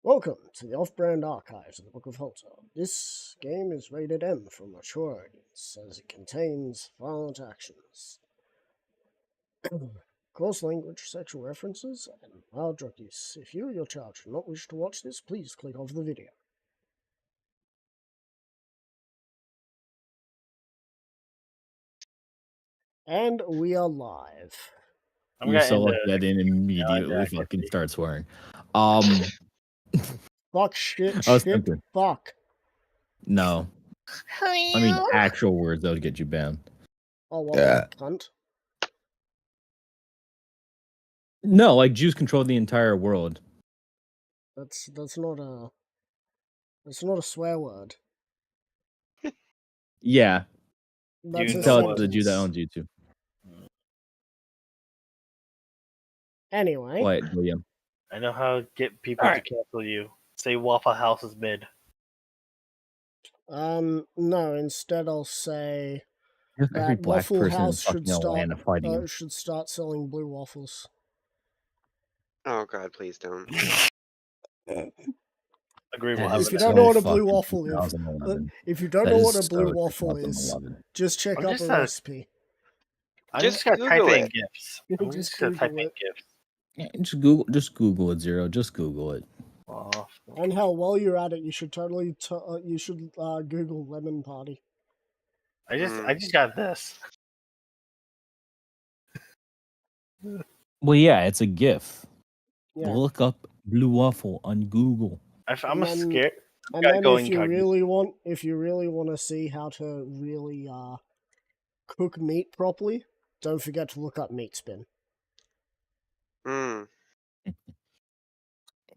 Welcome to the Off-Brand Archives of the Book of Halter. This game is rated M for mature audience, as it contains violent actions, coarse language, sexual references, and mild drug use. If you or your child do not wish to watch this, please click off the video. And we are live. You're so lucky I didn't immediately fucking start swearing. Fuck, shit, I was shit, tempted. fuck. No. I mean, actual words that would get you banned. Oh, well, cunt. No, like Jews control the entire world. That's not a swear word. Yeah. That's You a tell sentence. it to the Jew that owns YouTube. Anyway. What, William? I know how to get people to cancel you. Say Waffle House is mid. No, instead I'll say Every that black Waffle person House in Atlanta fighting you. should start selling blue waffles. Oh god, please don't. Agree. If you don't know what a blue waffle is, if you don't know what a blue waffle is, just check up a recipe. I just got type in gifts. I'm just gonna type in gifts. Yeah, just Google it, Zero. Just Google it. And hell, while you're at it, you should totally Google lemon party. I just got this. Well, yeah, it's a GIF. Yeah. Look up blue waffle on Google. I'm scared. And then if you really want to see how to really cook meat properly, don't forget to look up meat spin.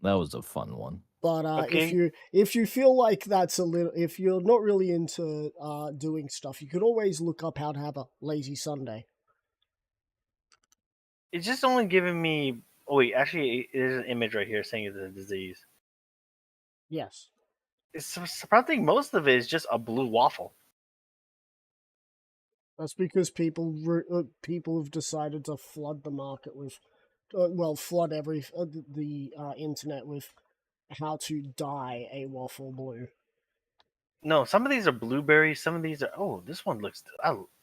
That was a fun one. But if you feel like that's a little, if you're not really into doing stuff, you could always look up how to have a lazy Sunday. It's just only giving me. Oh wait, actually, there's an image right here saying it's a disease. Yes. It's surprising. Most of it is just a blue waffle. That's because people have decided to flood the market with, flood the internet with how to dye a waffle blue. No, some of these are blueberries. Some of these are. Oh, this one looks.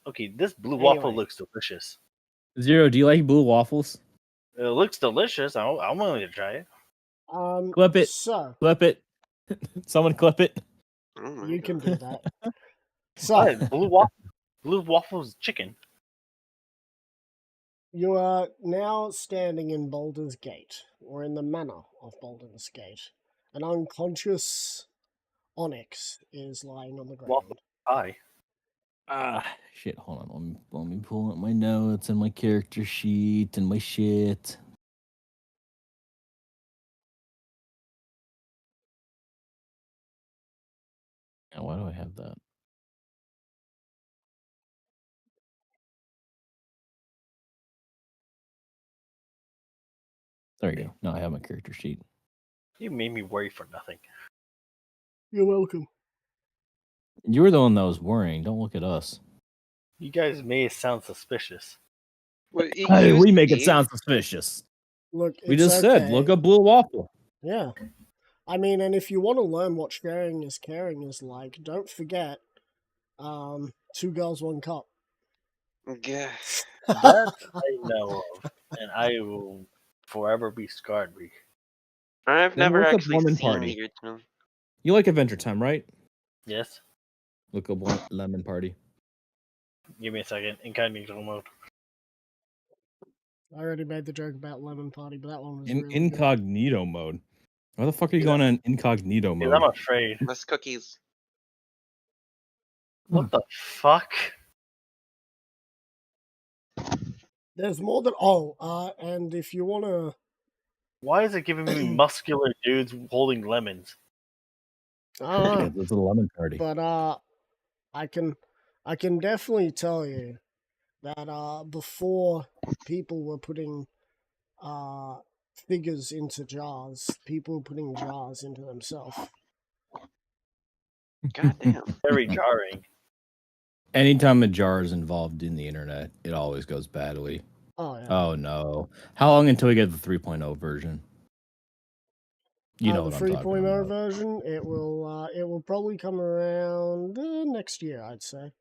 Okay, this blue waffle looks delicious. Zero, do you like blue waffles? It looks delicious. I'm willing to try it. Clip it. So clip it. Someone clip it. You can do that. So blue waffles chicken. You are now standing in Baldur's Gate, or in the manor of Baldur's Gate. An unconscious Onyx is lying on the ground. Waffle pie. Shit, hold on. Let me pull up my notes and my character sheet and my shit. And why do I have that? There you go. Now I have my character sheet. You made me worry for nothing. You're welcome. You were the one that was worrying. Don't look at us. You guys made it sound suspicious. Hey, we make it sound suspicious. Look, we just said, look up blue waffle. Yeah. I mean, and if you want to learn what sharing is caring is like, don't forget, 2 girls, 1 cup. Yeah. That I know of, and I will forever be scarred. I've never actually seen Party. You like Adventure Time, right? Yes. Look up Lemon Party. Give me a second. Incognito mode. I already made the joke about Lemon Party, but that one was really incognito good. mode. Why the fuck are you going on incognito mode? I'm afraid. Less cookies. What the fuck? There's more than and if you wanna. Why is it giving me muscular dudes holding lemons? It's a lemon party. But I can definitely tell you that before people were putting figures into jars, people were putting jars into themselves. Goddamn. Very jarring. Anytime a jar is involved in the internet, it always goes badly. Oh, yeah. Oh, no. How long until we get the 3.0 version? You know the what I'm talking 3.0 about. version, it will probably come around next year, I'd say.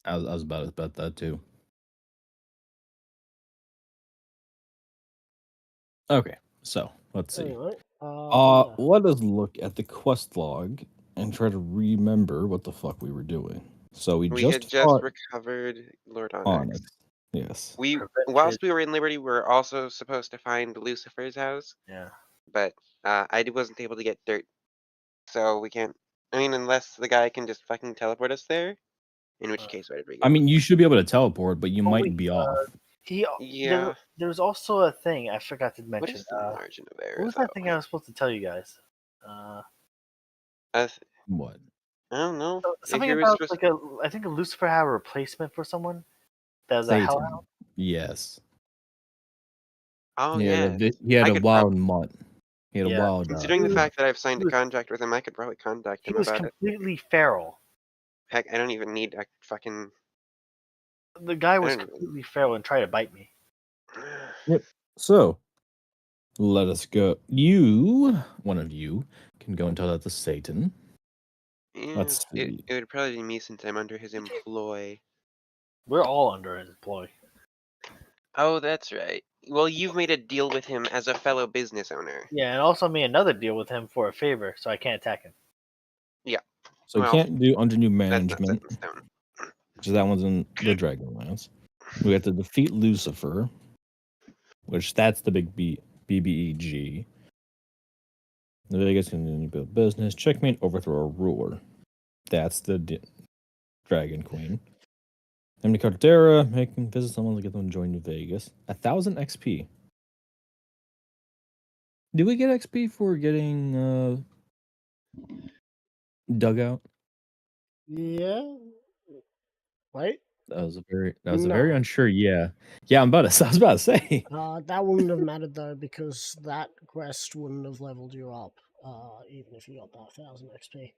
I was about to bet that too. Okay, so let's see. Anyway, yeah. Let us look at the quest log and try to remember what the fuck we were doing. So we We had just just fought recovered Lord Onyx. Onyx. Yes. Whilst we were in Liberty, we were also supposed to find Lucifer's house, Yeah. but I wasn't able to get dirt, so we can't. I mean, unless the guy can just fucking teleport us there, in which case, whatever. I mean, you should be able to teleport, but you Oh, might wait, be off. Yeah. There was also a thing I forgot to What mention. is the margin of error, What was that thing I was supposed to tell you guys? What? I don't know. Something If about supposed... I think a Lucifer had a replacement for someone. That was a Satan. hellhound. Yes. Oh Yeah, yeah. he had I a could wild mutt. He had a Yeah. wild. Considering the He fact that I've signed a was- contract with him, I could probably contact He him was about it. completely feral. Heck, I don't even need a fucking. The guy was I don't completely feral and tried to bite me. Yep. So, let us go. One of you, can go and tell that to Satan. Yeah, Let's it see. would probably be me since I'm under his employ. We're all under his employ. Oh, that's right. Well, you've made a deal with him as a fellow business owner. Yeah, and also made another deal with him for a favor, so I can't attack him. Yeah. So Well, you can't do under new that's not set management, in stone. which that one's in the Dragonlance. We have to defeat Lucifer, which that's the big BBEG. The Vegas can build business. Checkmate, overthrow a ruler. That's the Dragon Queen. Emily Cardera, making visit someone to get them to join New Vegas. 1,000 XP. Do we get XP for getting dugout? Yeah. Wait. That was a very No. unsure. Yeah, I was about to say. That wouldn't have mattered though, because that quest wouldn't have leveled you up, even if you got that 1,000 XP.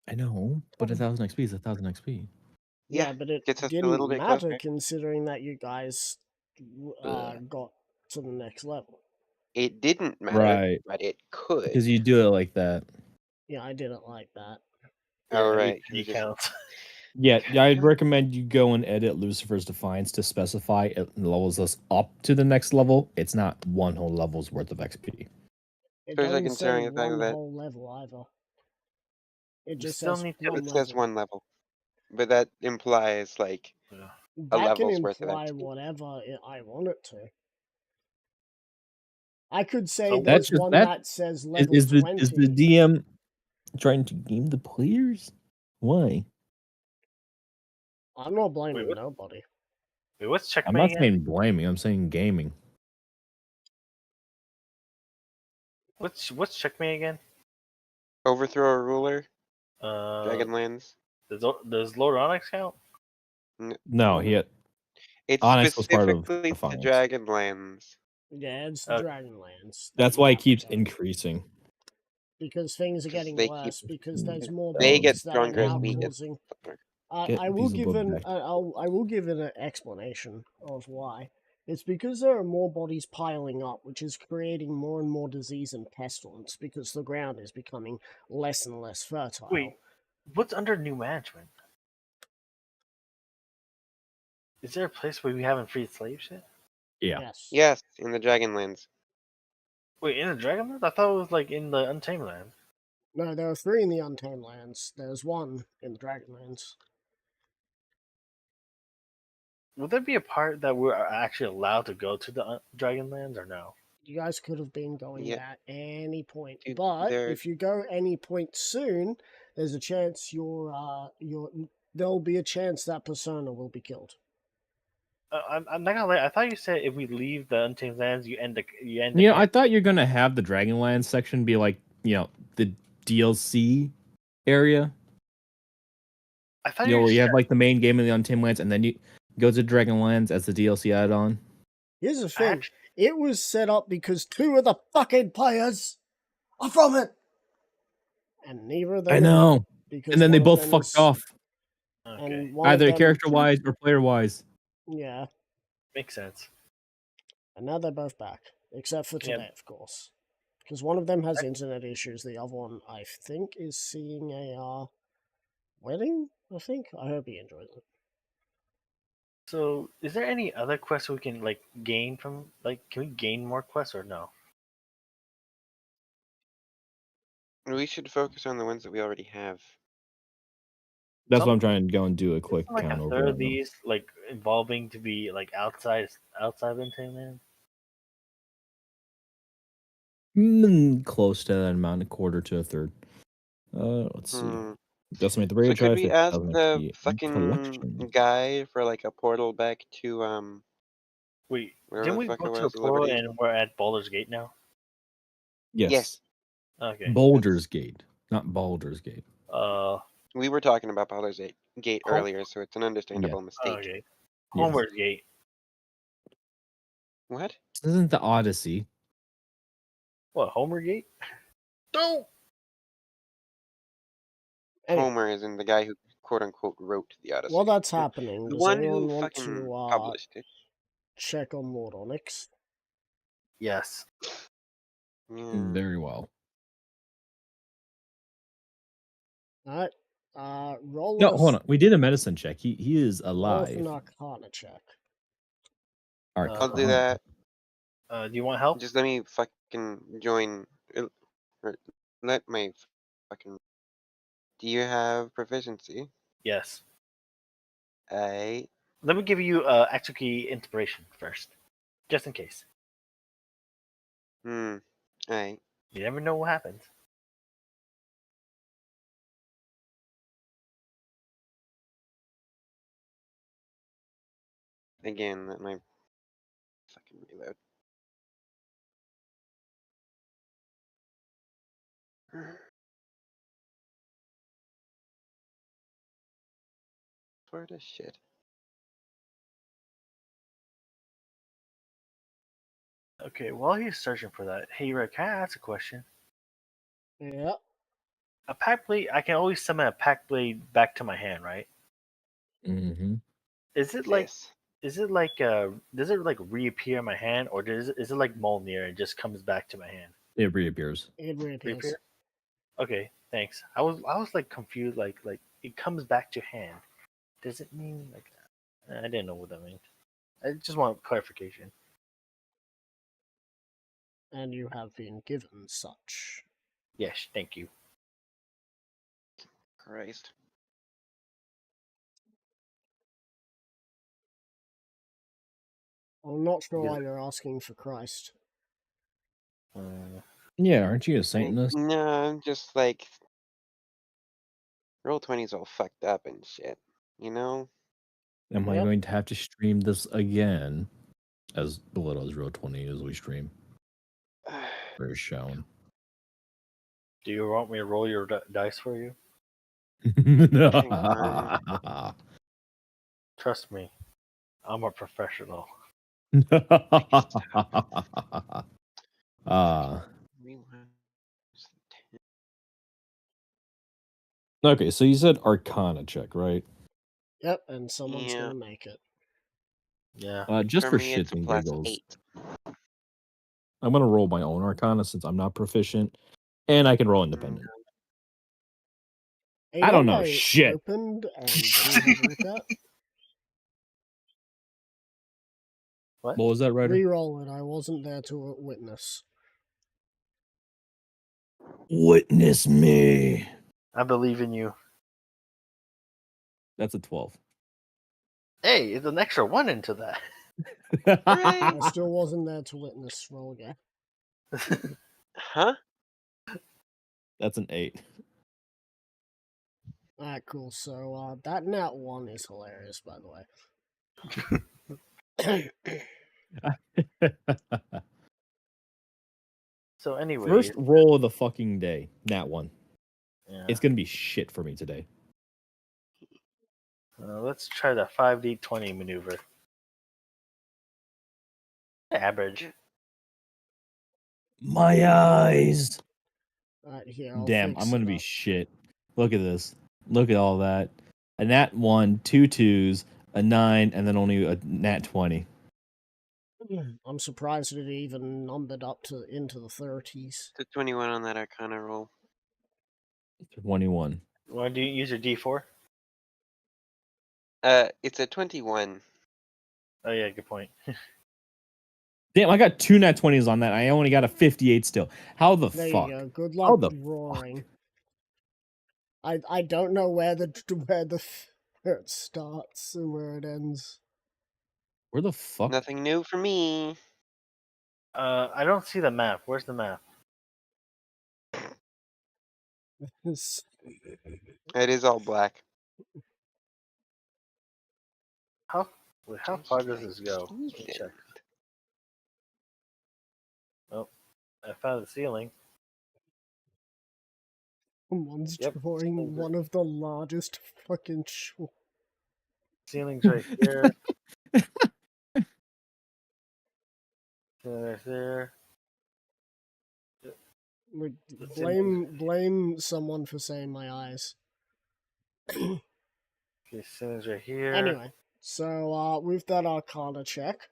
I know, but 1,000 XP is 1,000 XP. Yeah, Yeah, but it gets us a didn't little bit matter closer. considering that you guys got to the next level. It didn't matter, Right, but it could. because you do it like that. Yeah, I did it like that. Oh, Yeah, right. He counts. Yeah, I'd recommend you go and edit Lucifer's Defiance to specify it levels us up to the next level. It's not one whole level's worth of XP. It Especially doesn't say considering the fact one that whole level either. It We just still says need to- one it says level. one level, but that implies like a That can level's worth of imply XP. whatever I want it to. I could say So there's just- one that- that says level Is 20. the DM trying to game the players? Why? I'm not blaming what? nobody. Wait, what's checkmate I'm not again? saying blaming. I'm saying gaming. What's checkmate again? Overthrow a ruler, Uh, Dragonlands. does Lord Onyx count? No, It's Onyx was part of specifically to Defiance. Dragonlands. Yeah, it's Okay. Dragonlands. That's that you why it have to keeps go. increasing. Because things are Because getting they worse, keep- because there's more They get bodies that are stronger as now we get causing. stronger. Get I will give feasible an back. I will give an explanation of why. It's because there are more bodies piling up, which is creating more and more disease and pestilence because the ground is becoming less and less fertile. Wait, what's under new management? Is there a place where we haven't freed slaves yet? Yeah. Yes. Yes, in the Dragonlands. Wait, in the Dragonland? I thought it was like in the Untamed Land. No, there are 3 in the Untamed Lands. There's 1 in the Dragonlands. Would there be a part that we're actually allowed to go to the Dragonlands or no? You guys could have been going Yeah. at any point, Dude, but there- if you go any point soon, there's a chance there'll be a chance that persona will be killed. I'm not gonna lie. I thought you said if we leave the Untamed Lands, you end the I thought you're gonna have the Dragonland section be like, the DLC area. I thought Where you said, have like the main game of the Untamed Lands, and then you go to Dragonlands as the DLC add-on. Here's the thing. It was set up because 2 of the fucking players are from it. And neither of them I are know. dead, because And then they one of both them fucked is- off, Okay, And one of either them- character-wise or player-wise. Yeah. makes sense. And now they're both back. Except for Yeah. today, of course. Because one of them has internet issues, the other one, I think, is seeing a wedding, I think. I hope he enjoys it. So, is there any other quests we can like gain from? Like, can we gain more quests or no? We should focus on the ones that we already have. That's Some- why I'm trying to go and do a quick Isn't like count a over third on of them. these like evolving to be like outside Vintainland? Close to that amount, a quarter to a third. Let's see. Hmm. Decimate the So radio could drive. we ask 50,000 the XP. fucking Collection. guy for like a portal back to Wait, wherever didn't the we fuck go it to a was, portal Liberty? and we're at Baldur's Gate now? Yes. Yes. Okay. Baldur's Gate, not Baldur's Gate. We were talking about Baldur's Gate Home- earlier, so it's an understandable mistake. Okay. Yes. Homer's Gate. What? This isn't the Odyssey. What, Homer Gate? No! Anyway, Homer is in the guy who quote unquote wrote the Odyssey. while that's happening, The does one anyone who want fucking to published it. check on Lord Onyx? Yes. Yeah. Very well. Alright. Roll No, us- hold on. We did a medicine check. He is roll us alive. an Arcana check. I'll do that. Do you want help? Just let me fucking join. Or let my fucking. Do you have proficiency? Yes. I. Let me give you extra key inspiration first, just in case. I. You never know what happens. Again, let my fucking reload. For the shit. Okay, while he's searching for that, hey Rick, can I ask a question? Yeah. A pack blade, I can always summon a pack blade back to my hand, right? Mm-hmm. Is it like, Yes. does it like reappear in my hand, or is it like Mjolnir and just comes back to my hand? It reappears. It reappears. Reappear? Okay, thanks. I was like confused, like it comes back to hand. Does it mean like that? I didn't know what that meant. I just want clarification. And you have been given such. Yes, thank you. Christ. I'm not sure Yeah. why you're asking for Christ. Yeah, aren't you a Satanist? No, I'm just like. Roll20's all fucked up and shit. You know? Am I Yep. going to have to stream this again? As little as Row 20 as we stream. Very shown. Do you want me to roll your dice for you? Hang on. Trust me, I'm a professional. Okay, so you said Arcana check, right? Yep, and someone's Yeah. gonna make it. Yeah. Just for me, it's shits a and plus giggles, 8. I'm gonna roll my own Arcana since I'm not proficient, and I can roll independent. Hey, I don't one know I shit. Opened and didn't have a look at. What? What was that, Ryder? Reroll it. I wasn't there to witness. Witness me. I believe in you. That's a 12. Hey, it's an extra one into that. I still wasn't there to witness. Roll again. Huh? That's an 8. Alright, cool. So that nat 1 is hilarious, by the way. So anyway, First roll of the fucking day. Nat 1. yeah. It's gonna be shit for me today. Let's try the 5d20 maneuver. Average. My eyes. Alright, here, I'll Damn, fix I'm gonna it be up. shit. Look at this. Look at all that. A nat 1, 2 2s, a 9, and then only a nat 20. I'm surprised it even numbered up to into the 30s. It's a 21 on that Arcana roll. 21. Why do you use your D4? It's a 21. Oh yeah, good point. Damn, I got 2 nat 20s on that. I only got a 58 still. How the There fuck? you go. Good How luck the drawing. I don't know where the where it starts and where it ends. Where the fuck? Nothing new for me. I don't see the map. Where's the map? It's- It is all black. How far does this go? Let me Ethan. check. Oh, I found the ceiling. Someone's Yep. drawing one of the largest fucking Ceiling's right here. Right there. Like, ceiling's- blame someone for saying my eyes. Okay, ceiling's right here. Anyway, so with that Arcana check,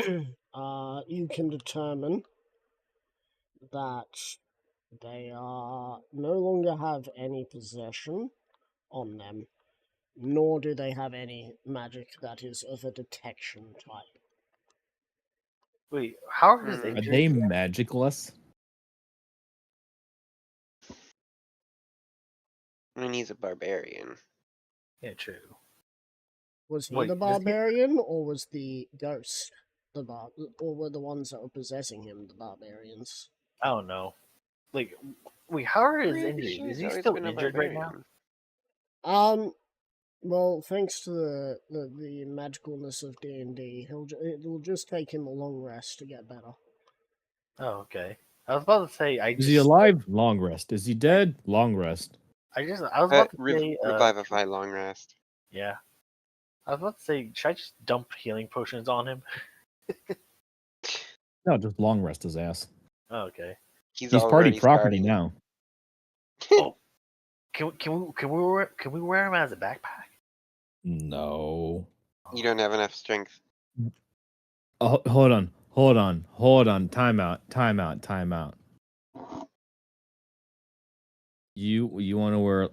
you can determine that they no longer have any possession on them, nor do they have any magic that is of a detection type. Wait, how are his Hmm. Are injuries? they magicless? I mean, he's a barbarian. Yeah, true. Was he Wait, the does he- barbarian, or was the ghost or were the ones that were possessing him the barbarians? I don't know. Like, wait, how are his Pretty injuries? sure Is he's he always still been a injured right now? barbarian. Well, thanks to the magicalness of D&D, it'll just take him a long rest to get better. Oh, okay. I was about to say Is he alive? Long rest. Is he dead? Long rest. I was about to say Revivify long rest. yeah. I was about to say, should I just dump healing potions on him? No, just long rest his ass. Oh, okay. He's party already property starting. now. Oh, can we wear him as a backpack? No. You don't have enough strength. Oh, hold on. Time out. You want to wear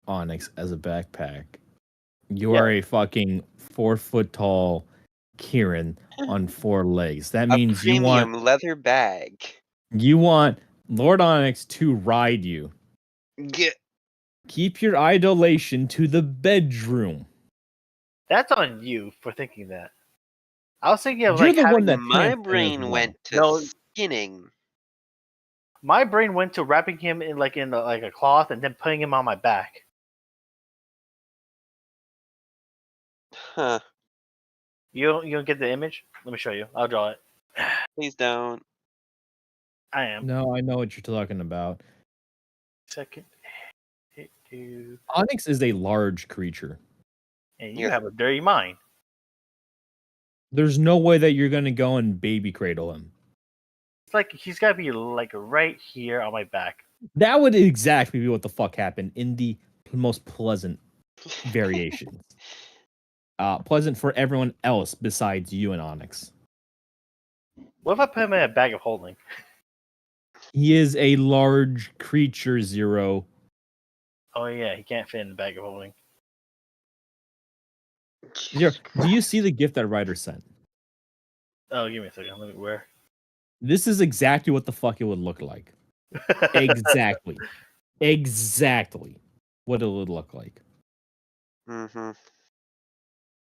Onyx as a backpack? You are a fucking 4 foot tall Kieran on 4 legs. That A means premium leather bag. you want Lord Onyx to ride you. Get Keep your idolation to the bedroom. That's on you for thinking that. I was thinking of You're like the having one that my can't brain as well. went to No. skinning. my brain went to wrapping him in a cloth and then putting him on my back. Huh. You don't get the image? Let me show you. I'll draw it. Please don't. I am. No, I know what you're talking about. Second. Hit you. Onyx is a large creature. And you Yes. have a dirty mind. There's no way that you're gonna go and baby cradle him. It's like he's got to be like right here on my back. That would exactly be what the fuck happened in the most pleasant variations. Pleasant for everyone else besides you and Onyx. What if I put him in a bag of holding? He is a large creature, Zero. Oh yeah, he can't fit in the bag of holding. Zero, do you see the gift that Ryder sent? Oh, give me a second. Let me where. This is exactly what the fuck it would look like. Exactly. Exactly what it would look like. Mm-hmm.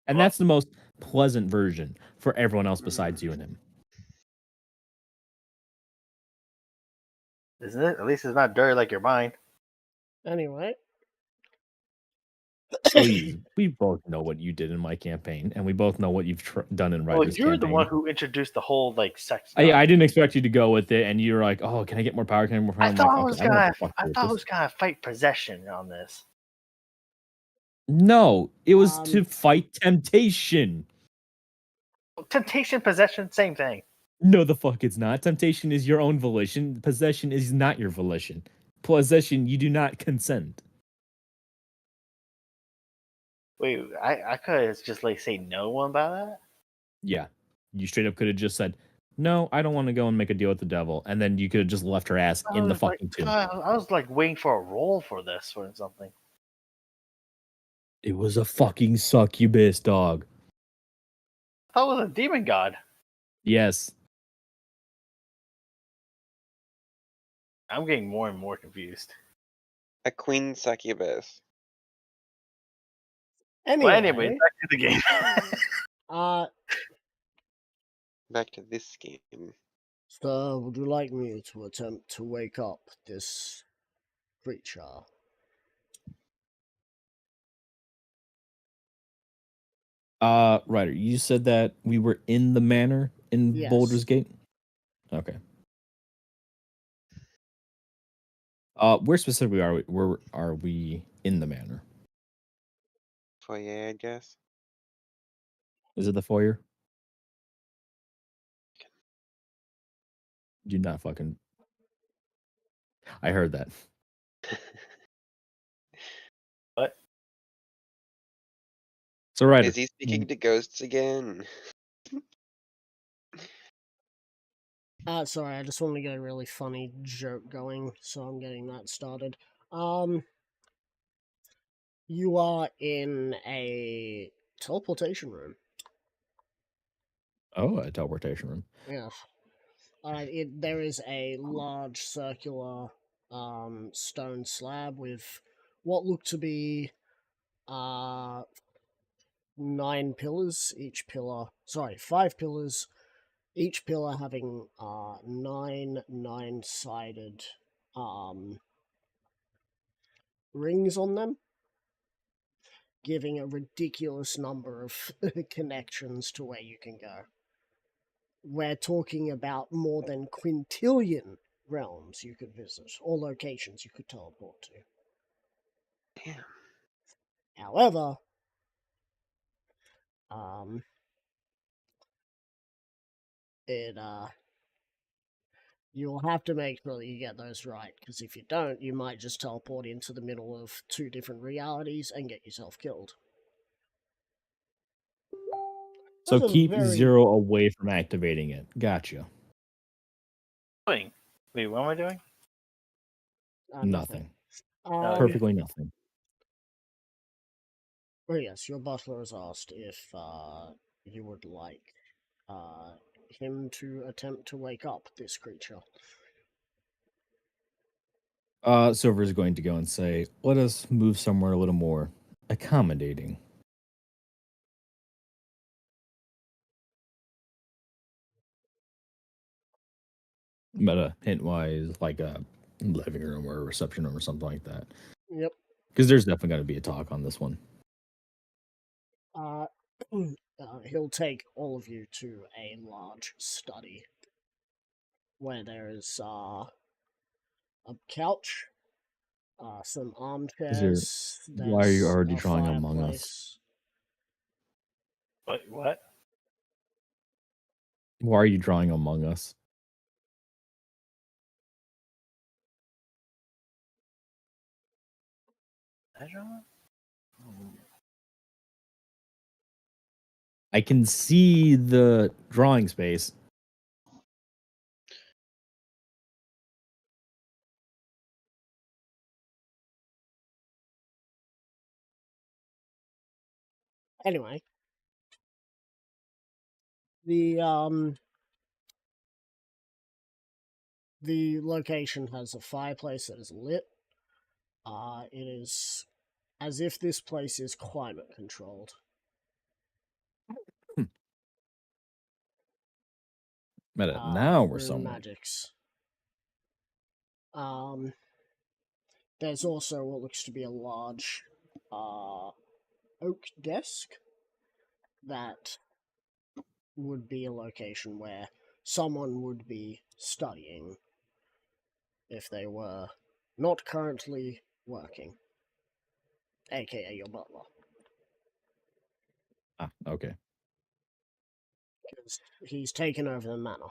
And that's the most pleasant version for everyone else besides you and him. Isn't it? At least it's not dirty like your mind. Anyway. Please, we both know what you did in my campaign, and we both know what you've done in Well, Ryder's you're campaign. the one who introduced the whole like sex. I didn't expect you to go with it, and you were like, "Oh, can I get more power? Can I get more power?" I I'm thought like, I was "Okay, I know what the fuck I this thought I is." was gonna fight possession on this. No, it was to fight temptation. Temptation, possession, same thing. No, the fuck it's not. Temptation is your own volition. Possession is not your volition. Possession, you do not consent. Wait, I could just like say no about that. Yeah. You straight up could have just said, no, I don't want to go and make a deal with the devil. And then you could have just left her ass in the fucking tomb. I was like waiting for a role for this or something. It was a fucking succubus, dog. I thought it was a demon god. Yes. I'm getting more and more confused. A queen succubus. Anyway, Well, anyway, back to the game. uh, Back to this game. so would you like me to attempt to wake up this creature? Ryder, you said that we were in the manor in Yes. Boulder's Gate? Okay. Where specifically are we? Where are we in the manor? Foyer, I guess. Is it the foyer? Do not fucking. I heard that. What? So, Ryder. Is he speaking to ghosts again? Sorry, I just want to get a really funny joke going, so I'm getting that started. You are in a teleportation room. Oh, a teleportation room. Yes. There is a large circular stone slab with what look to be 9 pillars. 5 pillars. Each pillar having 9 nine-sided rings on them, giving a ridiculous number of connections to where you can go. We're talking about more than quintillion realms you could visit, or locations you could teleport to. Damn. However, you'll have to make sure that you get those right, because if you don't, you might just teleport into the middle of 2 different realities and get yourself killed. So That's a keep very- 0 away from activating it. Gotcha. Wait, what am I doing? Nothing. Okay. Perfectly nothing. Oh yes, your butler has asked if you would like him to attempt to wake up this creature. Silver is going to go and say, let us move somewhere a little more accommodating. But hint-wise, like a living room or a reception room or something like that. Yep. Because there's definitely going to be a talk on this one. He'll take all of you to a large study where there is a couch, some armchairs. Why are you there's already a drawing Among Us? Wait, what? Why are you drawing Among Us? I can see the drawing space. Anyway, the location has a fireplace that is lit. It is as if this place is climate controlled. Now we're Rune somewhere. magics. There's also what looks to be a large oak desk that would be a location where someone would be studying if they were not currently working, aka your butler. Ah, okay. Because he's taken over the manor.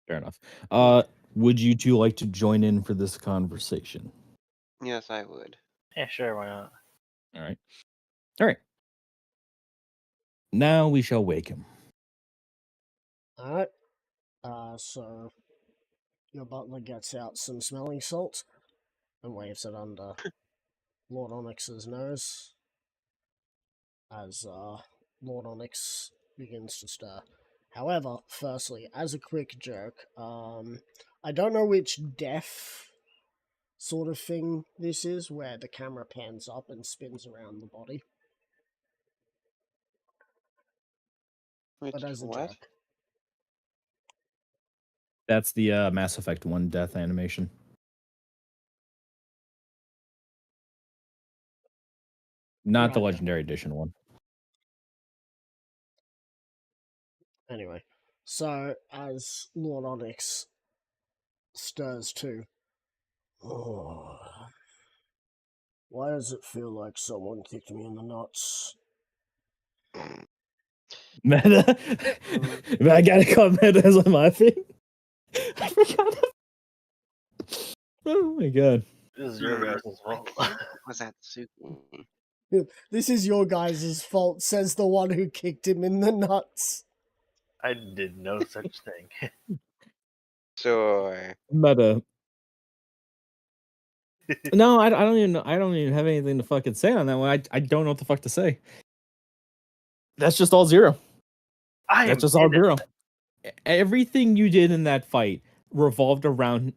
Fair enough. Yeah. Would you two like to join in for this conversation? Yes, I would. Yeah, sure, why not? All right. All right. Now we shall wake him. Alright. So your butler gets out some smelling salt and waves it under Lord Onyx's nose as Lord Onyx begins to stir. However, firstly, as a quick joke, I don't know which death sort of thing this is, where the camera pans up and spins around the body. Which But as a what? joke. That's the Mass Effect 1 death animation. Not the Right. Legendary Edition one. Anyway, so as Lord Onyx stirs too. Oh, why does it feel like someone kicked me in the nuts? Meta. I gotta call Meta as I'm laughing. I forgot. Oh my god. This is your guys' I fault. think it was Atsuki. This is your guys' fault, says the one who kicked him in the nuts. I did no such thing. Sure. Meta. No, I don't even know. I don't even have anything to fucking say on that one. I don't know what the fuck to say. That's just all zero. I am That's just all innocent. zero. Everything you did in that fight revolved around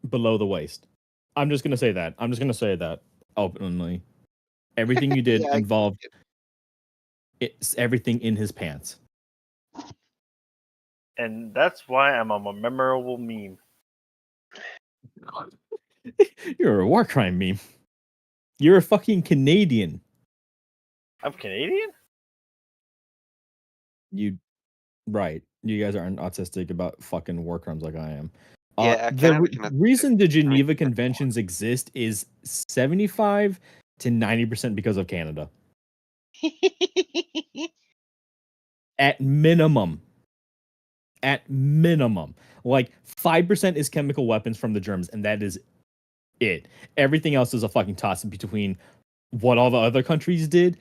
below the waist. I'm just gonna say that. I'm just gonna say that openly. Everything you did Yeah, I involved it's everything in his pants. And that's why I'm a memorable meme. You're a war crime meme. You're a fucking Canadian. I'm Canadian? You right. You guys aren't autistic about fucking war crimes like I am. Yeah, The Canada cannot- reason the Geneva Conventions exist is 75 to 90% because of Canada. At minimum. At minimum. Like 5% is chemical weapons from the Germans, and that is it. Everything else is a fucking toss between what all the other countries did,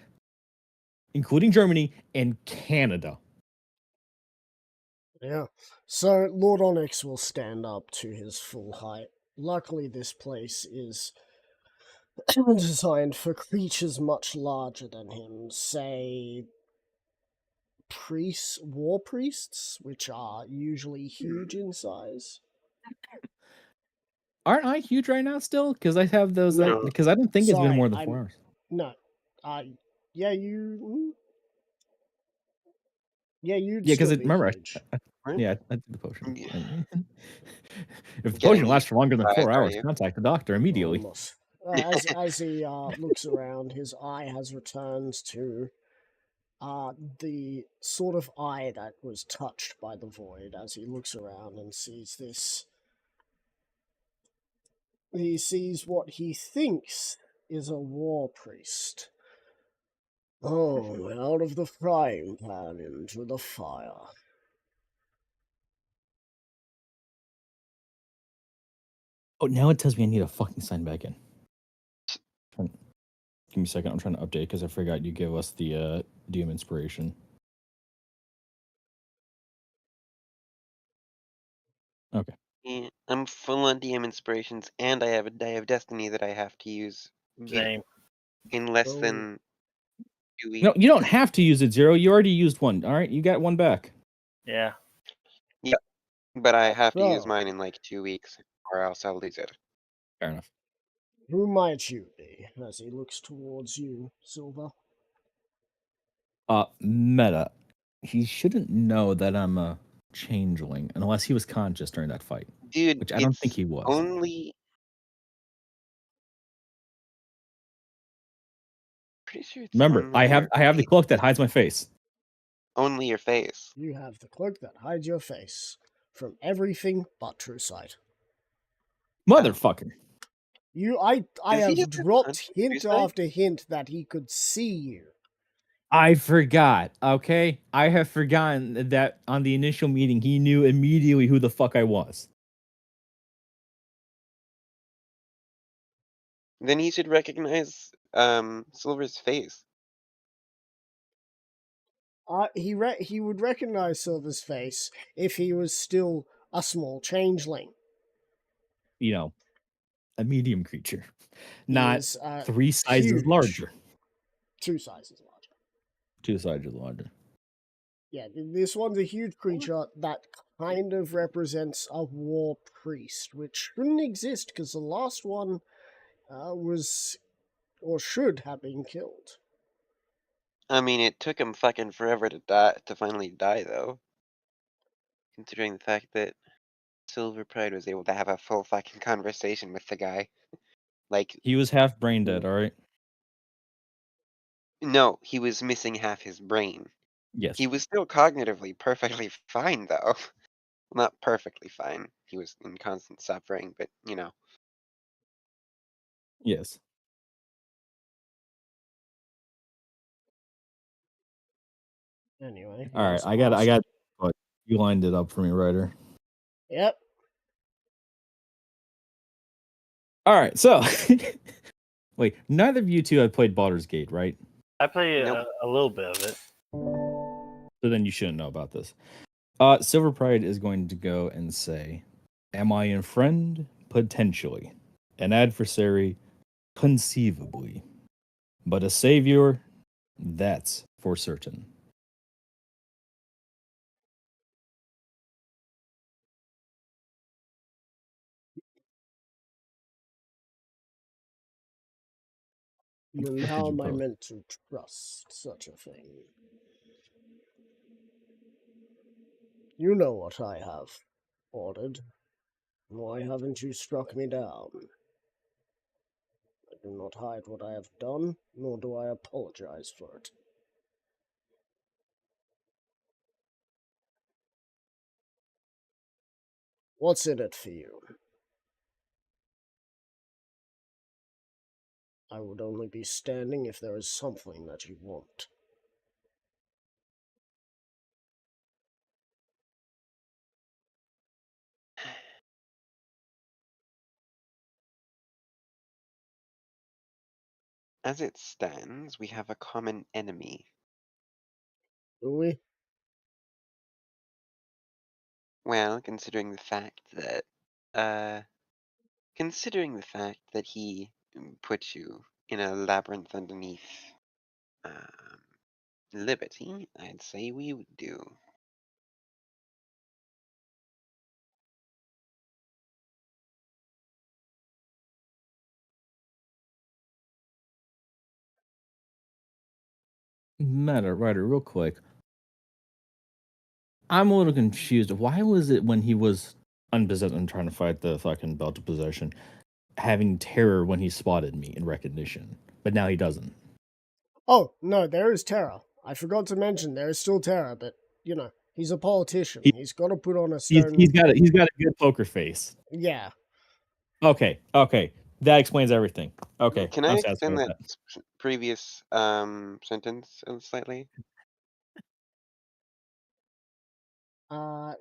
including Germany and Canada. Yeah. So Lord Onyx will stand up to his full height. Luckily, this place is designed for creatures much larger than him, say war priests, which are usually huge in size. Aren't I huge right now still? Because I have those No. because I don't think it's been Sorry, more than 4 I'm- hours. No. Yeah, you. Yeah, you'd Yeah, because still be remember, huge. Right? I did the potion. Yeah. If the Getting potion lasts for longer than 4 surprised, are hours, you? contact the doctor immediately. Almost. As he looks around, his eye has returned to the sort of eye that was touched by the void. As he looks around and sees this, he sees what he thinks is a war priest. Oh, out of the frying pan into the fire. Oh, now it tells me I need to fucking sign back in. Give me a second. I'm trying to update because I forgot you gave us the DM inspiration. Okay. Yeah, I'm full on DM inspirations, and I have Destiny that I have to use Same. in less Oh. than 2 weeks. No, you don't have to use it, Zero. You already used one. All right, you got one back. Yeah. But I have to use So, mine in like 2 weeks, or else I'll lose it. Fair enough. who might you be? As he looks towards you, Silver. Meta. He shouldn't know that I'm a changeling unless he was conscious during that fight, Dude, which I don't think it's he was. only. Pretty sure it's Remember, only I have your the face. cloak that hides my face. Only your face. You have the cloak that hides your face from everything but true sight. Motherfucker. I Does he have have dropped true hint sight? after hint that he could see you. I forgot, okay? I have forgotten that on the initial meeting, he knew immediately who the fuck I was. Then he should recognize Silver's face. He would recognize Silver's face if he was still a small changeling. You know, a medium creature, He not is 3 sizes huge. larger. 2 sizes larger. 2 sizes larger. Yeah, this one's a huge creature that kind of represents a war priest, which shouldn't exist because the last one was or should have been killed. I mean, it took him fucking forever to die, to finally die, though. Considering the fact that Silver Pride was able to have a full fucking conversation with the guy. Like, He was half brain dead, all right? no, he was missing half his brain. Yes. He was still cognitively perfectly fine, though. Not perfectly fine. He was in constant suffering, but, you know. Yes. Anyway, he All right, was I got asked. but you lined it up for me, Ryder. Yep. All right, so wait, neither of you two have played Baldur's Gate, right? I play Nope. a little bit of it. So then you shouldn't know about this. Silver Pride is going to go and say, "Am I a friend? Potentially, an adversary, conceivably, but a savior, that's for certain." And What how did you am I post? meant to trust such a thing? You know what I have ordered. Why haven't you struck me down? I do not hide what I have done, nor do I apologize for it. What's in it for you? I would only be standing if there is something that you want. As it stands, we have a common enemy. Do we? Well, considering the fact that, he put you in a labyrinth underneath, um, Liberty, I'd say we would do. Ryder, real quick. I'm a little confused. Why was it when he was unpossessed and trying to fight the fucking belt of possession, having terror when he spotted me in recognition, but now he doesn't? Oh, no, there is terror. I forgot to mention there is still terror, but, he's a politician. He, He's got to put on a he's stone... he's got a good poker face. Yeah. Okay, that explains everything. Okay, Can I I'm satisfied extend with that that. previous sentence slightly?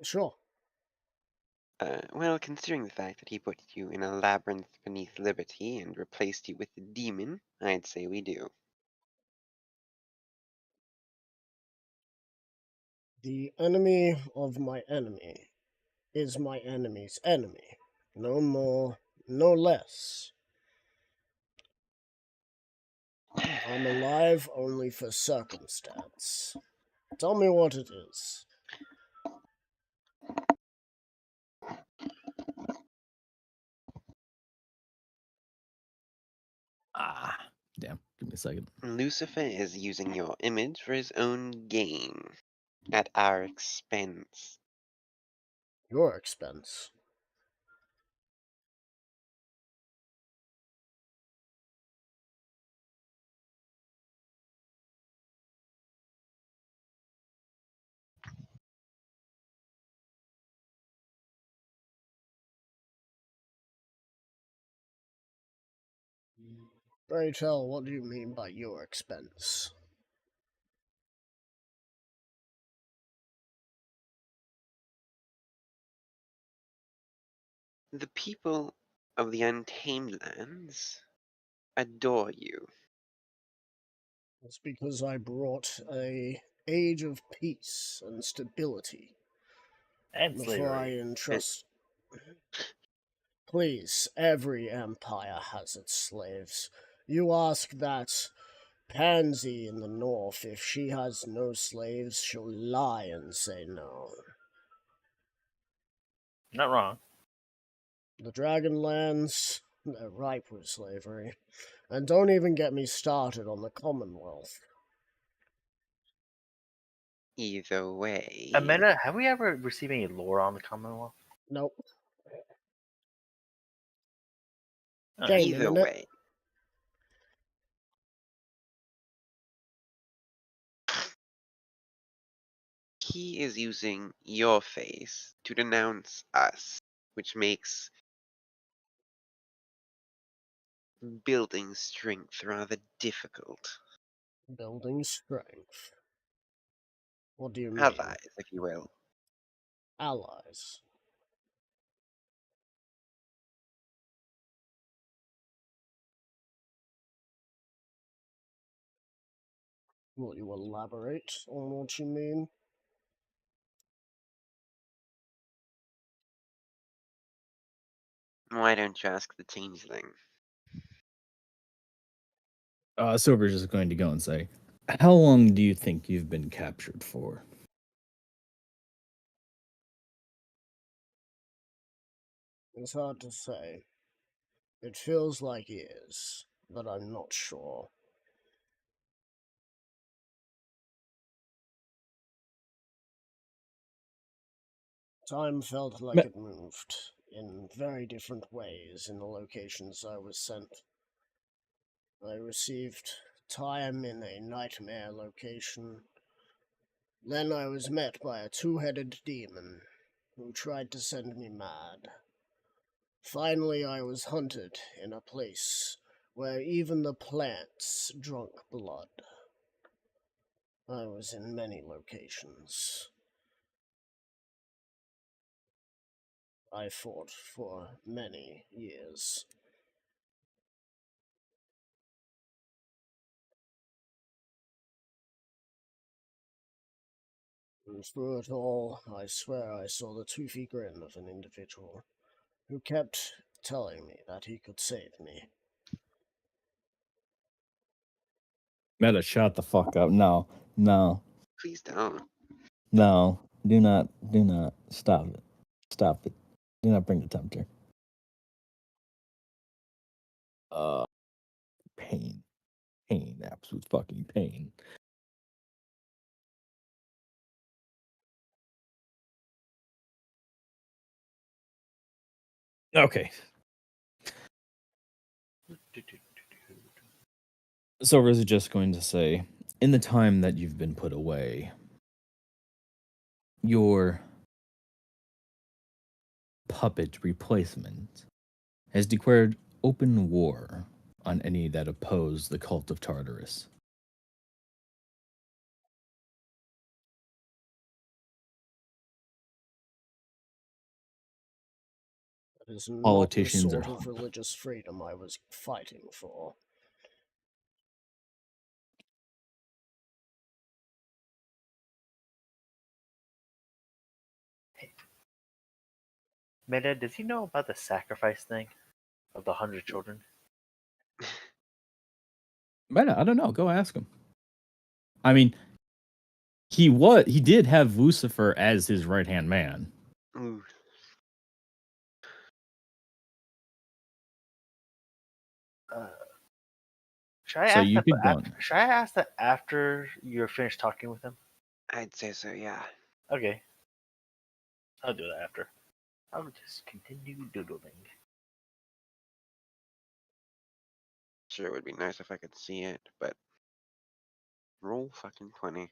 Sure. Well, considering the fact that he put you in a labyrinth beneath Liberty and replaced you with a demon, I'd say we do. The enemy of my enemy is my enemy's enemy. No more, no less. I'm alive only for circumstance. Tell me what it is. Damn. Give me a second. Lucifer is using your image for his own gain, at our expense. Your expense. Pray tell, what do you mean by your expense? The people of the Untamed Lands adore you. It's because I brought a age of peace and stability And before I slavery. entrust. Please, every empire has its slaves. You ask that pansy in the north if she has no slaves, she'll lie and say no. Not wrong. The Dragonlands, they're ripe with slavery. And don't even get me started on the Commonwealth. Either way. Amanda, have we ever received any lore on the Commonwealth? Nope. Oh, Game Either minute. way. He is using your face to denounce us, which makes building strength rather difficult. Building strength. What do you mean? Allies, if you will. Allies. Will you elaborate on what you mean? Why don't you ask the changeling? Silver's just going to go and say, how long do you think you've been captured for? It's hard to say. It feels like years, but I'm not sure. Time felt like it moved in very different ways in the locations I was sent. I received time in a nightmare location. Then I was met by a two-headed demon who tried to send me mad. Finally, I was hunted in a place where even the plants drank blood. I was in many locations. I fought for many years. And through it all, I swear I saw the toothy grin of an individual who kept telling me that he could save me. Meta, shut the fuck up. No, no, Please don't. no. Do not, stop it. Stop it. Do not bring the tempter. Pain. Pain. Absolute fucking pain. Okay. Silver is just going to say, in the time that you've been put away, your puppet replacement has declared open war on any that oppose the cult of Tartarus. That is not the Politicians sort are of religious freedom I was fighting for. Amanda, does he know about the sacrifice thing of the 100 children? Meta, I don't know. Go ask him. I mean, he did have Lucifer as his right hand man. Ooh. Should I So ask you that? could go. Should I ask that after you're finished talking with him? I'd say so, yeah. Okay, I'll do that after. I'll just continue doodling. Sure, it would be nice if I could see it, but roll fucking 20.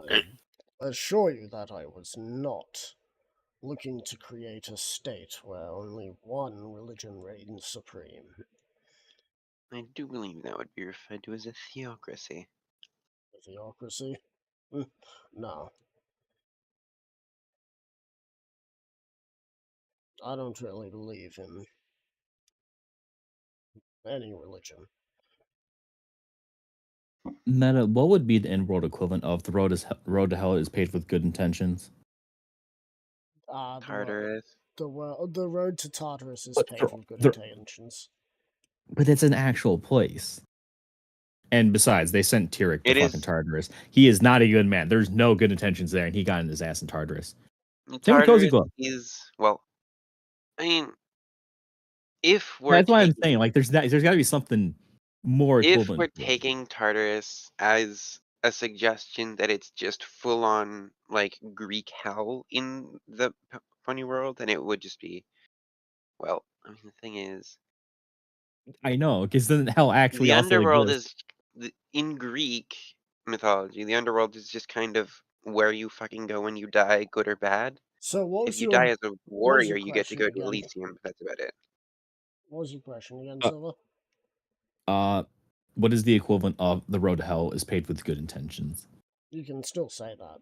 I assure you that I was not looking to create a state where only one religion reigns supreme. I do believe that would be referred to as a theocracy. A theocracy? No. I don't really believe in any religion. Meta, what would be the in-world equivalent of the road to hell is paved with good intentions? Tartarus. The road to Tartarus is But paved with good they're- intentions. But it's an actual place. And besides, they sent Tyrek to It fucking is- Tartarus. He is not a good man. There's no good intentions there, and he got in his ass in Tartarus. Same with Cozy Tartarus Club. is, well, I mean, if we're That's why I'm taking, saying, like, there's got to be something more if equivalent. we're to it. taking Tartarus as a suggestion that it's just full on like Greek hell in the funny world, then it would just be, well, I mean, the thing is, I know, because then hell actually the also underworld exists. is in Greek mythology. The underworld is just kind of where you fucking go when you die, good or bad. So what was If you your die as a warrior, you get to question go to again? Elysium. But that's about it. What was your question again, Uh, Silver? What is the equivalent of the road to hell is paved with good intentions? You can still say that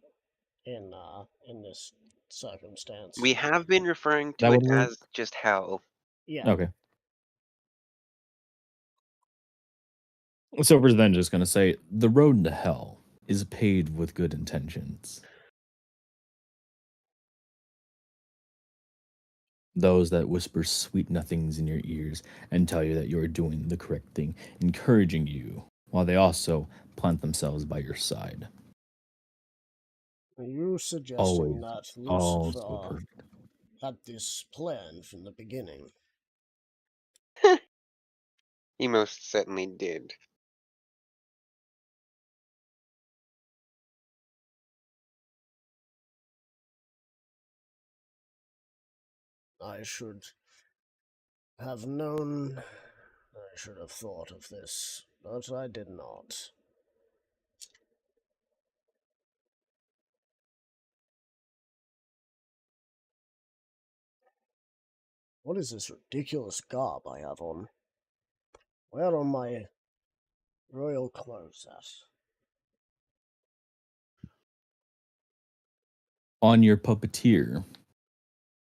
in this circumstance. We have been referring That to it would work? as just hell. Yeah. Okay. So we're then just going to say the road to hell is paved with good intentions. Those that whisper sweet nothings in your ears and tell you that you are doing the correct thing, encouraging you, while they also plant themselves by your side. Are you suggesting Always, that all so Lucifer perfect. had this plan from the beginning? He most certainly did. I should have known. I should have thought of this, but I did not. What is this ridiculous garb I have on? Where are my royal clothes at? On your puppeteer,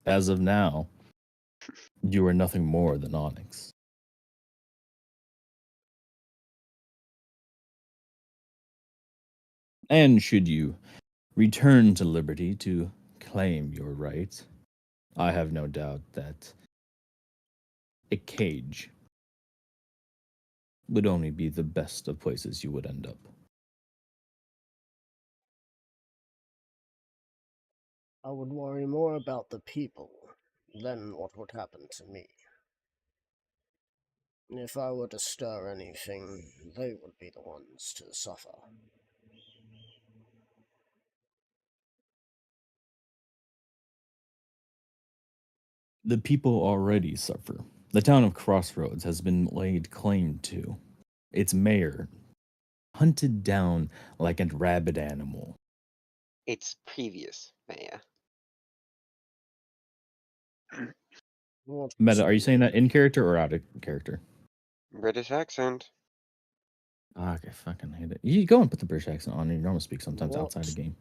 as of now, you are nothing more than Onyx. And should you return to liberty to claim your right, I have no doubt that a cage would only be the best of places you would end up. I would worry more about the people than what would happen to me. If I were to stir anything, they would be the ones to suffer. The people already suffer. The town of Crossroads has been laid claim to. Its mayor hunted down like a rabid animal. It's previous, Maya. What Meta, are you saying that specifically? in character or out of character? British accent. Okay, fucking hate it. You go and put the British accent on. You normally speak sometimes outside the What? game.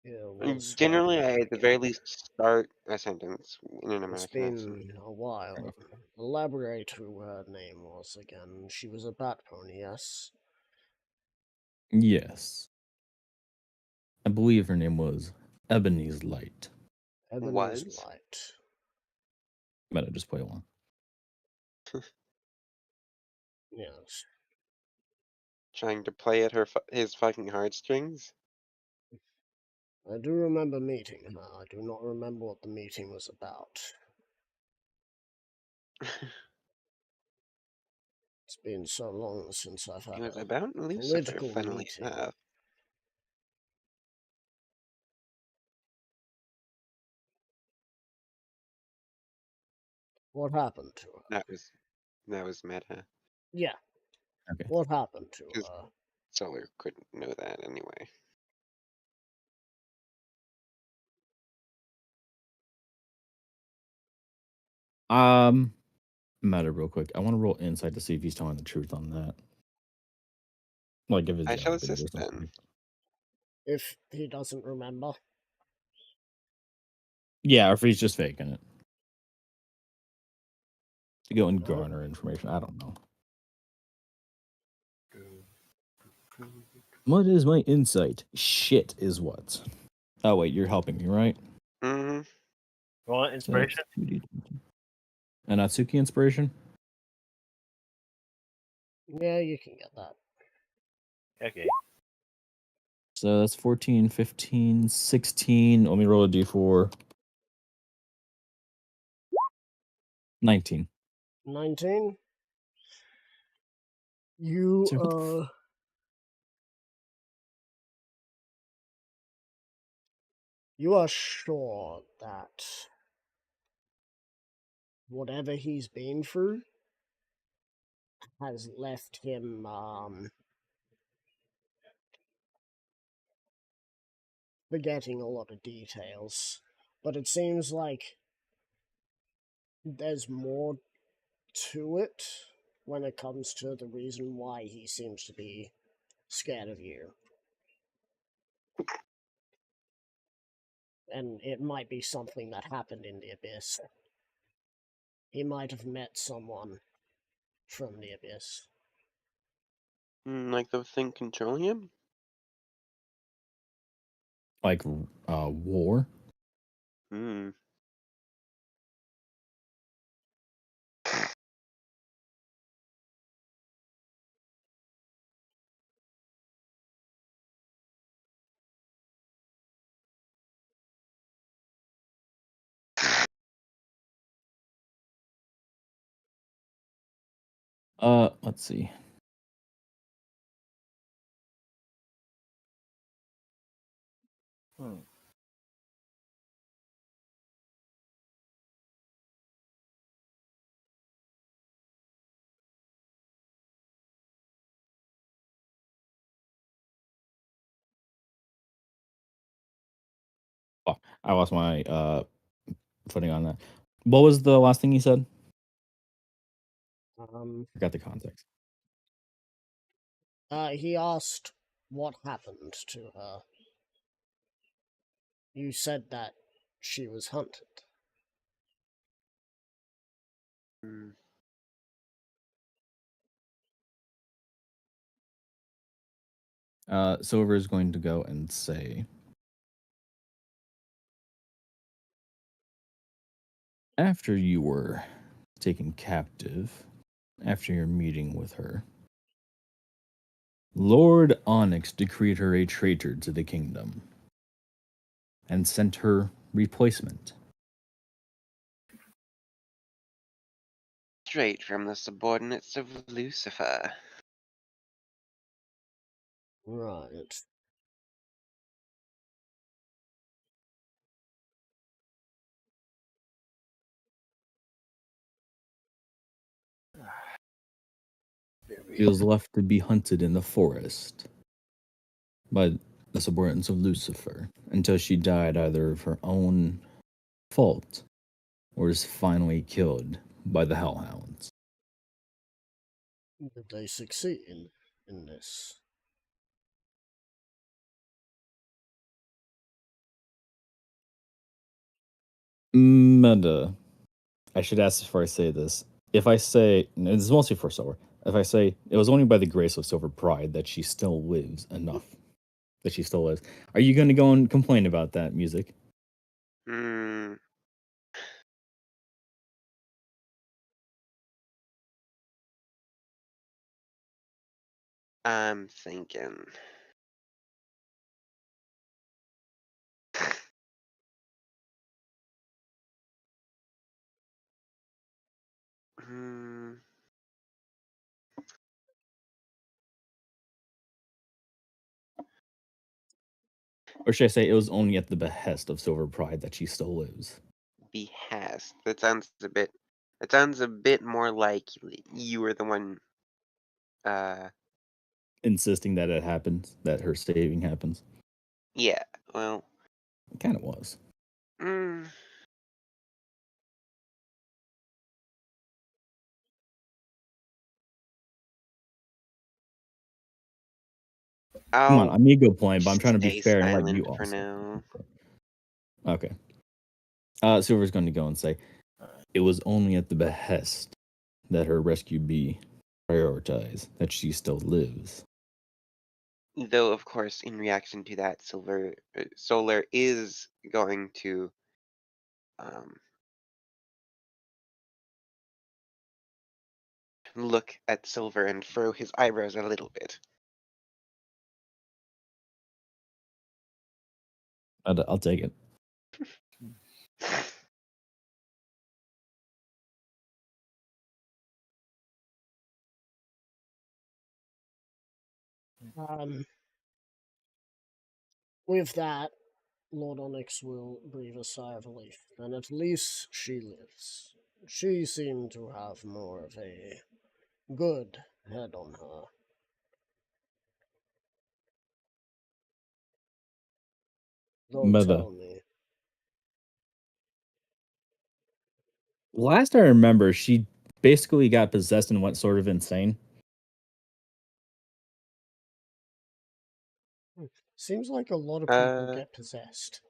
Yeah, was Generally, happening I at the very again? least start a sentence in an It's American accent. been a while. Elaborate who her name was again. She was a bat pony, yes? Yes. I believe her name was Ebony's Light. Ebony's Was? Light. Meta, just play along. Yes. Trying to play at his fucking heartstrings. I do remember meeting her. I do not remember what the meeting was about. It's been so long since I've It had was a about Lucifer, political funnily meeting. enough. What happened to her? That was meta. Yeah. Okay. What happened to Because her? Solar couldn't know that anyway. Meta, real quick. I want to roll insight to see if he's telling the truth on that. Like if I his shall videos assist and then. stuff. If he doesn't remember. Yeah, or if he's just faking it. To go and No. garner information. I don't know. What is my insight? Shit is what? Oh wait, you're helping me, right? Mm-hmm. Want So that's inspiration? 2D20. An Atsuki inspiration? Yeah, you can get that. Okay. So that's 14, 15, 16. Let me roll a d4. 19. 19. You, So what you are sure that whatever he's been through has left him, forgetting a lot of details. But it seems like there's more to it when it comes to the reason why he seems to be scared of you. And it might be something that happened in the Abyss. He might have met someone from the Abyss. Like the thing controlling him? like war? Hmm. Let's see. Hmm. Oh, I lost my footing on that. What was the last thing you said? Forgot the context. He asked what happened to her. You said that she was hunted. Hmm. Silver is going to go and say, after you were taken captive, after your meeting with her, Lord Onyx decreed her a traitor to the kingdom and sent her replacement. Straight from the subordinates of Lucifer. Right. She was left to be hunted in the forest by the subordinates of Lucifer until she died either of her own fault or was finally killed by the Hellhounds. Did they succeed in this? Meta. I should ask before I say this. If I say, and this is mostly for Silver, if I say it was only by the grace of Silver Pride that she still lives enough, that she still lives, are you going to go and complain about that music? Hmm. I'm thinking. Hmm. Or should I say it was only at the behest of Silver Pride that she still lives? Behest. That sounds a bit. It sounds a bit more like you were the one. Insisting that it happens, that her saving happens. Yeah. Well. It kind of was. Mm, Come on, I'll I'm ego playing, but I'm trying to be stay fair and let you silent for also. now. Okay. Silver's going to go and say, it was only at the behest that her rescue be prioritized, that she still lives. Though, of course, in reaction to that, Solar is going to look at Silver and furrow his eyebrows a little bit. I'll take it. With that, Lord Onyx will breathe a sigh of relief. And at least she lives. She seemed to have more of a good head on her. Don't But tell me. last I remember, she basically got possessed and went sort of insane. Seems like a lot of people Uh, get possessed.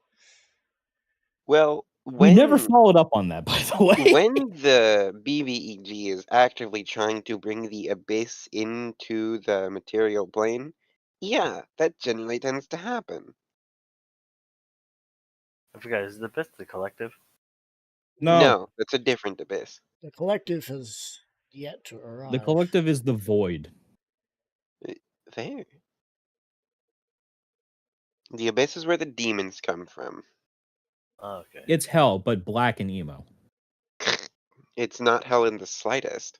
well, We never when followed up on that, by the way. when the BBEG is actively trying to bring the abyss into the material plane, yeah, that generally tends to happen. I forgot. Is the best the collective? No, that's a different abyss. The collective has yet to The arrive. collective is the void. There. The abyss is where the demons come from. Oh, okay. It's hell, but black and emo. It's not hell in the slightest.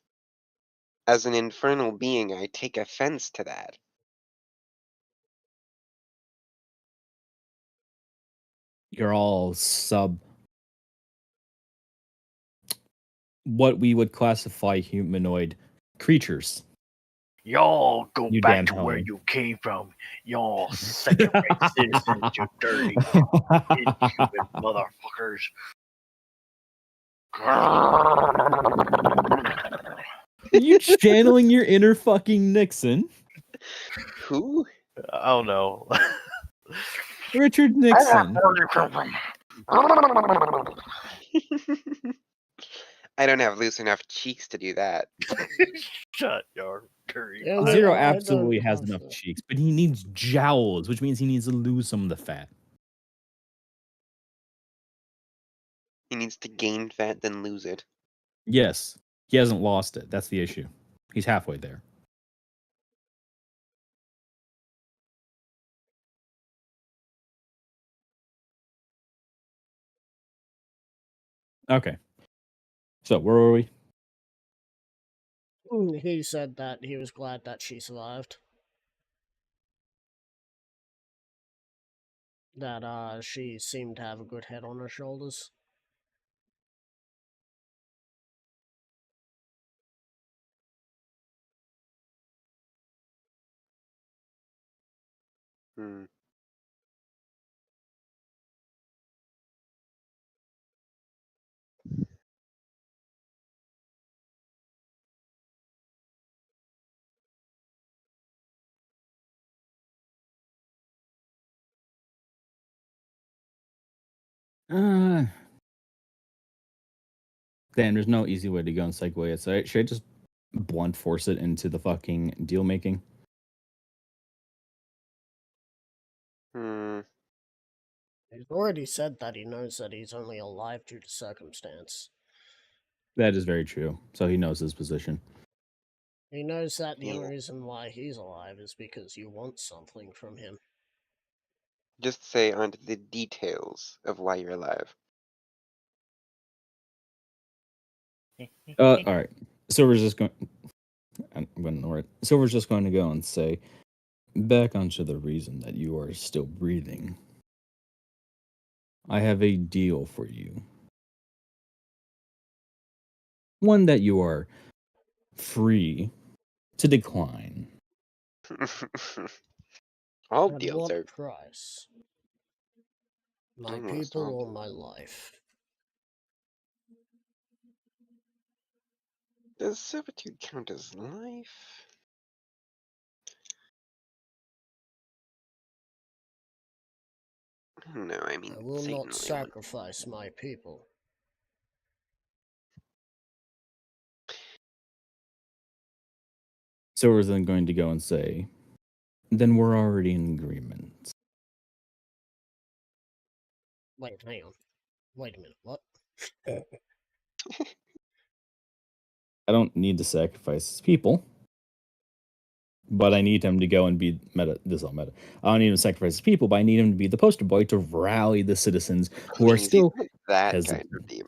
As an infernal being, I take offense to that. You're all what we would classify humanoid creatures. Y'all go You back damn to where Helen. you came from. Y'all second-rate citizens, you dirty, inhuman motherfuckers. Are you channeling your inner fucking Nixon? Who? I don't know. Richard Nixon. I don't have loose enough cheeks to do that. Shut your dirty. Yeah, look, Zero I absolutely don't has have enough the- cheeks, but he needs jowls, which means he needs to lose some of the fat. He needs to gain fat, then lose it. Yes, he hasn't lost it. That's the issue. He's halfway there. Okay. So where were we? He said that he was glad that she survived. That she seemed to have a good head on her shoulders. Hmm. Damn, there's no easy way to go and segue it. So should I just blunt force it into the fucking deal making? Hmm. He's already said that he knows that he's only alive due to circumstance. That is very true. So he knows his position. He knows that the Yeah. only reason why he's alive is because you want something from him. Just say onto the details of why you're alive. All right. Silver's just going. I'm going to ignore it. Silver's just going to go and say, back onto the reason that you are still breathing. I have a deal for you. One that you are free to decline. All At deals what are price? My almost people all or deals. my life? Does servitude count as life? No, I mean I will Satan not only wants. sacrifice my people. Silver's then going to go and say, then we're already in agreement. Wait, hang on. Wait a minute. What? I don't need to sacrifice his people, but I need him to go and be meta. This is all meta. I don't need him to sacrifice his people, but I need him to be the poster boy to rally the citizens who are Please, still he's not that hesitant. kind of demon.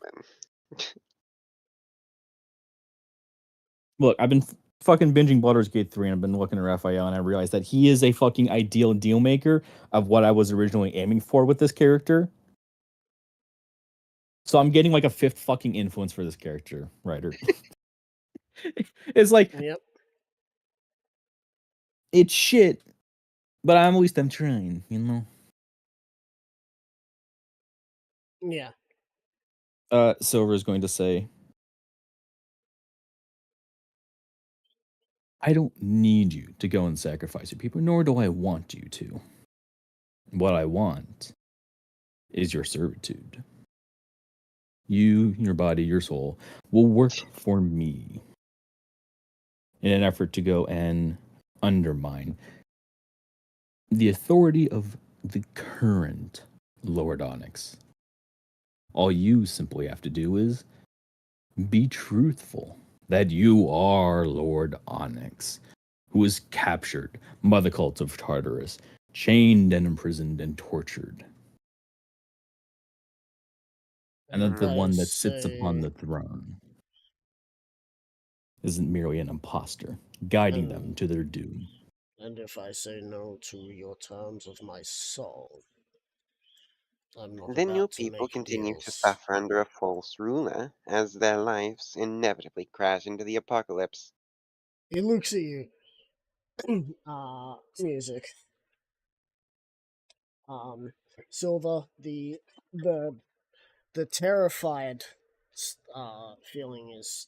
Look, I've been fucking binging Baldur's Gate 3 and I've been looking at Raphael and I realized that he is a fucking ideal deal maker of what I was originally aiming for with this character. So I'm getting like a fifth fucking influence for this character, writer. It's like, Yep. it's shit, but at least I'm trying, you know? Yeah. Silver is going to say, I don't need you to go and sacrifice your people, nor do I want you to. What I want is your servitude. You, your body, your soul will work for me in an effort to go and undermine the authority of the current Lord Onyx. All you simply have to do is be truthful that you are Lord Onyx, who was captured by the cult of Tartarus, chained and imprisoned and tortured. And that the I one that sits upon say- the throne isn't merely an imposter, guiding them to their doom. And if I say no to your terms of my soul, I'm not Then your about to people make continue to deals. suffer under a false ruler, as their lives inevitably crash into the apocalypse. He looks at you. Music. Silver, the terrified feeling is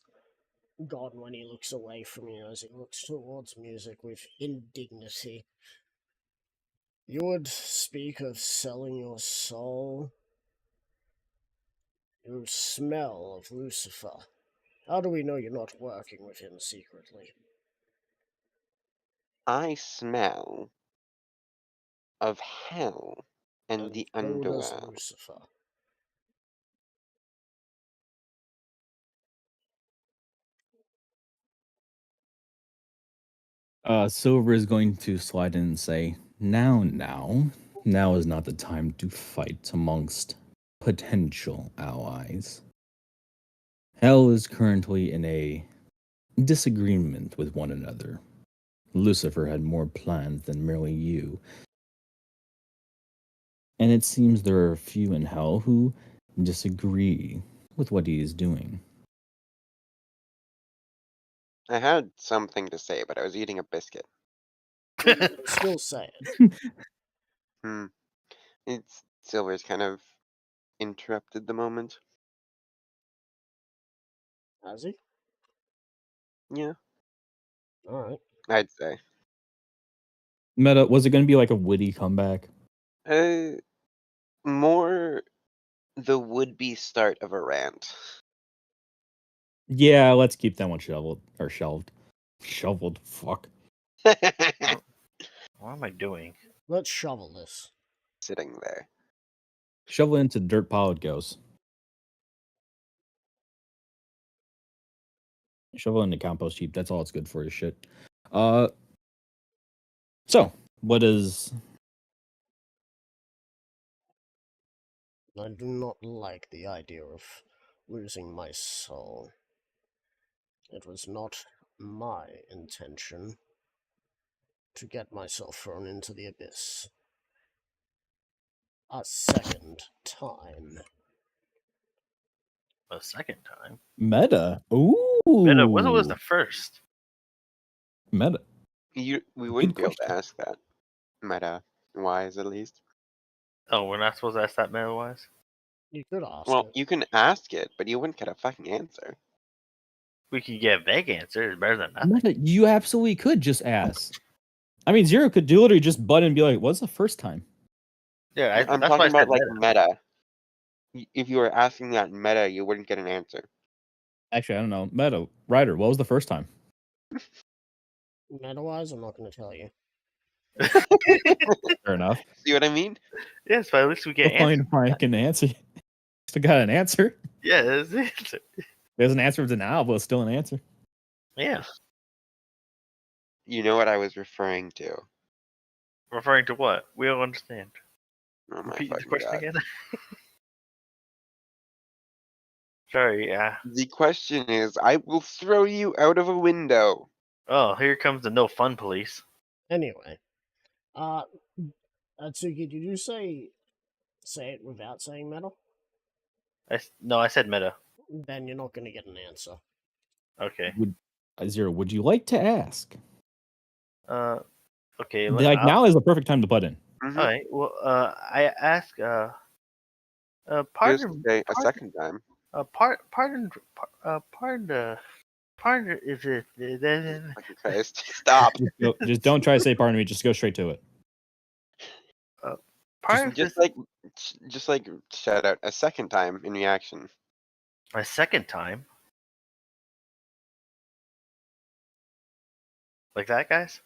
gone when he looks away from you as he looks towards music with indignity. You would speak of selling your soul? You smell of Lucifer. How do we know you're not working with him secretly? I smell of hell and the so does underworld. Lucifer. Silver is going to slide in and say, now is not the time to fight amongst potential allies. Hell is currently in a disagreement with one another. Lucifer had more plans than merely you. And it seems there are a few in Hell who disagree with what he is doing. I had something to say, but I was eating a biscuit. Still say it. It's Silver's kind of interrupted the moment. Has he? Yeah, Alright. I'd say. Meta, was it going to be like a witty comeback? More the would-be start of a rant. Yeah, let's keep that one shoveled or shelved. Shoveled, fuck. What am I doing? Let's shovel this. Sitting there. Shovel it into the dirt pile it goes. Shovel into compost heap. That's all it's good for is shit. So, what is... I do not like the idea of losing my soul. It was not my intention to get myself thrown into the abyss a second time. A second time. Meta? Ooh. Meta, what was the first? Meta. We Good wouldn't be able to question. ask that. Meta-wise, at least. Oh, we're not supposed to ask that meta wise? You could ask Well, it. you can ask it, but you wouldn't get a fucking answer. We could get a vague answer. It's better than nothing. Meta, you absolutely could just ask. I mean, Zero could do literally just butt in and be like, what's the first time? Yeah, I'm that's why I talking about said like meta. meta. If you were asking that meta, you wouldn't get an answer. Actually, I don't know. Meta, Ryder, what was the first time? Meta-wise, I'm not going to tell you. Fair enough. See what I mean? Yes, but at least we get We'll answers. find an answer. Still got an answer. Yeah, that's the answer. There's an answer of denial, but it's still an answer. Yeah. You know what I was referring to. Referring to what? We don't understand. Oh my Repeat the fucking question god. again. Sorry, yeah. The question is, I will throw you out of a window. Oh, here comes the no fun police. Anyway, Atsuki, did you say it without saying metal? No, I said meta. Then you're not going to get an answer. Okay. Would you like to ask? Okay. Like now is the perfect time to butt in. Mhm. All right. Well, I ask. Just Pardon. say a Pardon. second time. Pardon. Pardon. Is it? Fucking Christ. Stop. Just don't try to say pardon me. Just go straight to it. Pardon. Just like shout out a second time in reaction. A second time. Like that, guys.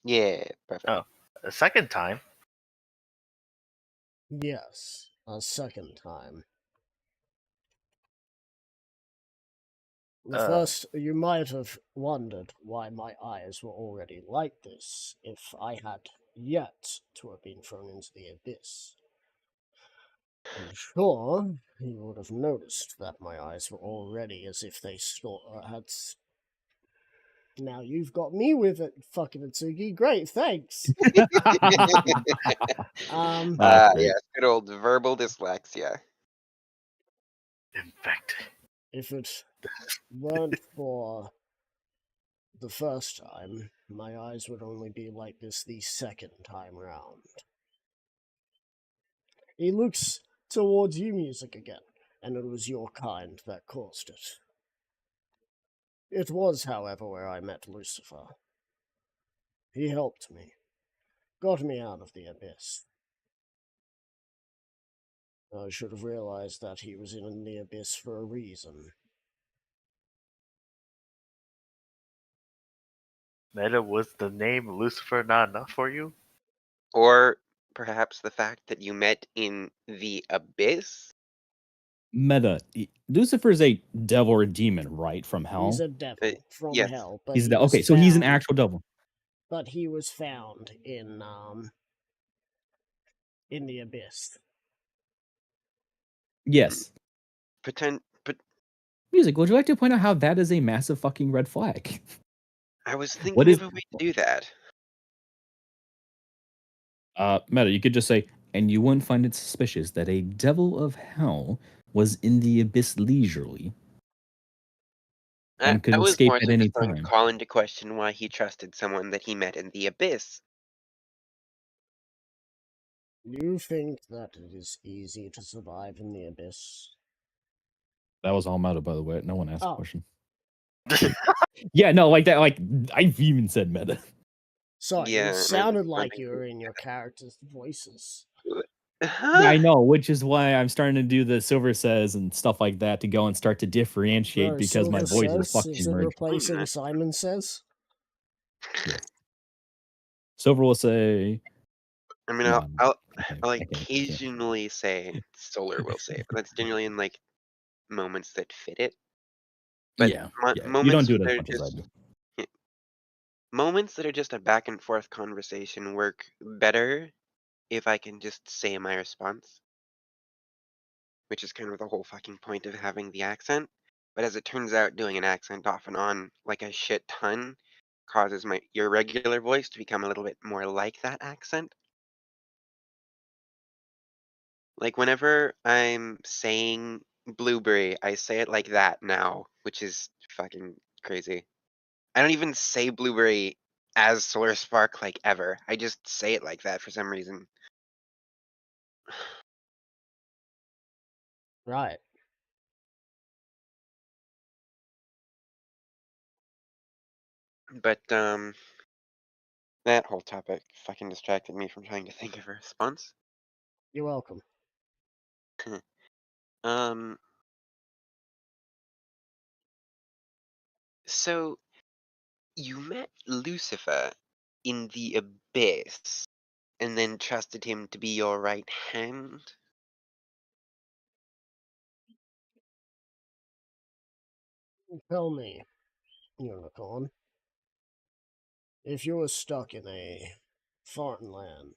Yeah, perfect. Oh. A second time. Yes, a second time. The first, you might have wondered why my eyes were already like this if I had yet to have been thrown into the abyss. I'm sure you would have noticed that my eyes were already as if they had. Now you've got me with it, fucking Atsugi. Great, thanks. That's great. Yes, good old verbal dyslexia. Infected. If it weren't for the first time, my eyes would only be like this the second time round. He looks towards you, music again, and it was your kind that caused it. It was, however, where I met Lucifer. He helped me, got me out of the abyss. I should have realized that he was in the abyss for a reason. Meta, was the name Lucifer not enough for you? Or perhaps the fact that you met in the abyss? Meta. Lucifer's a devil or a demon, right? From hell. He's a devil from yes. hell, but He's he the, was okay. So he's an found- actual devil. But he was found in the abyss. Yes. But Music. Would you like to point out how that is a massive fucking red flag? I was What thinking is- of a way to do that. Meta, you could just say, and you wouldn't find it suspicious that a devil of hell was in the abyss leisurely and could I was escape more at so any just going to time. call into question why he trusted someone that he met in the abyss. You think that it is easy to survive in the abyss? That was all meta, by the way. No one asked a Oh. question. Yeah, no, like that. Like I've even said meta. Sorry, Yeah, it and I sounded was like wondering you were in your character's voices. I know, which is why I'm starting to do the Silver Says and stuff like that to go and start to differentiate No, because my Silver voice is Says, fucking is it merged. replacing Simon Says? Silver will say, I mean, No, I'll I can't. occasionally say Solar will say, but that's generally in like moments that fit it. But yeah, you moments don't do it that as are much as I do. moments that are just a back and forth conversation work better if I can just say my response, which is kind of the whole fucking point of having the accent. But as it turns out, doing an accent off and on like a shit ton causes your regular voice to become a little bit more like that accent. Like whenever I'm saying blueberry, I say it like that now, which is fucking crazy. I don't even say blueberry as Solar Spark like ever. I just say it like that for some reason. Right. But that whole topic fucking distracted me from trying to think of a response. You're welcome. Um So you met Lucifer in the abyss and then trusted him to be your right hand? Tell me, Unicorn, if you were stuck in a foreign land,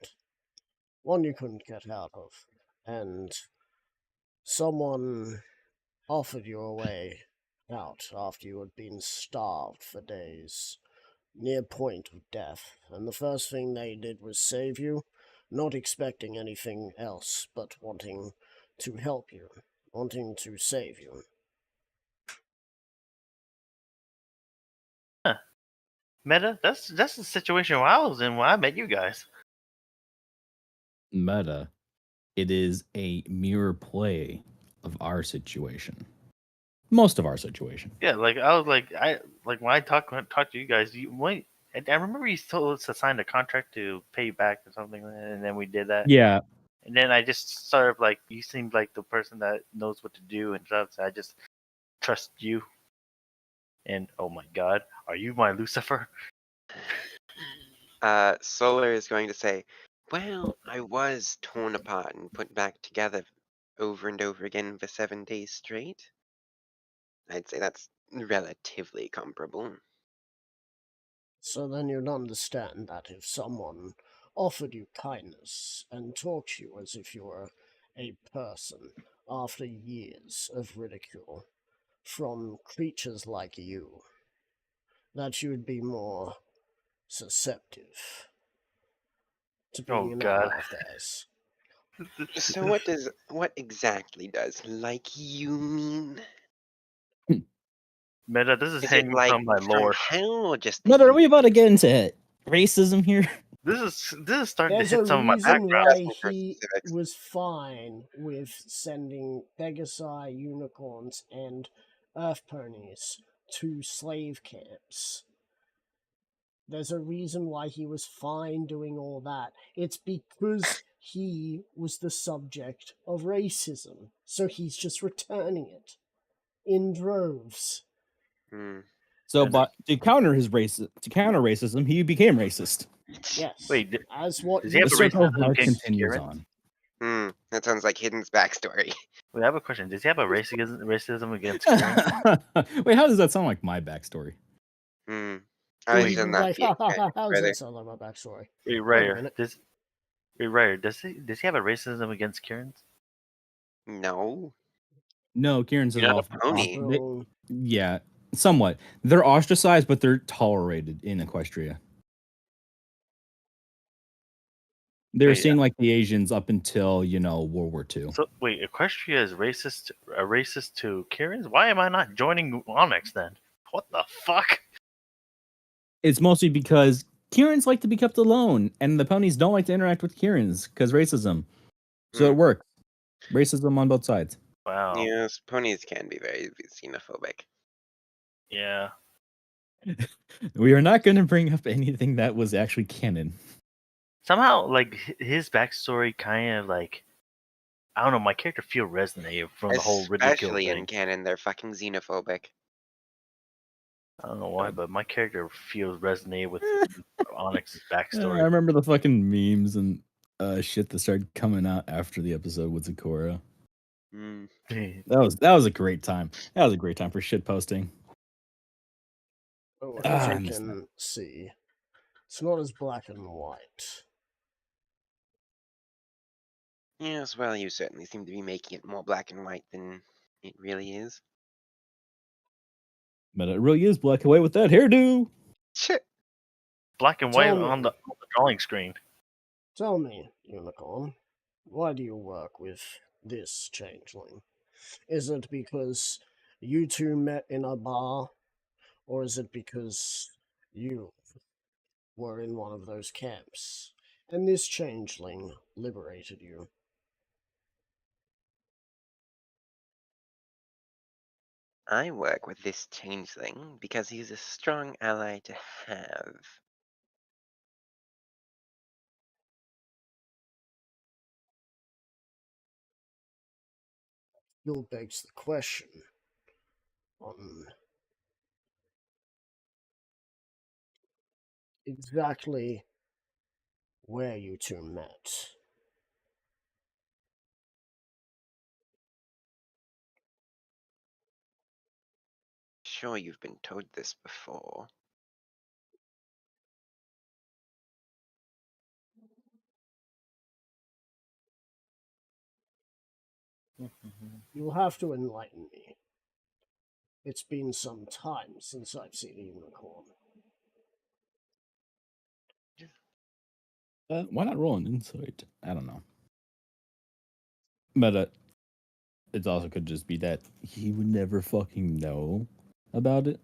one you couldn't get out of, and someone offered you a way out after you had been starved for days, near point of death, and the first thing they did was save you, not expecting anything else, but wanting to help you, wanting to save you. Meta, that's the situation I was in when I met you guys. Meta, it is a mirror play of our situation. Most of our situation. Yeah, like I was like when I talked to you guys, I remember you told us to sign a contract to pay you back or something, and then we did that. Yeah. And then I just sort of like you seemed like the person that knows what to do and stuff. So I just trust you. And oh my God, are you my Lucifer? Solar is going to say, well, I was torn apart and put back together over and over again for 7 days straight. I'd say that's relatively comparable. So then you'd understand that if someone offered you kindness and talked to you as if you were a person after years of ridicule from creatures like you, that you would be more susceptible to being Oh an God. ally of theirs. So what exactly does like you mean? Meta, this is Is it hanging like from my from lore. hell or just the Meta, are we you? about to get into racism here? This is starting to There's a hit some of my reason background. why Just for he specifics. was fine with sending Pegasi, unicorns, and earth ponies to slave camps. There's a reason why he was fine doing all that. It's because he was the subject of racism. So he's just returning it in droves. Hmm. So, And but to counter racism, he became racist. Yes. wait, As what does he you have The a circle said. of racism life against continues Kieran? on. That sounds like Hidden's backstory. Wait, I have a question. Does he have a racism against Kieran? Wait, how does that sound like my backstory? Hmm. I was He just was not like, being ha ha ha, kind how does further. that sound like my backstory? Wait, Wait a Ryer, minute. does he have a racism against Kieran's? No. No, Kieran's is You're not off. a pony. Well, Yeah, somewhat. They're ostracized, but they're tolerated in Equestria. They're Wait, seeing like the Asians up until World War II. so wait, Equestria is racist to Kieran's? Why am I not joining Onyx then? What the fuck? It's mostly because Kieran's like to be kept alone, and the ponies don't like to interact with Kieran's because racism. So it Hmm. works. Racism on both sides. Wow. Yes, ponies can be very xenophobic. Yeah. We are not going to bring up anything that was actually canon. Somehow, like his backstory, kind of like I don't know. My character feel resonated from the whole ridicule Especially in thing. canon, they're fucking xenophobic. I don't know why, but my character feels resonated with Onyx's I backstory. remember the fucking memes and shit that started coming out after the episode with Zakora. Hmm. That was a great time. That was a great time for shit posting. oh, as I you miss that. can see, it's not as black and white. Yes, well, you certainly seem to be making it more black and white than it really is. But it really is black and white with that hairdo. Shit. Black and white Tell on me. the drawing screen. Tell me, Unicorn, why do you work with this changeling? Is it because you two met in a bar, or is it because you were in one of those camps, and this changeling liberated you? I work with this changeling because he's a strong ally to have. Still begs the question on exactly where you two met. Sure, you've been told this before. You'll have to enlighten me. It's been some time since I've seen a unicorn. Why not roll an insight? I don't know. But it also could just be that he would never fucking know about it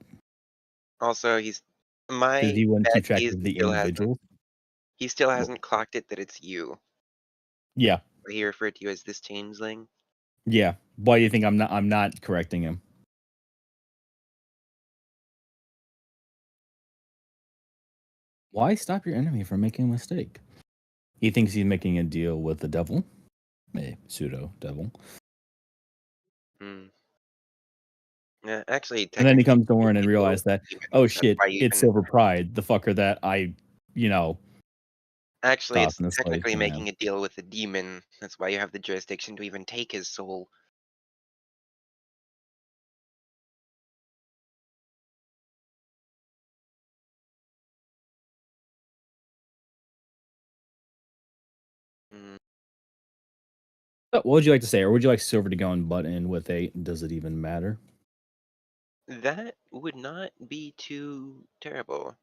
Also, because my he wouldn't keep bet track is of the individuals. he still Well, hasn't clocked it that it's you. yeah, Or he referred to you as this changeling. yeah. Why do you think I'm not correcting him? Why stop your enemy from making a mistake? He thinks he's making a deal with the devil, a pseudo devil, Hmm. Yeah, actually, and then he technically, comes to it's Warren and a deal with realizes that, the demon. oh That's shit, why you it's even. Silver Pride, the fucker that I, you know, Actually, tossed it's in the slave technically camp. making a deal with the demon. That's why you have the jurisdiction to even take his soul. Hmm. What would you like to say, or would you like Silver to go and butt in with a "Does it even matter"? That would not be too terrible.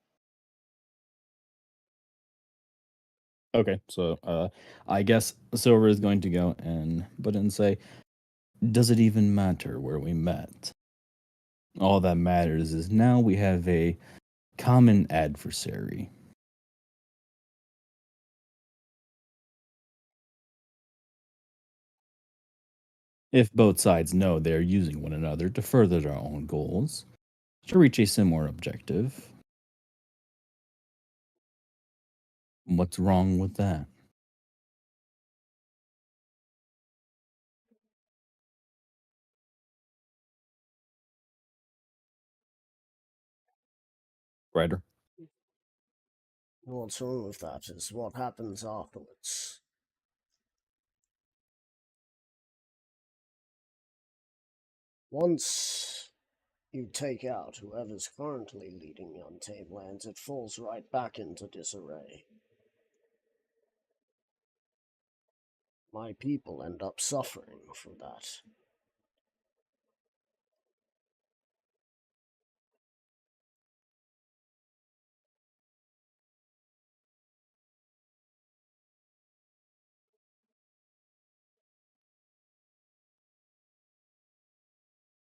Okay, so I guess Silver is going to go and butt in and say, "Does it even matter where we met? All that matters is now we have a common adversary." If both sides know they are using one another to further their own goals, to reach a similar objective, what's wrong with that? Ryder? What's wrong with that is what happens afterwards. Once you take out whoever's currently leading the Untamed Lands, it falls right back into disarray. My people end up suffering for that.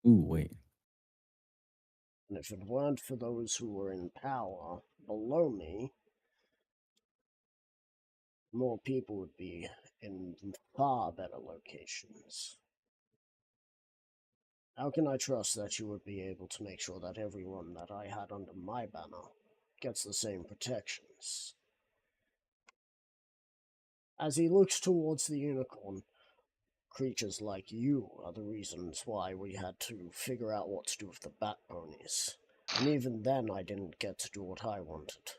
Ooh, wait. And if it weren't for those who were in power below me, more people would be in far better locations. How can I trust that you would be able to make sure that everyone that I had under my banner gets the same protections? As he looks towards the unicorn, creatures like you are the reasons why we had to figure out what to do with the bat ponies. And even then, I didn't get to do what I wanted.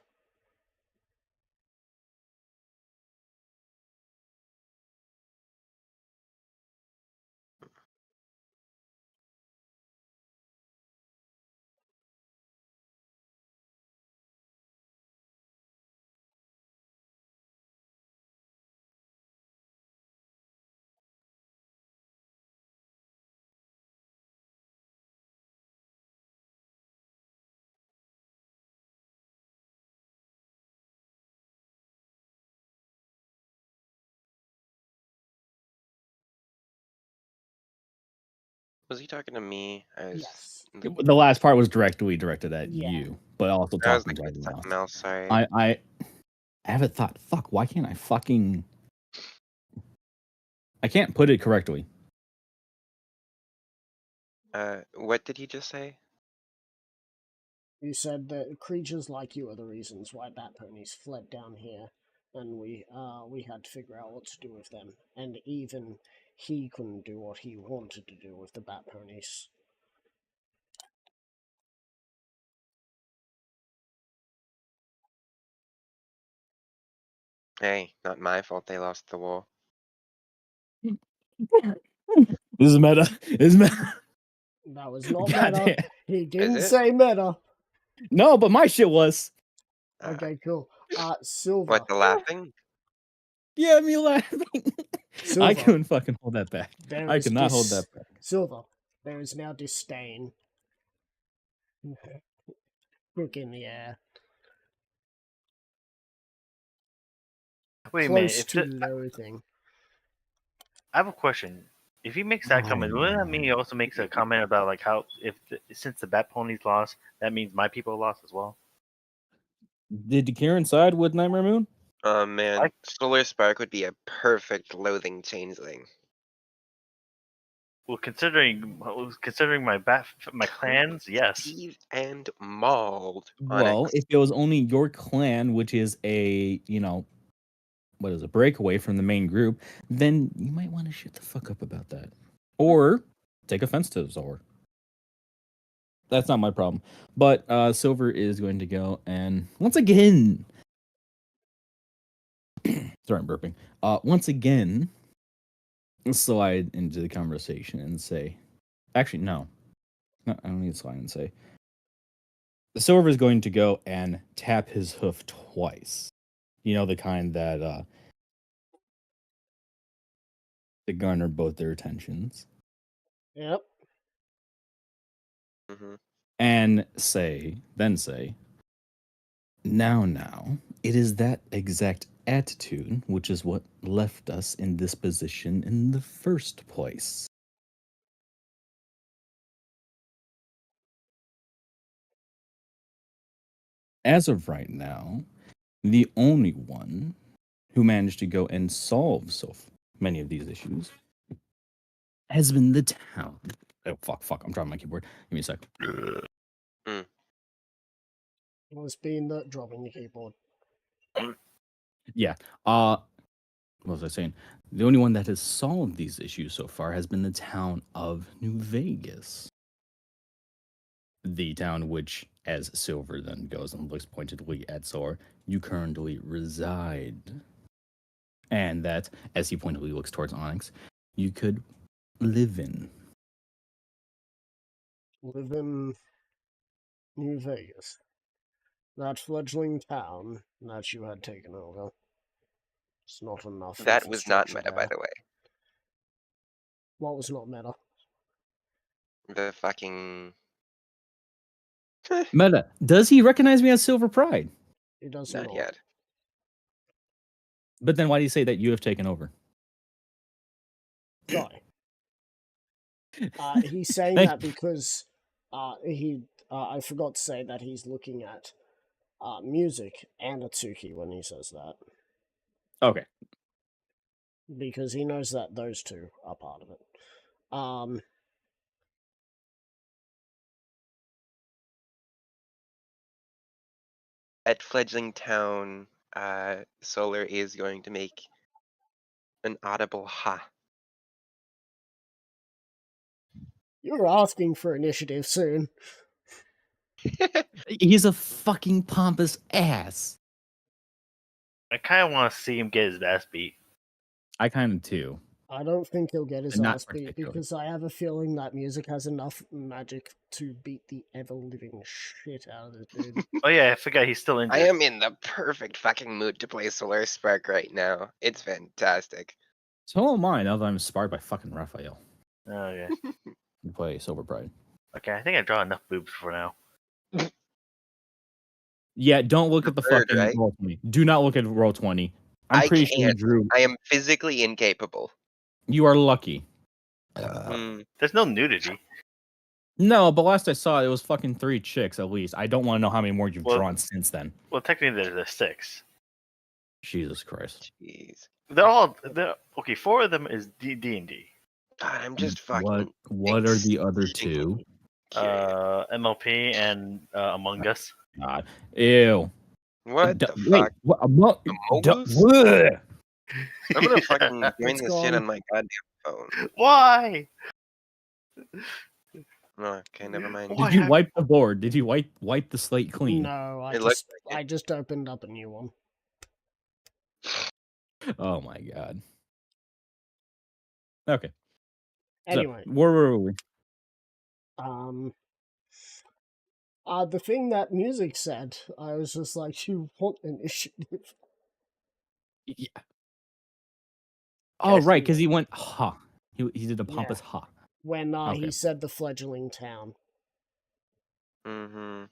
Was he talking to me? Yes. The last part was directed at Yeah. you, but also I was talking to thinking it's everyone something else. else. Sorry. I haven't thought, fuck, why can't I fucking. I can't put it correctly. What did he just say? You said that creatures like you are the reasons why bat ponies fled down here, and we had to figure out what to do with them. And even he couldn't do what he wanted to do with the bat ponies. Hey, not my fault they lost the war. This is meta. This is meta. That was not God meta. damn. He didn't it? say meta. No, but my shit was. Okay, cool. Silver. What, the laughing? Yeah, me laughing. Silver. I couldn't fucking hold that back. There I is could not hold that back. Silver. There is now disdain. Look in the air. Wait a minute. Close If to loathing. I have a question. If he makes that comment, wouldn't that mean he also makes a comment about like how since the Bat Ponies lost, that means my people lost as well? Did Karen side with Nightmare Moon? Oh man, Solar Spark would be a perfect loathing changeling. Well, considering my clans, yes. Teased and mauled. Well, Onyx. if it was only your clan, which is a, a breakaway from the main group, then you might want to shut the fuck up about that. Or take offense to Zor. That's not my problem. But Silver is going to go and once again. Sorry, I'm burping. Once again, slide into the conversation and say, actually, no. I don't need to slide and say. The Silver is going to go and tap his hoof twice. You know, the kind that to garner both their attentions. Yep. Mm-hmm. And then say, now, it is that exact attitude which is what left us in this position in the first place. As of right now, the only one who managed to go and solve so many of these issues has been the town. Oh, fuck. I'm dropping my keyboard. Give me a sec. Was being the dropping the keyboard. Yeah. What was I saying? The only one that has solved these issues so far has been the town of New Vegas. The town which, as Silver then goes and looks pointedly at Zor, you currently reside. And that, as he pointedly looks towards Onyx, you could live in. Live in New Vegas. That fledgling town that you had taken over. It's not enough. That was not infrastructure meta, there. by the way. What was not meta? The fucking Meta, does he recognize me as Silver Pride? It does not not. yet. But then why do you say that you have taken over? Sorry. He's saying Thank- that because I forgot to say that he's looking at music and Atsuki when he says that. Okay. Because he knows that those two are part of it. At fledgling town, Solar is going to make an audible ha. You're asking for initiative soon. He's a fucking pompous ass. I kind of want to see him get his ass beat. I kind of too. I don't think he'll get his Not ass beat particularly. because I have a feeling that music has enough magic to beat the ever-living shit out of this dude. Oh yeah, I forgot he's still injured. I am in the perfect fucking mood to play Solar Spark right now. It's fantastic. So am I now that I'm inspired by fucking Raphael. Oh yeah. To play Silver Pride. Okay, I think I draw enough boobs for now. Yeah, don't look at the Preferred, fucking right? roll 20. Do not look at roll 20. I'm I pretty sure you can't. drew. I am physically incapable. You are lucky. There's no nudity. No, but last I saw, it was fucking 3 chicks at least. I don't want to know how many more you've Well- drawn since then. Well, technically there's 6. Jesus Christ. Jeez. They're okay. 4 of them is D&D. God, I'm just fucking. What are the other 2? curious. MLP and Among Us. God. Ew. What the Wait, fuck? what? Amogus? Bleh. I'm gonna fucking join It's this shit gone. on my goddamn phone. Why? No, okay, never mind. Why Did you have- wipe the board? Did you wipe the slate clean? No, It looks like it. I just opened up a new one. Oh my god. Okay. Anyway, So, where were we? the thing that music said, I was just like, you want initiative. Yeah. Oh, Guys, right, because he went ha. He did a Yeah. pompous ha. When Okay. he said the fledgling town. Mm-hmm.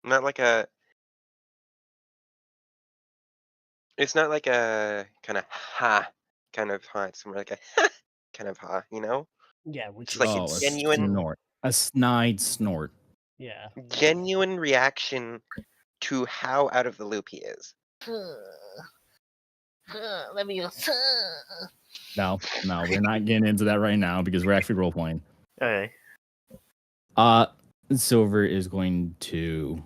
Not like a. It's not like a kind of ha kind of ha. It's more like a kind of ha. You know, Yeah, which it's is like Oh, a a genuine, snort. A snide snort. Yeah. genuine reaction to how out of the loop he is. Let me go. No, we're not getting into that right now because we're actually role playing. Okay. Silver is going to.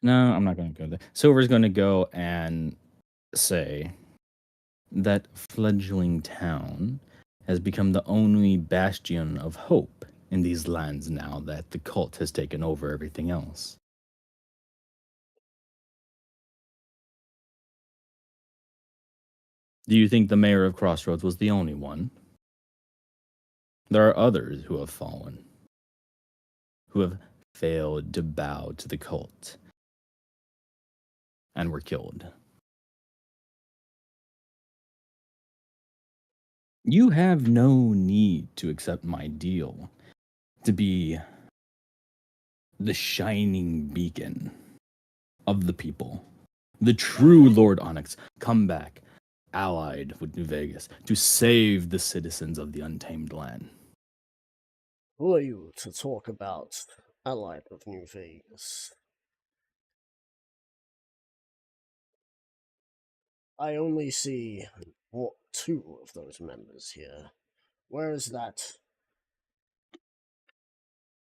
No, I'm not going to go there. Silver's going to go and say that fledgling town has become the only bastion of hope in these lands now that the cult has taken over everything else. Do you think the mayor of Crossroads was the only one? There are others who have fallen, who have failed to bow to the cult and were killed. You have no need to accept my deal to be the shining beacon of the people. The true Lord Onyx, come back, allied with New Vegas, to save the citizens of the Untamed Land. Who are you to talk about allied with New Vegas? I only see two of those members here. Where is that?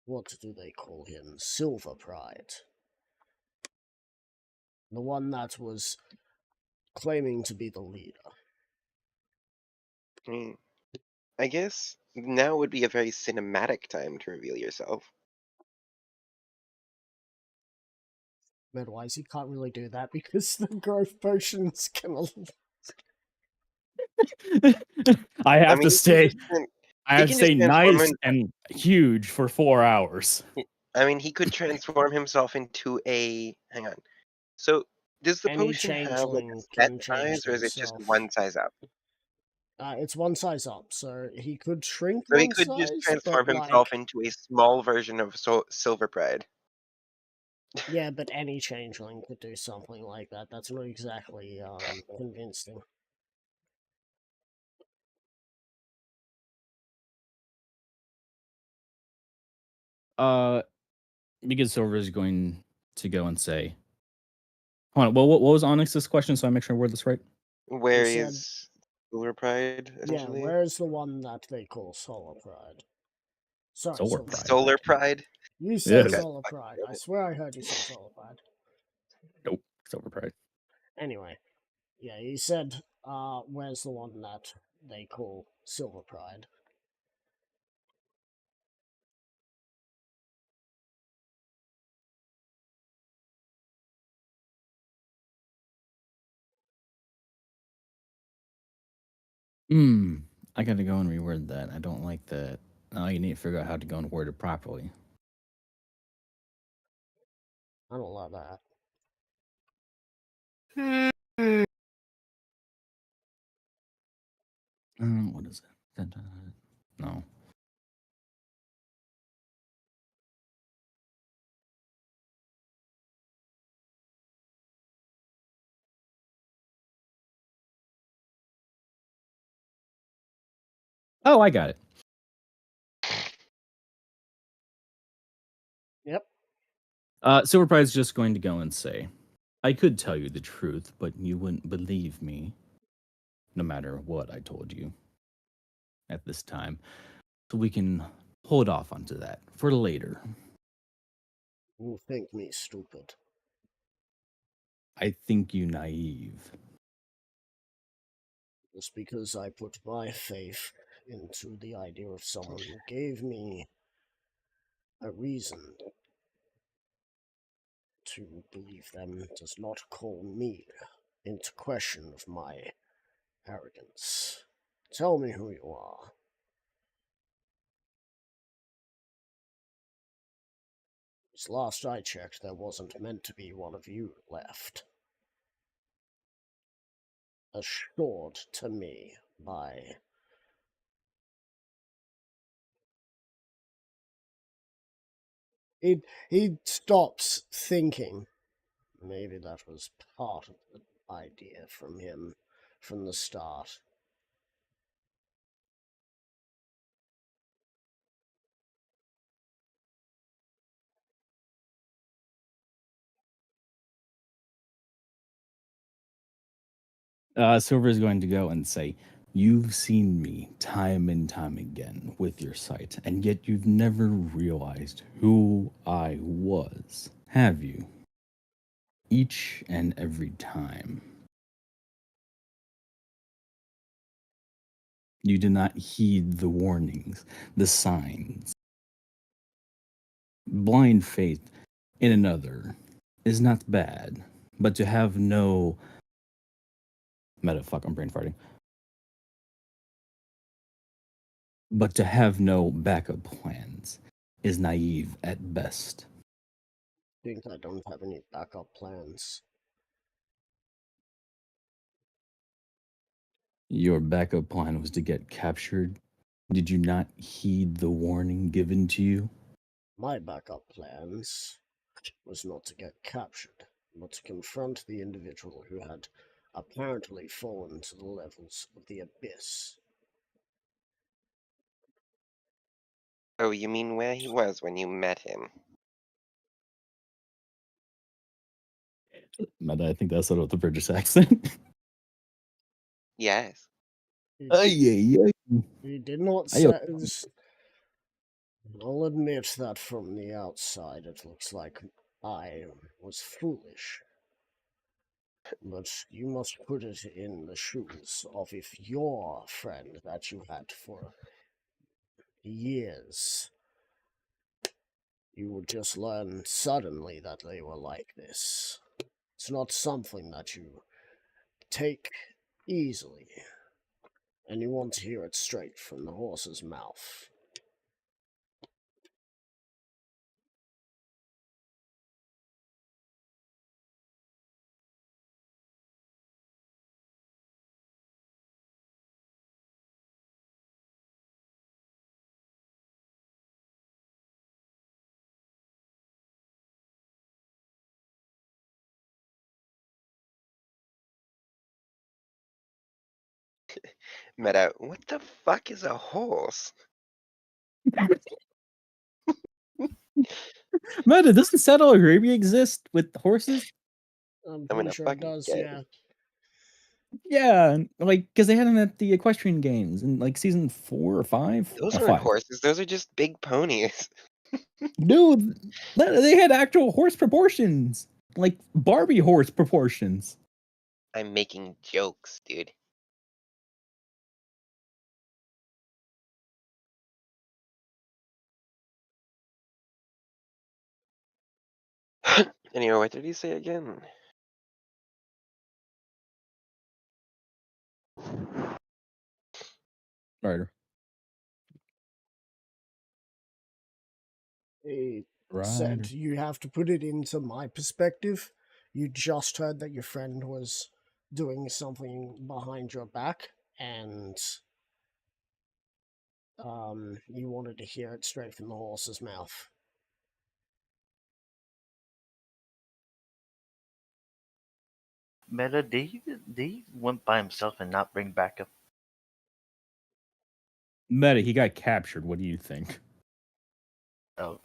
What do they call him? Silver Pride. The one that was claiming to be the leader. I mean, I guess now would be a very cinematic time to reveal yourself. Otherwise, you can't really do that because the growth potion's gonna. I have mean, to stay. I he have to can just stay transform nice and huge for 4 hours. I mean, he could transform himself into a. Hang on. So, does the Any potion have like changeling a set can change size, or is it just themselves. one size up? It's one size up, so he could shrink So he one could just size, transform but himself like, into a small version of Silver Pride. yeah, but any changeling could do something like that. That's not exactly convincing. Because Silver is going to go and say, hold on, well, what was Onyx's question so I make sure I word this right? Where said- is Silver Pride, Yeah, essentially? where's the one that they call Solar Pride? Sorry, Solar Silver Pride. Solar Pride? You said Yes. Solar Pride. I swear I heard you say Solar Pride. Nope, Silver Pride. Anyway, yeah, you said, where's the one that they call Silver Pride? I gotta go and reword that. I don't like that. Now you need to figure out how to go and word it properly. I don't like that. What is it? No. Oh, I got it. Yep. Silver Pride's just going to go and say, I could tell you the truth, but you wouldn't believe me, no matter what I told you at this time. So we can hold off onto that for later. You think me stupid. I think you naive. Just because I put my faith into the idea of someone who gave me a reason to believe them does not call me into question of my arrogance. Tell me who you are. As last I checked, there wasn't meant to be one of you left. Assured to me by he stops thinking. Maybe that was part of the idea from him from the start. Silver is going to go and say, "You've seen me time and time again with your sight, and yet you've never realized who I was, have you? Each and every time. You did not heed the warnings, the signs. Blind faith in another is not bad, but to have no fuck, I'm brain farting. But to have no backup plans is naive at best. Think I don't have any backup plans. Your backup plan was to get captured. Did you not heed the warning given to you? My backup plans was not to get captured, but to confront the individual who had apparently fallen to the levels of the abyss. Oh, you mean where he was when you met him? Meta, I think that's out of the British accent. Yes. He did not say. I'll admit that from the outside it looks like I was foolish. But you must put it in the shoes of if your friend that you had for years, you would just learn suddenly that they were like this. It's not something that you take easily, and you want to hear it straight from the horse's mouth. Meta, what the fuck is a horse? Meta, doesn't Saudi Arabia exist with horses? I'm I'm pretty gonna sure it fucking does, get yeah. Yeah, like because they had them at the equestrian games in like season 4 or 5. Those Or aren't 5. horses, those are just big ponies. Dude, they had actual horse proportions, like Barbie horse proportions. I'm making jokes, dude. Anyway, what did he say again? Ryder. He said Ryder. you have to put it into my perspective. You just heard that your friend was doing something behind your back, and you wanted to hear it straight from the horse's mouth. Meta, did he went by himself and not bring backup? Meta, he got captured. What do you think? Oh,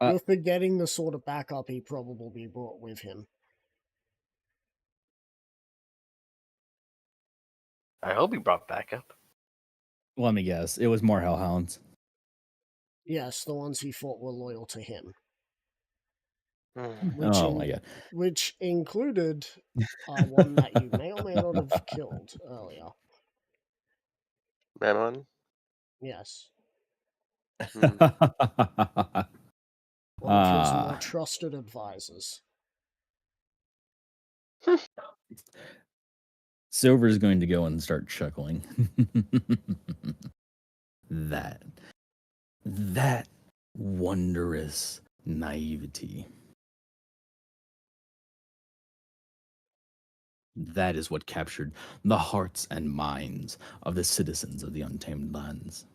You're forgetting the sort of backup he probably brought with him. I hope he brought backup. Let me guess. It was more hellhounds. Yes, the ones he thought were loyal to him. Oh my god. Which included one that you may or may not have killed earlier. Mammon? Yes. Hmm. One of his more Ah. trusted advisors. Silver's going to go and start chuckling. that wondrous naivety. That is what captured the hearts and minds of the citizens of the Untamed Lands.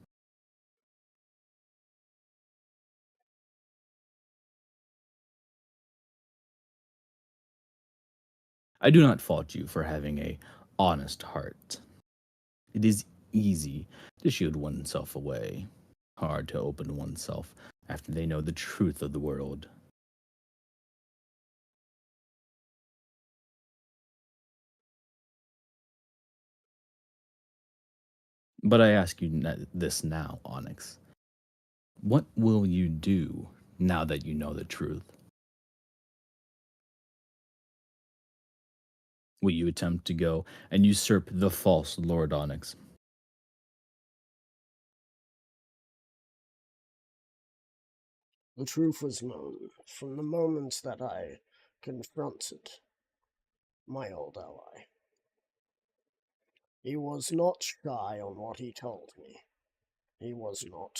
I do not fault you for having a honest heart. It is easy to shield oneself away, hard to open oneself after they know the truth of the world. But I ask you this now, Onyx. What will you do now that you know the truth? Will you attempt to go and usurp the false Lord Onyx? The truth was known from the moment that I confronted my old ally. He was not shy on what he told me. He was not.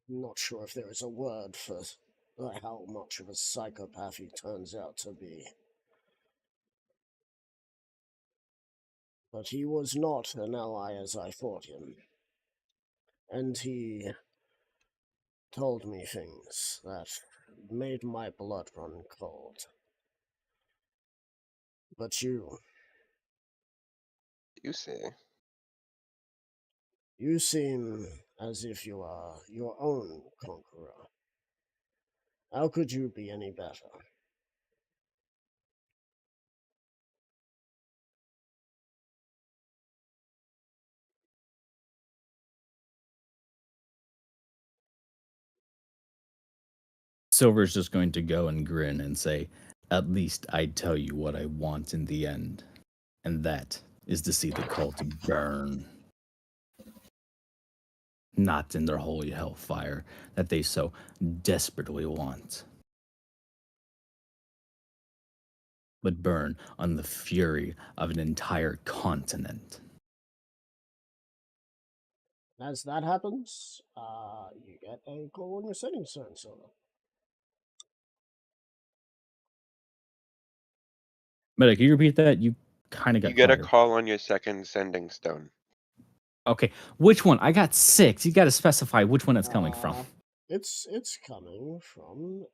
I'm not sure if there is a word for how much of a psychopath he turns out to be. But he was not an ally as I thought him. And he told me things that made my blood run cold. But you say. You seem as if you are your own conqueror. How could you be any better? Silver's just going to go and grin and say, "At least I tell you what I want in the end, and that is to see the cult burn. Not in their holy hellfire that they so desperately want, but burn on the fury of an entire continent." As that happens, you get a call on your settings zone, so Meta, can you repeat that? You kind of You got get a quiet. call on your second sending stone. Okay, which one? I got 6. You got to specify which one it's coming from. It's coming from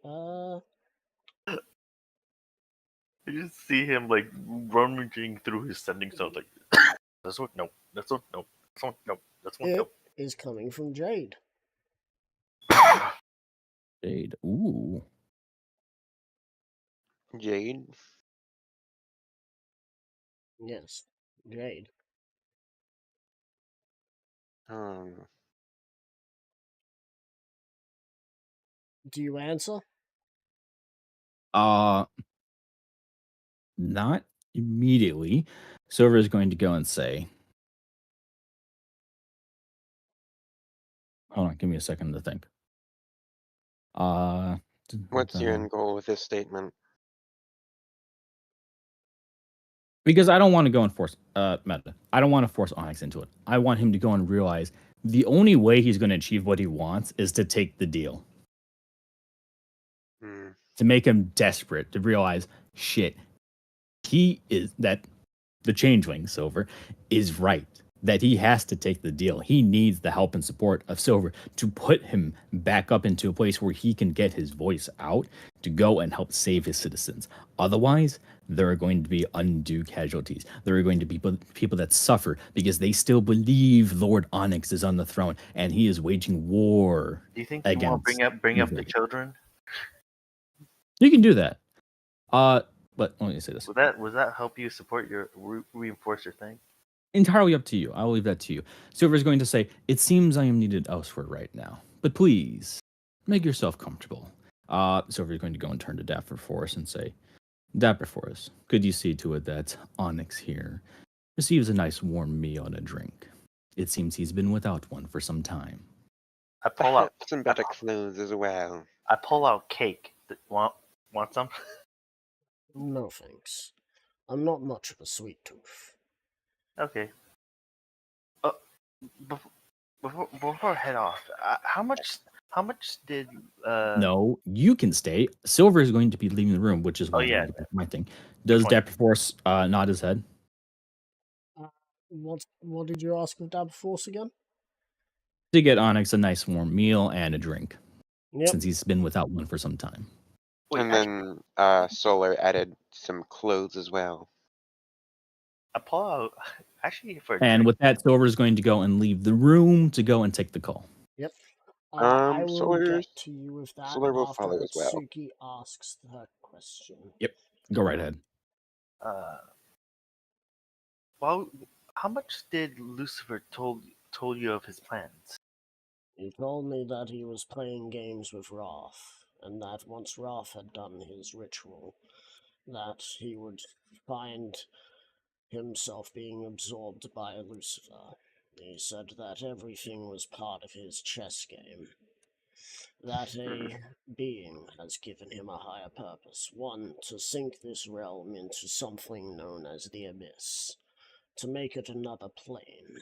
You just see him like rummaging through his sending stones, like this one, nope. This one, nope. This one, nope. This one, it nope. is coming from Jade. Jade. Ooh. Jade? Yes, Jade. Um, Do you answer? Not immediately. Silver is going to go and say, hold on, give me a second to think. what's your end goal with this statement? Because I don't want to go and force Meta. I don't want to force Onyx into it. I want him to go and realize the only way he's going to achieve what he wants is to take the deal. Hmm. To make him desperate, to realize, shit, he is that the changeling Silver is right. That he has to take the deal. He needs the help and support of Silver to put him back up into a place where he can get his voice out to go and help save his citizens. Otherwise, there are going to be undue casualties. There are going to be people that suffer because they still believe Lord Onyx is on the throne and he is waging war Do you think you want against to bring up the Vegas. children? You can do that. But let me say this. Would that help you support your reinforce your thing? Entirely up to you. I will leave that to you. Silver is going to say, "It seems I am needed elsewhere right now, but please make yourself comfortable. Silver's going to go and turn to Dapper Force and say, Dapper Force, could you see to it that Onyx here receives a nice warm meal and a drink? It seems he's been without one for some time. I pull out. Perhaps some better clothes as well. I pull out cake. Want some? No thanks. I'm not much of a sweet tooth. Okay. Before I head off, how much did No, you can stay. Silver is going to be leaving the room, which is Oh, why I yeah. need to pick my thing. Does point. Dapper Force nod his head? What did you ask of Dab Force again? To get Onyx a nice warm meal and a drink, Yep. since he's been without one for some time. Wait, And then Solar added some clothes as well. I pull out actually for a And drink. with that, Silver is going to go and leave the room to go and take the call. Yep. I will Solar's- get to you with that Solar will after follow as well. Atsuki asks her question. Go right ahead. Well, how much did Lucifer told you of his plans? He told me that he was playing games with Wrath, and that once Wrath had done his ritual, that he would find himself being absorbed by Lucifer. He said that everything was part of his chess game. That a being has given him a higher purpose, one to sink this realm into something known as the Abyss, to make it another plane.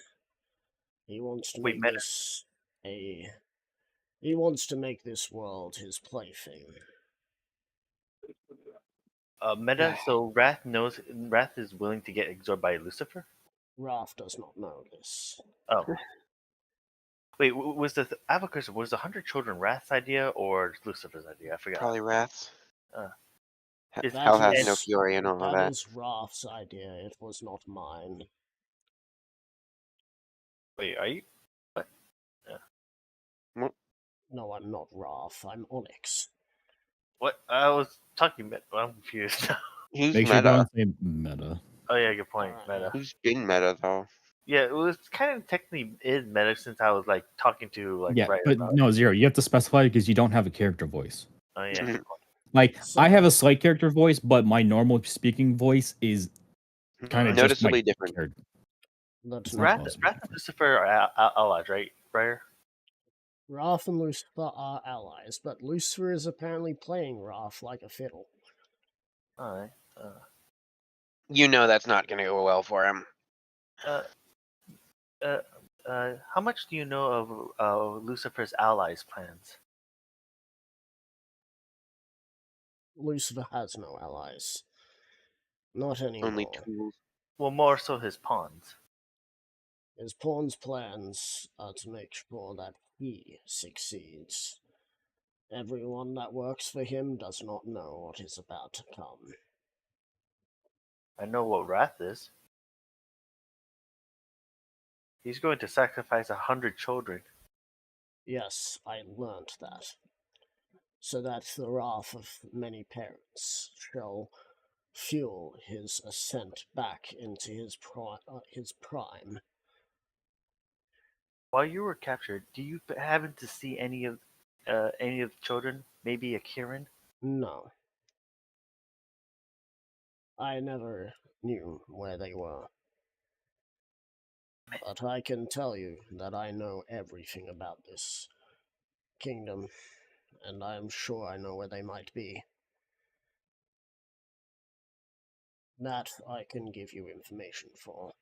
He wants to Wait, make Meta. this He wants to make this world his plaything. Meta. So Wrath is willing to get absorbed by Lucifer. Wrath does not know this. Oh. Wait, I have a question. Was the 100 Children Wrath's idea or Lucifer's idea? I forgot. Probably Wraths. Uh, Hell has is- no fury and all of That that. is Wrath's idea. It was not mine. Wait, are you? No, I'm not Wrath. I'm Onyx. What? I was talking about. I'm confused now. He's Make sure you meta. don't say meta. Oh yeah, good point. Alright, Meta. He's been meta though. Yeah, it was kind of technically is meta since I was like talking to like Yeah, Ryder but about no, Zero. You have to specify because you don't have a character voice. Oh yeah. good point. Like, So- I have a slight character voice, but my normal speaking voice is kind of just my Noticeably different. character. That's It's not not Wrath, possible. Wrath and Lucifer are allies, right, Ryder? Wrath and Lucifer are allies, but Lucifer is apparently playing Wrath like a fiddle. Alright. You know that's not gonna go well for him. How much do you know of Lucifer's allies' plans? Lucifer has no allies. Not anymore. Only tools. Well, more so his pawns. His pawn's plans are to make sure that he succeeds. Everyone that works for him does not know what is about to come. I know what Wrath is. He's going to sacrifice 100 children. Yes, I learnt that. So that the wrath of many parents shall fuel his ascent back into his prime. While you were captured, do you happen to see any of the children? Maybe a Kieran? No. I never knew where they were. But I can tell you that I know everything about this kingdom, and I am sure I know where they might be. That I can give you information for.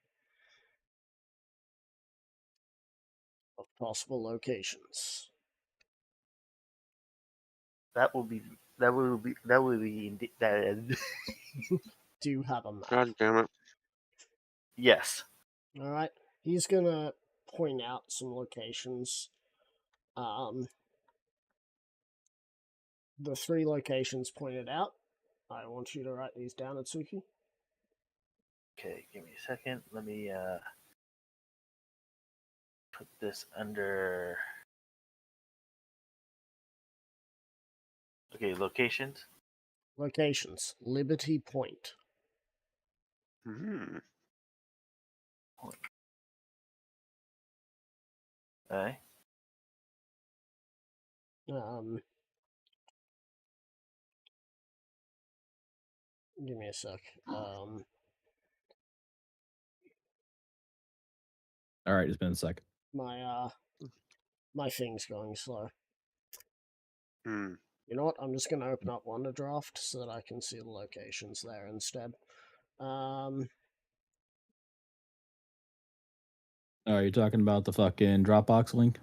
Of possible locations. That will be indeed that. Do you have a map? God damn it. Yes. Alright, he's gonna point out some locations. The 3 locations pointed out. I want you to write these down, Atsuki. Okay, give me a second. Let me put this under. Okay, locations. Locations. Liberty Point. Hmm. Alright. Give me a sec. All right, it's been a sec. My thing's going slow. Hmm. You know what? I'm just gonna open up Wonderdraft so that I can see the locations there instead. Are you talking about the fucking Dropbox link?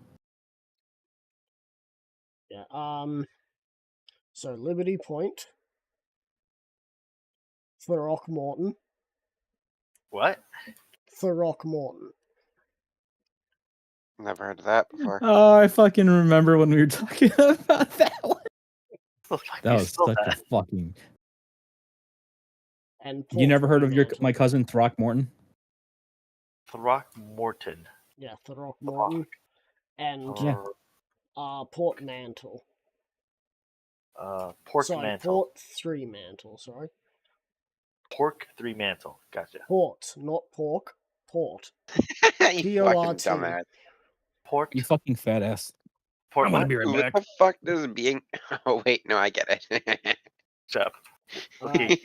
Yeah. So Liberty Point, Throckmorton, What? Throckmorton. Never heard of that before. Oh, I fucking remember when we were talking about that one. The fuck That you was spelled such a that? fucking. And You never heard of Fremantle. my cousin Throckmorton? Throckmorton. Yeah, Throckmorton. And Yeah. Portmantle. Pork Sorry, mantle. Port Fremantle, sorry. Pork three mantle. Gotcha. Port, not pork. Port. You fucking P-O-R-T. dumbass. Port. You fucking fat ass. Port I'm gonna what? be right What back. the fuck does being? Oh wait, no, I get it. Shut up. Okay.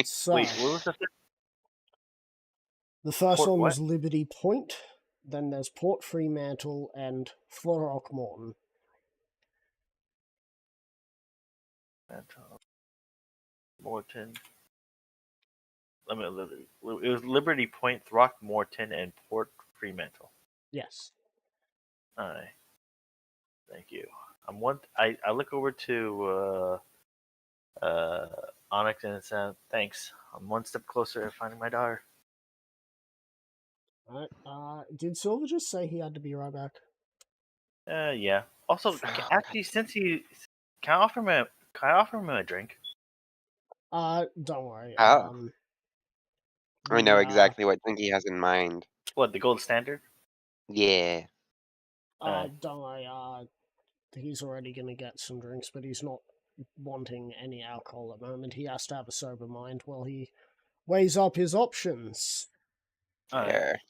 So, Wait, what was the fifth? the first Port one what? was Liberty Point. Then there's Port Fremantle and Throckmorton. Mantle. Morton. It was Liberty Point, Throckmorton, and Port Fremantle. Yes. Alright. Thank you. I look over to Onyx and it's thanks. I'm one step closer to finding my daughter. Alright, did Silver just say he had to be right back? Yeah. Also, actually, since he can I offer him a drink? Don't worry. Oh. I know the, exactly what drink he has in mind. What, the gold standard? Yeah. Don't worry, he's already gonna get some drinks, but he's not wanting any alcohol at the moment. He has to have a sober mind while he weighs up his options. Alright. Fair.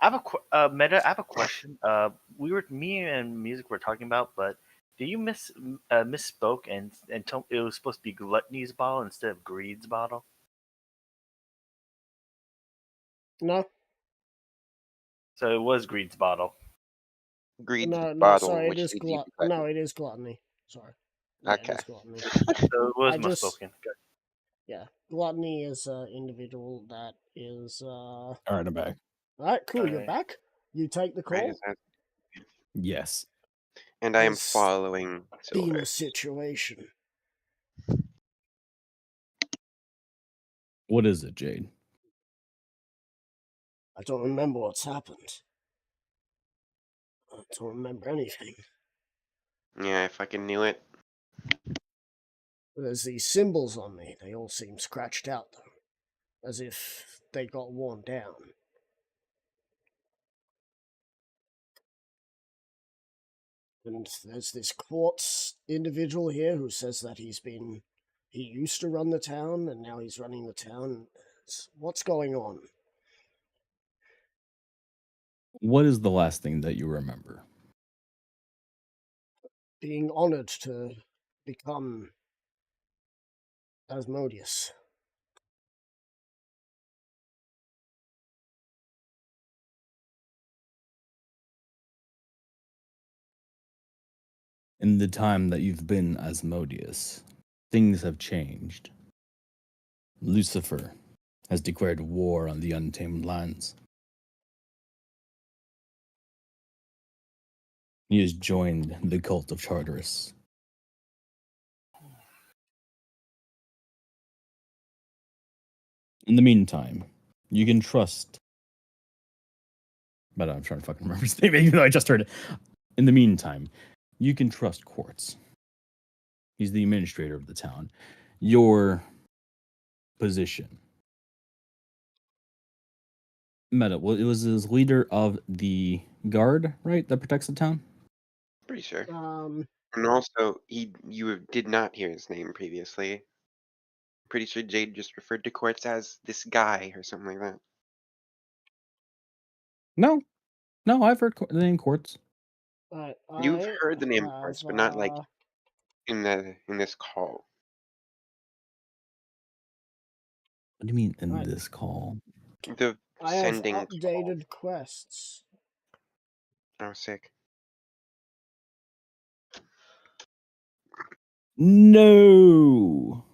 I have Meta. I have a question. Me and Music were talking about, but do you misspoke and told it was supposed to be Gluttony's bottle instead of Greed's bottle? No, So it was Greed's bottle. Greed's no, bottle, sorry, it which is leads you to No, it is Gluttony. Sorry. Yeah, Okay. it is Gluttony. So it was I just- misspoken. Good. Yeah, Gluttony is an individual that is. All right, I'm back. Alright, cool, you're Alright. back. You take the Right, call. is that- Yes. and I am There's following Been Silver. a situation. What is it, Jade? I don't remember what's happened. I don't remember anything. Yeah, I fucking knew it. There's these symbols on me. They all seem scratched out, though, as if they got worn down. And there's this quartz individual here who says that he used to run the town, and now he's running the town. What's going on? What is the last thing that you remember? Being honored to become Asmodeus. In the time that you've been Asmodeus, things have changed. Lucifer has declared war on the untamed lands. He has joined the cult of Tartarus. In the meantime, you can trust. But I'm trying to fucking remember his name, even though I just heard it. In the meantime, you can trust Quartz. He's the administrator of the town. Your position. Meta, well, it was as leader of the guard, right, that protects the town? Pretty sure. Um, And also, you did not hear his name previously. Pretty sure Jade just referred to Quartz as this guy or something like that. No, I've heard the name Quartz. You've I heard the name have, Quartz, but not like in this call. What do you mean in Right. this call? The I have sending call. updated quests. Oh, sick. No.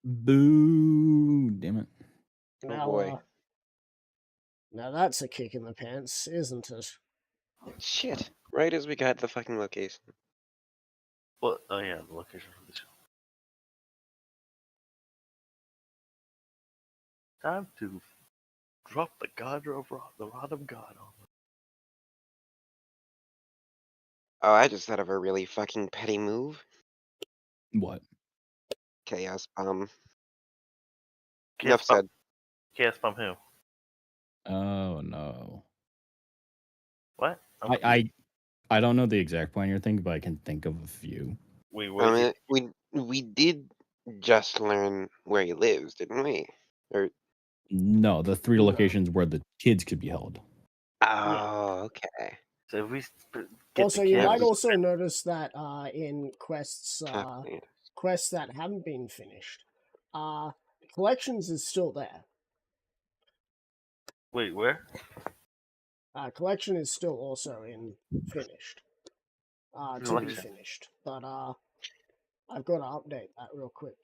Boo! Damn it. Oh Now, boy. now that's a kick in the pants, isn't it? Shit. Right as we got the fucking location. What? Oh yeah, the location for the show. Time to drop the the rod of God on them. Oh, I just thought of a really fucking petty move. What? Chaos. Chaos Enough Bomb. said. Chaos Bomb who? Oh no. What? I don't know the exact point you're thinking, but I can think of a few. Wait, what is it? We did just learn where he lives, didn't we? Or No, the 3 No. locations where the kids could be held. oh, okay. So if we get Also, the you kids, might also notice that in quests Happening. quests that haven't been finished, collections is still there. wait, where? Collection is still also in finished. To be Collection. finished. But I've got to update that real quick.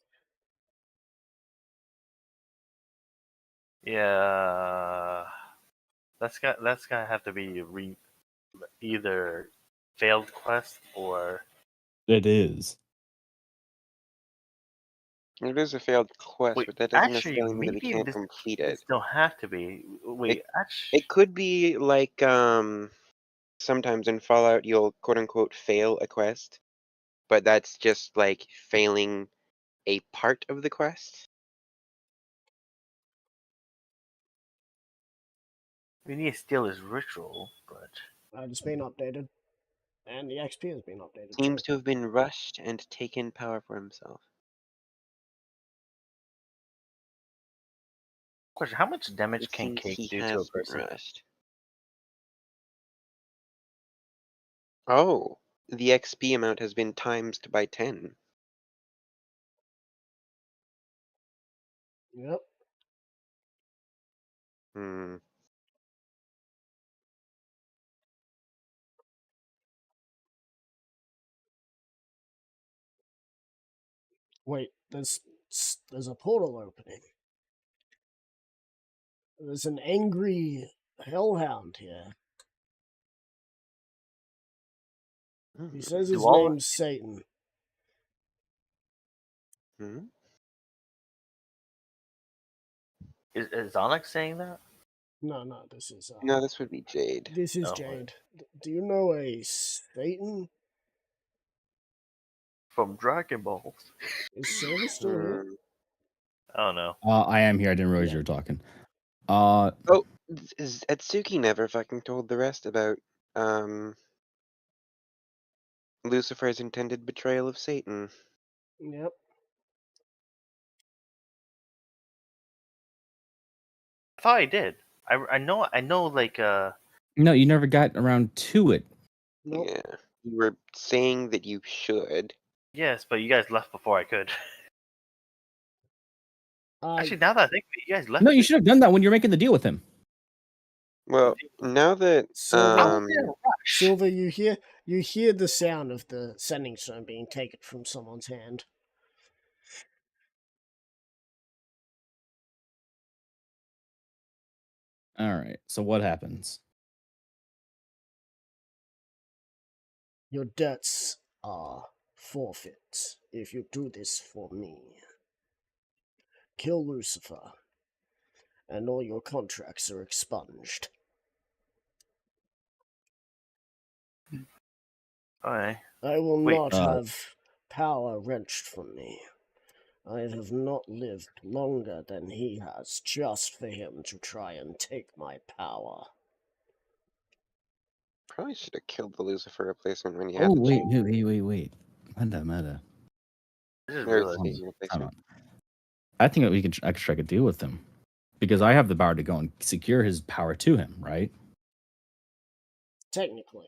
Yeah, that's gotta have to be either failed quest or It is. It is a failed quest, wait. but that doesn't Actually, necessarily mean that we maybe can't complete it. this don't have to be. Wait, actually, It could be like sometimes in Fallout you'll quote unquote fail a quest, but that's just like failing a part of the quest. we need to steal his ritual, but It's been updated. And the XP has been updated Seems too. to have been rushed and taken power for himself. question: how much damage It can seems cake he do to a has been person? rushed. Oh, the XP amount has been timesed by 10. Yep. Hmm. Wait, there's a portal opening. There's an angry hellhound here. He says his Do all name's Satan. Hmm? is Onyx saying that? No, this is No, this would be Jade. this is Oh, Jade. Do you know a Satan? From Dragon Balls. Is Silver still here? Hmm. I don't know. I am here. I didn't realize Yeah. you were talking. Oh, Atsuki never fucking told the rest about Lucifer's intended betrayal of Satan. Yep. I thought I did. I know. Like No, you never got around to it. Nope. Yeah. You were saying that you should. yes, but you guys left before I could. Actually, now that I think of it, you guys left. No, you should have done that when you were making the deal with him. Well, now that Silver, I was in a rush. Silver, you hear the sound of the sending stone being taken from someone's hand. All right. So what happens? Your debts are forfeit if you do this for me. Kill Lucifer, and all your contracts are expunged. Alright. I will Wait, not have power wrenched from me. I have not lived longer than he has just for him to try and take my power. probably should have killed the Lucifer replacement when you Oh had the wait. chance. Meta. this is Or really. Satan Hold replacement. on. I think that I could strike a deal with him because I have the power to go and secure his power to him, right? Technically.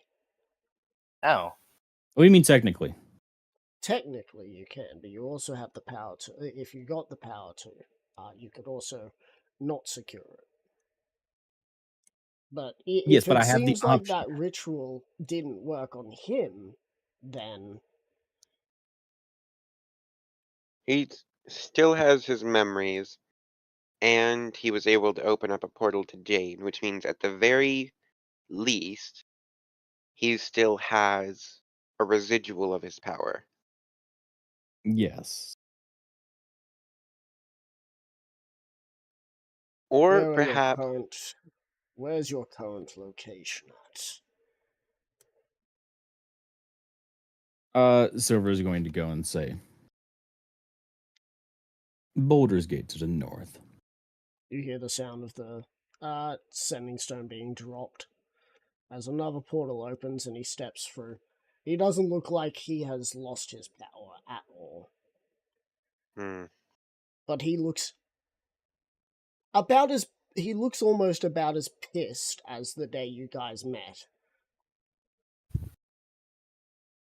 Oh, What do you mean technically? Technically, you can, but you also have the power to. If you got the power to, you could also not secure it. But Yes, if but it I have the seems like option. that ritual didn't work on him, then He still has his memories, and he was able to open up a portal to Jane, which means at the very least, he still has a residual of his power. Yes. Or where are your perhaps current? Where's your current location at? Silver is going to go and say, Boulder's Gate to the north. You hear the sound of the sending stone being dropped as another portal opens and he steps through. He doesn't look like he has lost his power at all, but he looks about as he looks almost about as pissed as the day you guys met.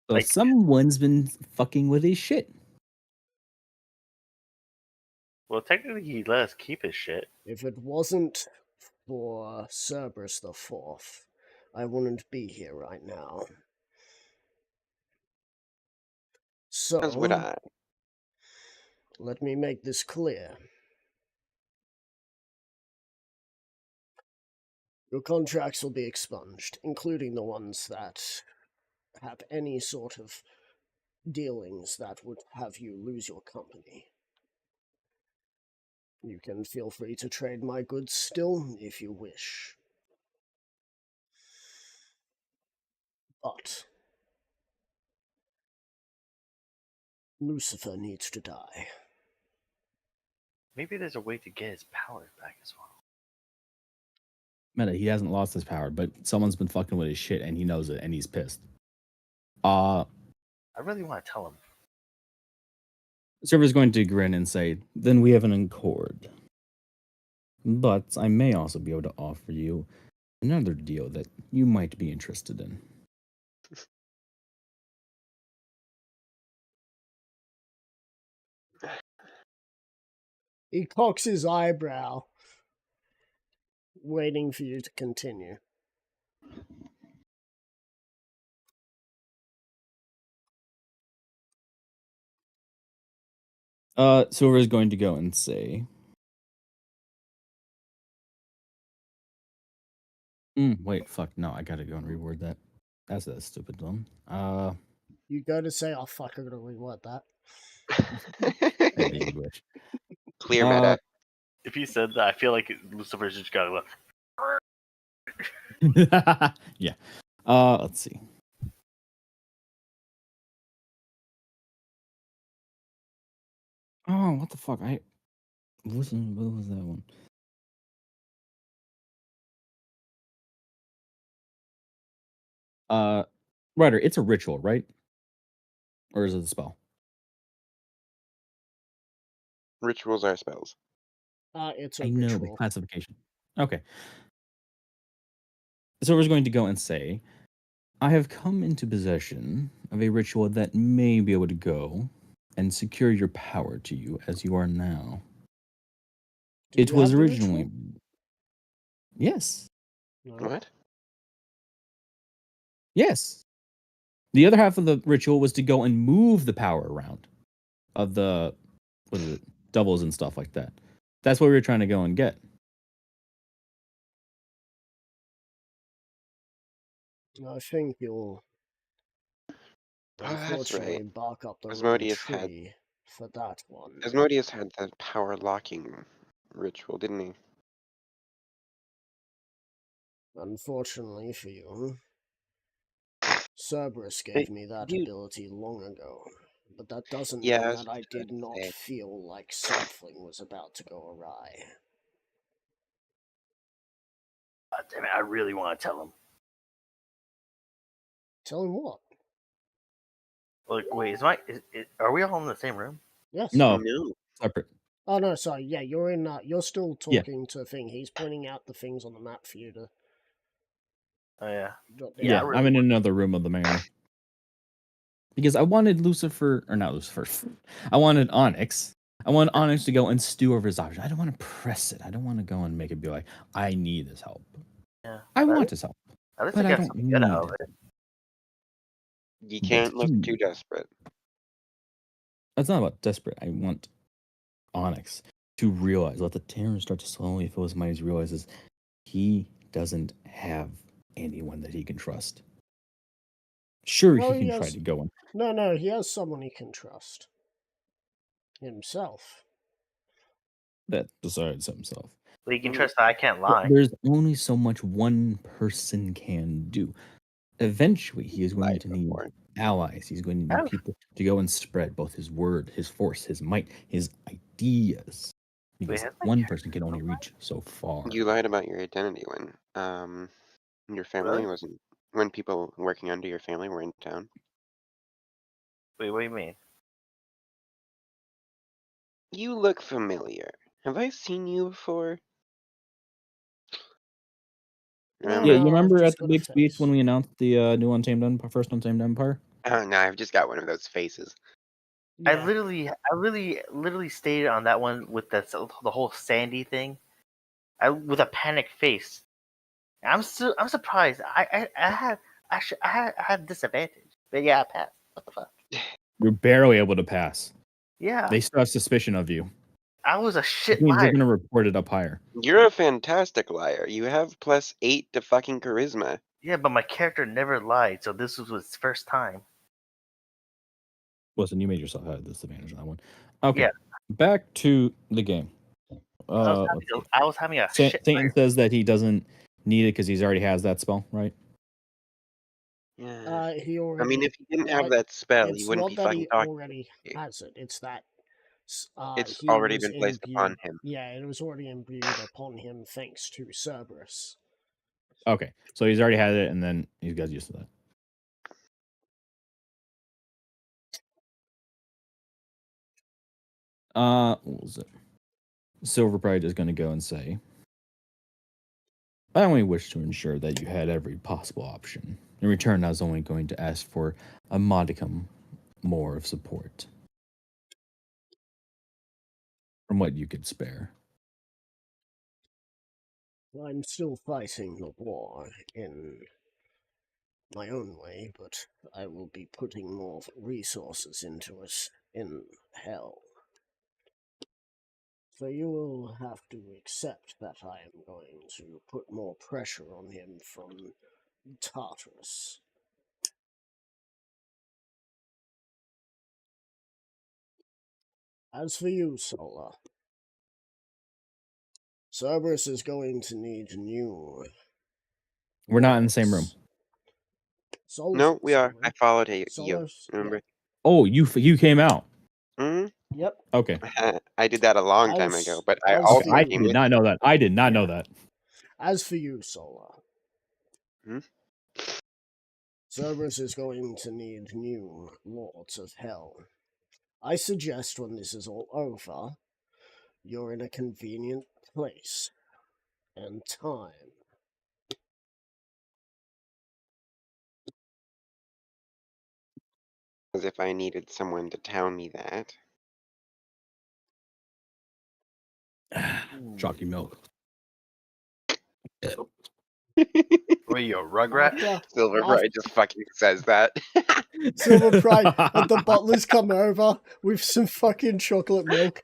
So Like- someone's been fucking with his shit. well, technically he let us keep his shit. If it wasn't for Cerberus the Fourth, I wouldn't be here right now. as would So, I. let me make this clear. Your contracts will be expunged, including the ones that have any sort of dealings that would have you lose your company. You can feel free to trade my goods still, if you wish. But Lucifer needs to die. Maybe there's a way to get his powers back as well. Meta, he hasn't lost his power, but someone's been fucking with his shit and he knows it and he's pissed. I really want to tell him. Silver's going to grin and say, then we have an accord. But I may also be able to offer you another deal that you might be interested in. He cocks his eyebrow, waiting for you to continue. Silver is going to go and say, wait, fuck, no, I gotta go and reword that. That's a stupid one. You go to say, oh fuck, I'm gonna reword that. Yeah, you wish. Clear meta. If he said that, I feel like Lucifer's just got to look. Yeah. Let's see. Oh, what the fuck? What was that one? Ryder, it's a ritual, right? Or is it a spell? Rituals are spells. It's a I know, but ritual. classification. Okay. Silver's going to go and say, I have come into possession of a ritual that may be able to go and secure your power to you as you are now. Do It you was have the originally. ritual? Yes. No. What? Yes. The other half of the ritual was to go and move the power around of the, what is it, doubles and stuff like that. That's what we were trying to go and get. I think you'll Oh, that's unfortunately right. bark up the wrong Asmodeus had tree for that one. Asmodeus had the power locking ritual, didn't he? Unfortunately for you, Cerberus Hey, gave me that you- ability long ago, but that doesn't Yeah, I mean was that I just about did to not say. feel like something was about to go awry. God damn it! I really want to tell him. Tell him what? Like, wait, are we all in the same room? Yes. No, No. separate. Oh no, sorry. Yeah, you're in. You're still Yeah. talking to Thing. He's pointing out the things on the map for you to. Oh yeah. Got Yeah, I Yeah, really I'm in another room of the manor. Because I wanted Lucifer, or not Lucifer, I wanted Onyx. I want Onyx to go and stew over his options. I don't want to press it. I don't want to go and make it be like, I need his help. Yeah. I But want his help, at least I but I got don't something good need out of it. it. You But can't look he- too desperate. It's not about desperate. I want Onyx to realize, let the Terran start to slowly fill his mind. He realizes he doesn't have anyone that he can trust. Sure, No, he can he try has- to go and No, he has someone he can trust. Himself. that decides himself. But you can trust that I can't But lie. there's only so much one person can do. Eventually, he is going Lied to need before. allies. He's going to need Oh. people to go and spread both his word, his force, his might, his ideas. Because has my one character person can only reach so far. You lied about your identity when your family Really? wasn't when people working under your family were in town. Wait, what do you mean? You look familiar. Have I seen you before? No, Yeah, Remember? you I've remember just at the got a big speech face. when we announced the new first Untamed Empire? Oh no, I've just got one of those faces. I Yeah. literally stayed on that one with the whole Sandy thing. With a panic face. I'm surprised. I had disadvantage. But yeah, I passed. What the fuck? You're barely able to pass. Yeah, They still have suspicion of you. I was a Which shit means they're liar. going to report it up higher. You're a fantastic liar. You have +8 to fucking charisma. Yeah, but my character never lied, so this was his first time. Listen, you made yourself have a disadvantage on that one. Okay, Yeah. back to the game. Let's see. I was having a shit Satan liar. says that he doesn't need it because he's already has that spell, right? Yeah. He I already. mean, if he didn't have I- that spell, he It's wouldn't not be that fucking he talking. already has it. It's that It's he already was been placed upon him. Yeah, it was already imbued upon him thanks to Cerberus. Okay, so he's already had it, and then he's got used to that. What was it? Silver Pride is going to go and say, I only wish to ensure that you had every possible option. In return, I was only going to ask for a modicum more of support from what you could spare. I'm still fighting the war in my own way, but I will be putting more resources into it in hell. So you will have to accept that I am going to put more pressure on him from Tartarus. As for you, Sola, Cerberus is going to need new. We're not in the same room. lords. Sola's No, in the we same are. room. I followed you. Sola's, Remember? Oh, you came out. Hmm. Yep. Okay. I did that a long time As- ago, but I as Okay, also I for came did with not you. know that. I did not know Yeah. that. As for you, Sola, Hmm? Cerberus is going to need new lords of hell. I suggest when this is all over, you're in a convenient place and time. As if I needed someone to tell me that. Chalky milk. Were you a rugrat? After, Silver after Pride just fucking says that. Silver Pride, and the butlers come over with some fucking chocolate milk.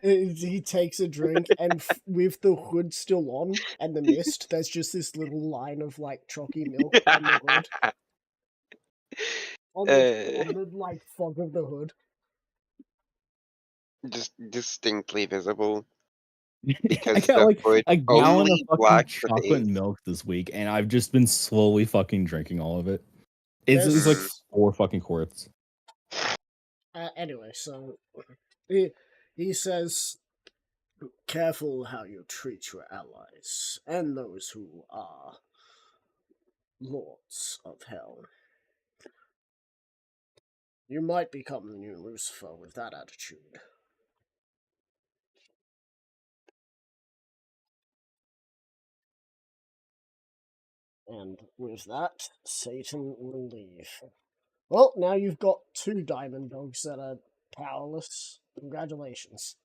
He takes a drink, and with the hood still on and the mist, there's just this little line of like chalky milk on the hood, on the like fog of the hood. Just distinctly visible I because got the like hood a gallon of only fucking blocks the chocolate face. milk this week, and I've just been slowly fucking drinking all of it. It's like There's 4 fucking quarts. anyway, so he says, "Careful how you treat your allies and those who are lords of hell. You might become the new Lucifer with that attitude." And with that, Satan will leave. Well, now you've got 2 diamond dogs that are powerless. Congratulations.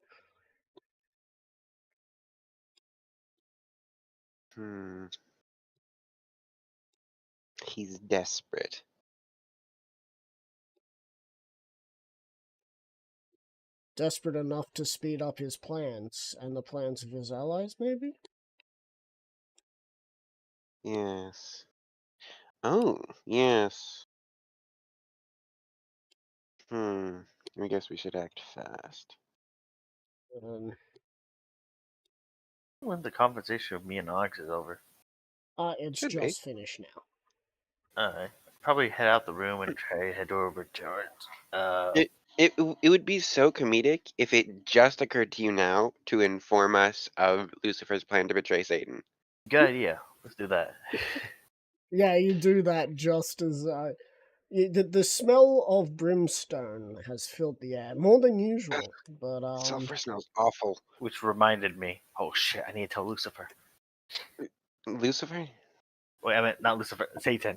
He's desperate. Desperate enough to speed up his plans, and the plans of his allies, maybe? Yes. Oh, yes. I guess we should act fast. When the conversation with me and Onyx is over, It's Should be. just finished now. probably head out the room and try to head over to ours. It would be so comedic if it just occurred to you now to inform us of Lucifer's plan to betray Satan. Good idea. Let's do that. Yeah, you do that just as the smell of brimstone has filled the air more than usual. But Sulfur smells awful. Which reminded me. Oh shit! I need to tell Lucifer. Lucifer? Wait, I meant not Lucifer. Satan.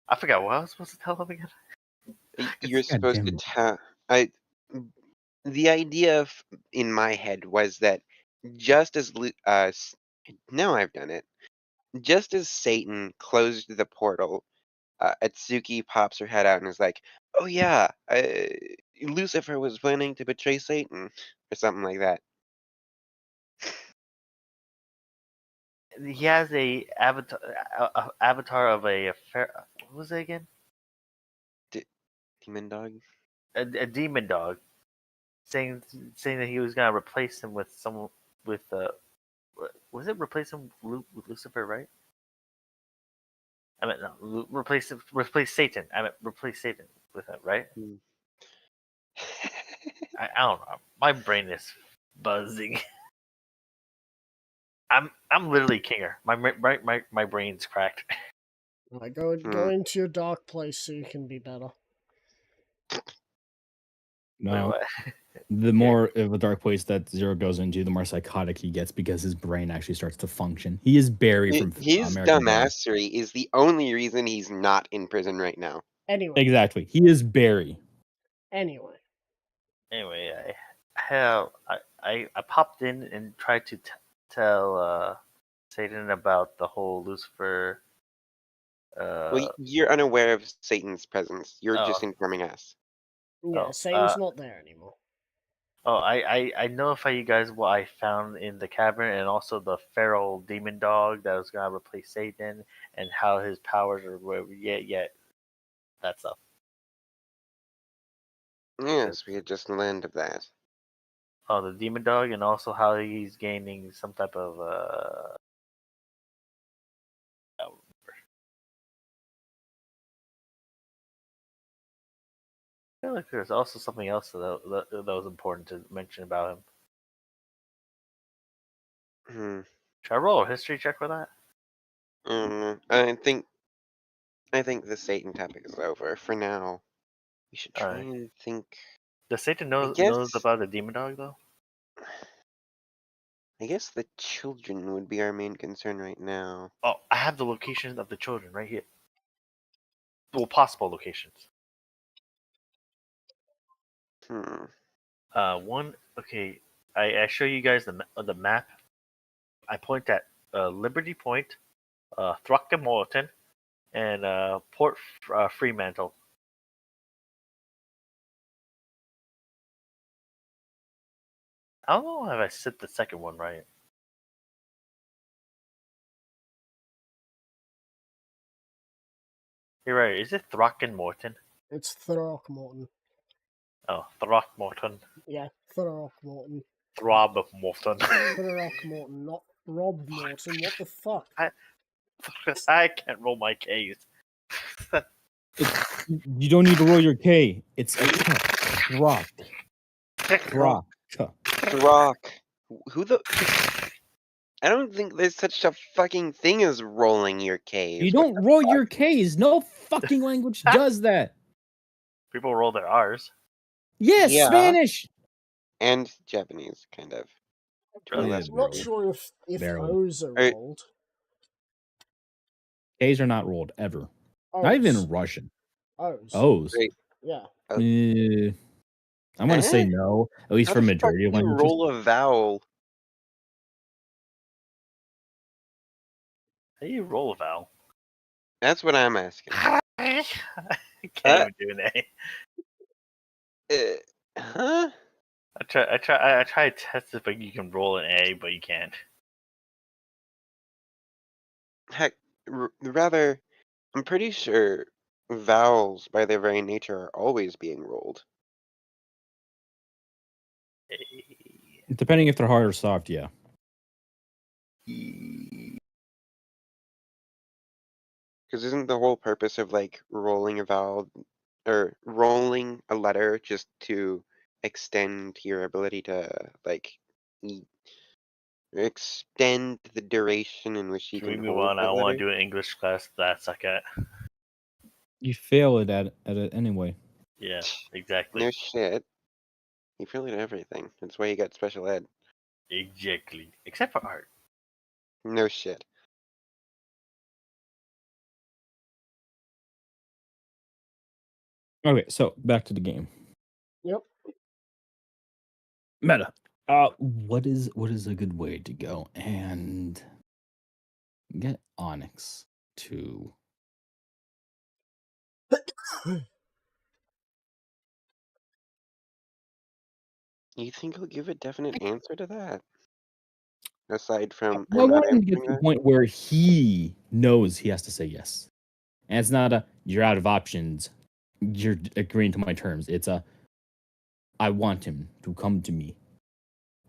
I forgot what I was supposed to tell him again. You're God supposed damn to it. tell. The idea in my head was that just as now I've done it. Just as Satan closed the portal, Atsuki pops her head out and is like, "Oh yeah, Lucifer was planning to betray Satan," or something like that. He has a avatar of a what was it again? Demon dog. A demon dog, saying that he was gonna replace him with someone with was it replace him with Lucifer, right? I meant no, replace Satan. I meant replace Satan with him, right? I don't know. My brain is buzzing. I'm literally Kinger. My brain's cracked. go into your dark place so you can be better. No, what? the more of a dark place that Zero goes into, the more psychotic he gets because his brain actually starts to function. He is Barry from His American Dad. dumbassery is the only reason he's not in prison right now. Anyway. Exactly. He is Barry. Anyway, I popped in and tried to tell Satan about the whole Lucifer. Well, you're unaware of Satan's presence. You're just Oh. informing us. yeah, Satan's not there anymore. Oh, I notify you guys what I found in the cavern, and also the feral demon dog that was gonna replace Satan, and how his powers are whatever. Yeah, that stuff. Yes, we had just learned of that. Oh, the demon dog, and also how he's gaining some type of I don't remember. I feel like there's also something else that was important to mention about him. Should I roll a history check for that? I think the Satan topic is over for now. We should try Alright. and think. Does Satan I knows guess about the demon dog though? the children would be our main concern right now. Oh, I have the locations of the children right here. Well, possible locations. One. Okay, I show you guys the map. I point at Liberty Point, Throckmorton, and Port Fremantle. I don't know if I said the second one right. You're right. Is it Throckmorton? It's Throckmorton. Oh, Throckmorton. Yeah, Throckmorton. Throbmorton. Throckmorton, not Throbmorton. What the fuck? I can't roll my K's. You don't need to roll your K. It's a rock. Rock. Rock. Who the? I don't think there's such a fucking thing as rolling your K's. You don't roll your K's. No fucking language does that. People roll their R's. Yes, Yeah. Spanish. And Japanese, kind of. To a Yeah, lesser I'm not degree. sure if Barely. O's are Or- rolled. K's are not rolled ever. Not even in O's. Russian. O's. O's. Wait, Yeah. I'm going to say Eh? no, at least How for the fuck majority do of you languages. roll a vowel? How do you roll a vowel? That's what I'm asking. I can't even do an A. Huh? I try to test if you can roll an A, but you can't. Heck, rather, I'm pretty sure vowels, by their very nature, are always being rolled. Depending if they're hard or soft, yeah. Because isn't the whole purpose of like rolling a vowel or rolling a letter just to extend your ability to like extend the duration in which you Can we can move hold on? I that don't letter? want to do an English class that I suck at. You fail it at it anyway. Yeah, exactly. No shit. You feel it at everything. That's why you got special ed. Exactly. Except for art. No shit. Okay, so back to the game. Yep. Meta. What is a good way to go and get Onyx to You think he'll give a definite answer to that? Aside from, I I'm not want him to get answering to the that? point where he knows he has to say yes. And it's not a you're out of options. You're agreeing to my terms. It's a I want him to come to me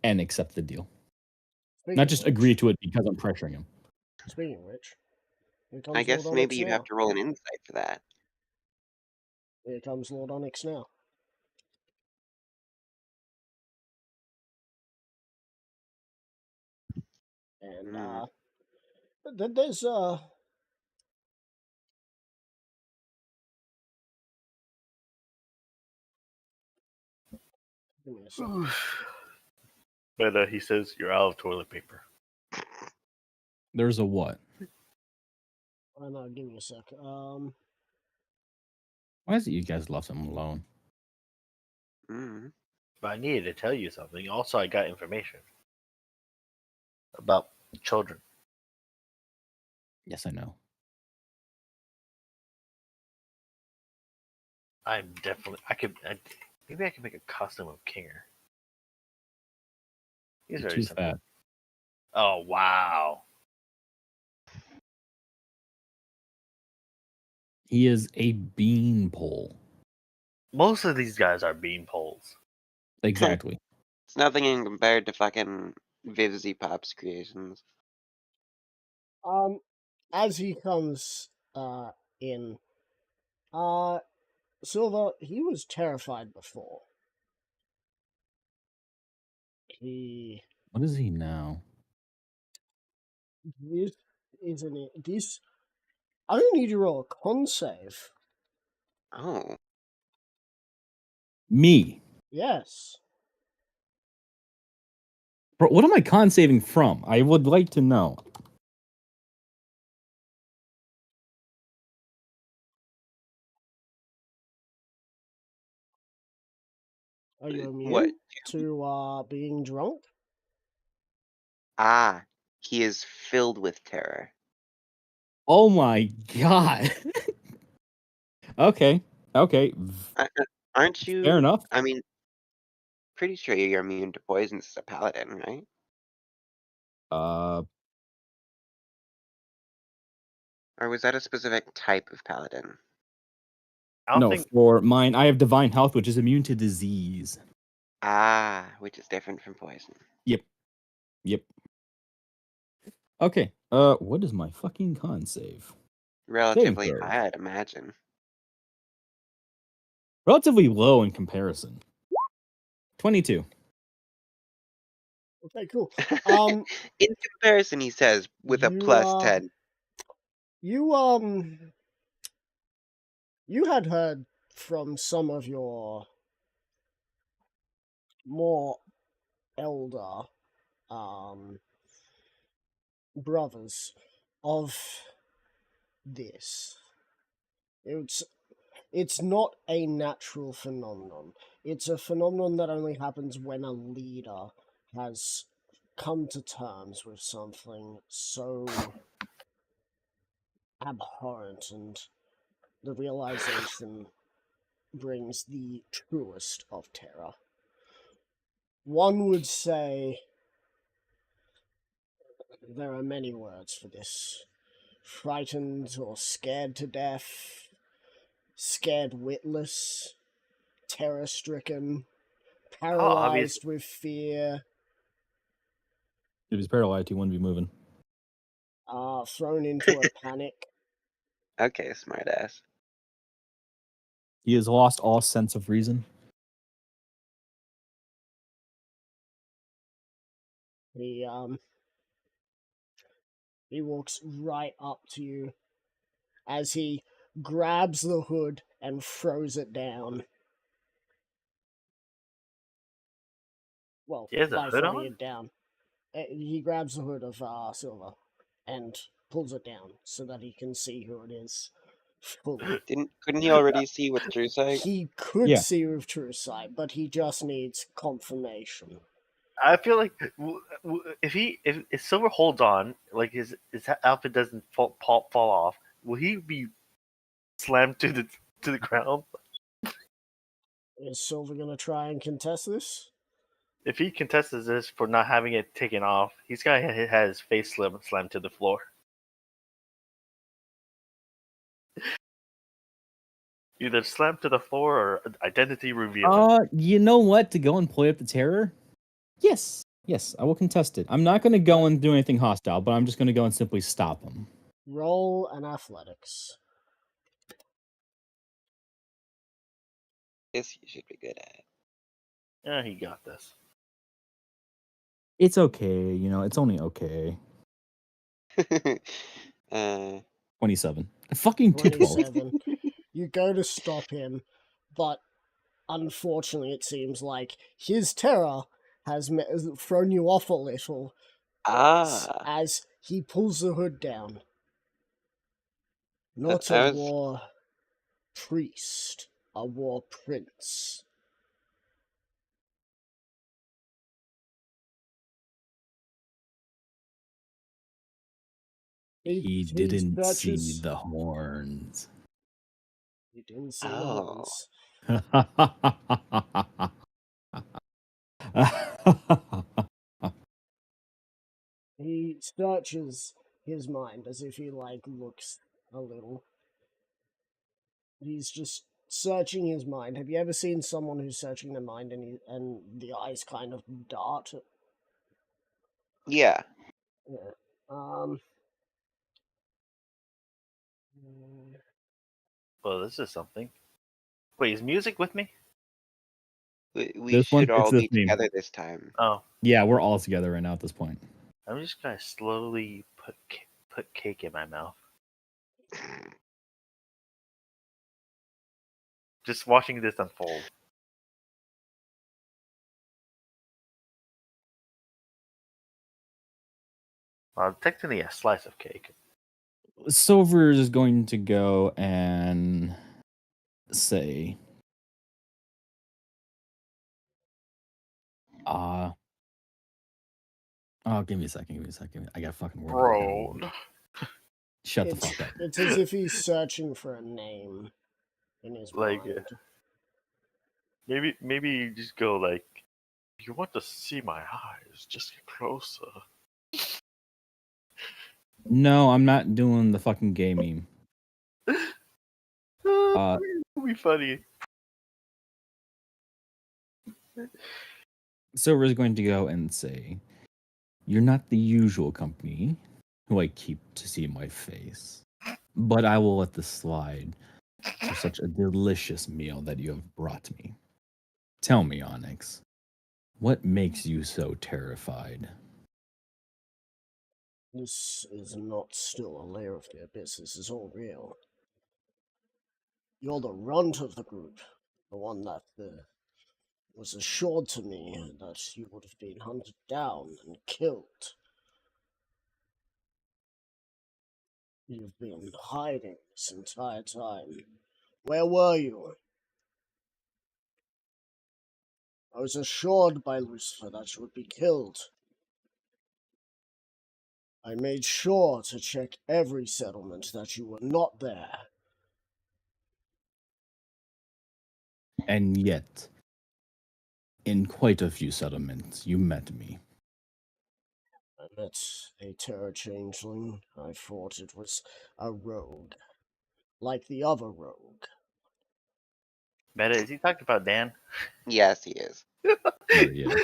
and accept the deal. Speaking Not of just which, agree to it because I'm pressuring him. Speaking of which, here I comes Lord guess maybe Onyx you'd now. have to roll an insight for that. Here comes Lord Onyx now. And there's give me a second. But he says you're out of toilet paper. There's a what? I know, give me a sec. Why is it you guys left him alone? Mm. But I needed to tell you something. Also, I got information about children. Yes, I know. I'm definitely. Maybe I could make a costume of Kinger. He's You're very too simple. fat. Oh wow! He is a beanpole. Most of these guys are bean poles. Exactly. It's nothing in compared to fucking Vivzy Pop's creations. As he comes in, Silver, he was terrified before. He What is he now? this isn't it. This I don't need to roll a con save. Oh. Me. Yes. Bro, what am I con saving from? I would like to know. Are you immune What? to being drunk? Ah, he is filled with terror. Oh my god. Okay. Okay. Aren't you? Fair enough. I mean, pretty sure you're immune to poisons as a paladin, right? Uh, Or was that a specific type of paladin? I don't no, think. for mine, I have divine health, which is immune to disease. Ah, which is different from poison. Yep. Yep. Okay. What is my fucking con save? Relatively throw. high, I'd imagine. Relatively low in comparison. 22. Okay, cool. In comparison, he says, with a you, plus 10. You you had heard from some of your more elder brothers of this. It's not a natural phenomenon. It's a phenomenon that only happens when a leader has come to terms with something so abhorrent, and the realization brings the truest of terror. One would say there are many words for this: frightened or scared to death, scared witless, terror stricken, How obvious? paralyzed with fear, If he's paralyzed, he wouldn't be moving. thrown into a panic. Okay, smartass. He has lost all sense of reason. He walks right up to you as he grabs the hood and throws it down. Well, He has a by hood throwing on? it down, he grabs the hood of Silver and pulls it down so that he can see who it is fully. Couldn't he already see with true sight? He could Yeah. see with true sight, but he just needs confirmation. I feel like if Silver holds on, like his outfit doesn't fall off, will he be slammed to the ground? Is Silver gonna try and contest this? If he contests this for not having it taken off, he's got to have his face slammed to the floor. Either slammed to the floor or identity revealing. You know what? To go and play up the terror? Yes. Yes, I will contest it. I'm not going to go and do anything hostile, but I'm just going to go and simply stop him. Roll an athletics. This you should be good at. Yeah, he got this. It's okay. You know, it's only okay. 27. I fucking did 27. You go to stop him, but unfortunately, it seems like his terror has thrown you off a little as he pulls the hood down. Not a war priest, a war prince. He didn't see the horns. He didn't see the horns. He searches his mind as if he looks a little. He's just searching his mind. Have you ever seen someone who's searching their mind and the eyes kind of dart? Yeah. Yeah. Well, this is something. Wait, is music with me? We should all be together this time. Oh. Yeah, we're all together right now at this point. I'm just gonna slowly put cake in my mouth. Just watching this unfold. Technically a slice of cake. Silver is going to go and say, oh, give me a second. I got fucking word. Bro. Shut the fuck up. It's as if he's searching for a name in his mind. Maybe you just go like, if you want to see my eyes, just get closer. No, I'm not doing the fucking gay meme. It'll be funny. Silver is going to go and say, you're not the usual company who I keep to see my face, but I will let this slide for such a delicious meal that you have brought me. Tell me, Onyx, what makes you so terrified? This is not still a layer of the abyss. This is all real. You're the runt of the group. The one that the was assured to me that you would have been hunted down and killed. You've been hiding this entire time. Where were you? I was assured by Lucifer that you would be killed. I made sure to check every settlement that you were not there. And yet, in quite a few settlements, you met me. I met a terror changeling. I thought it was a rogue, like the other rogue. Meta, is he talking about Dan? Yes, he is. Yeah.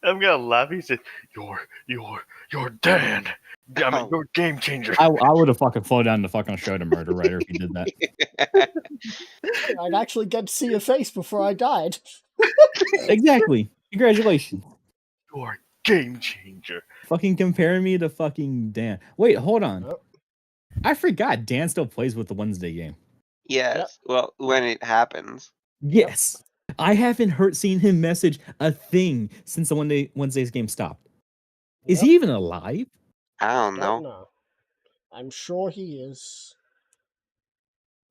I'm gonna laugh. He said, "You're Dan. Damn it, Oh. you're game changer." I would have fucking flown down the fucking show to murder writer if he did that. I'd actually get to see your face before I died. Exactly. Congratulations. You're game changer. Fucking comparing me to fucking Dan. Wait, hold on. Oh. I forgot Dan still plays with the Wednesday game. Yes. Well, when it happens. Yes. I haven't seen him message a thing since the Wednesday's game stopped. Is he even alive? I don't Don't know. know. I'm sure he is.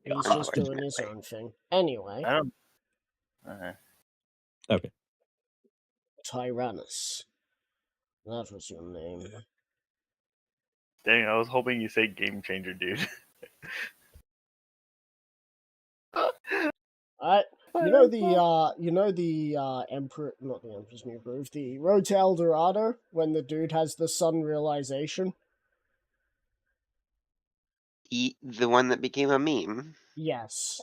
He's Yeah, just doing his own thing. Anyway, I don't. Uh, Okay. Tyrannus. That was your name. dang, I was hoping you say game changer, dude. You know the Emperor, not the Emperor's New Groove, the Road to El Dorado, when the dude has the sun realization? The one that became a meme. Yes.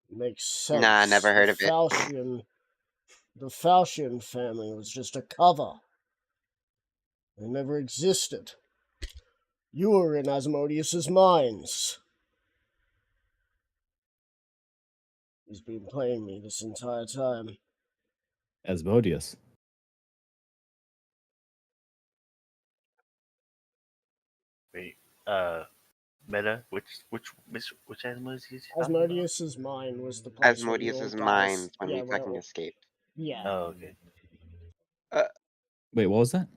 Makes sense. Nah, never heard of it. The Falchion family was just a cover. They never existed. You were in Asmodeus's mines. He's been playing me this entire time. Asmodeus. Wait, Meta, which Asmodeus is he talking about? Asmodeus's mine was the place where you all Asmodeus's guys... mind when yeah, we fucking escaped. Yeah. Oh, okay. Wait, what was that?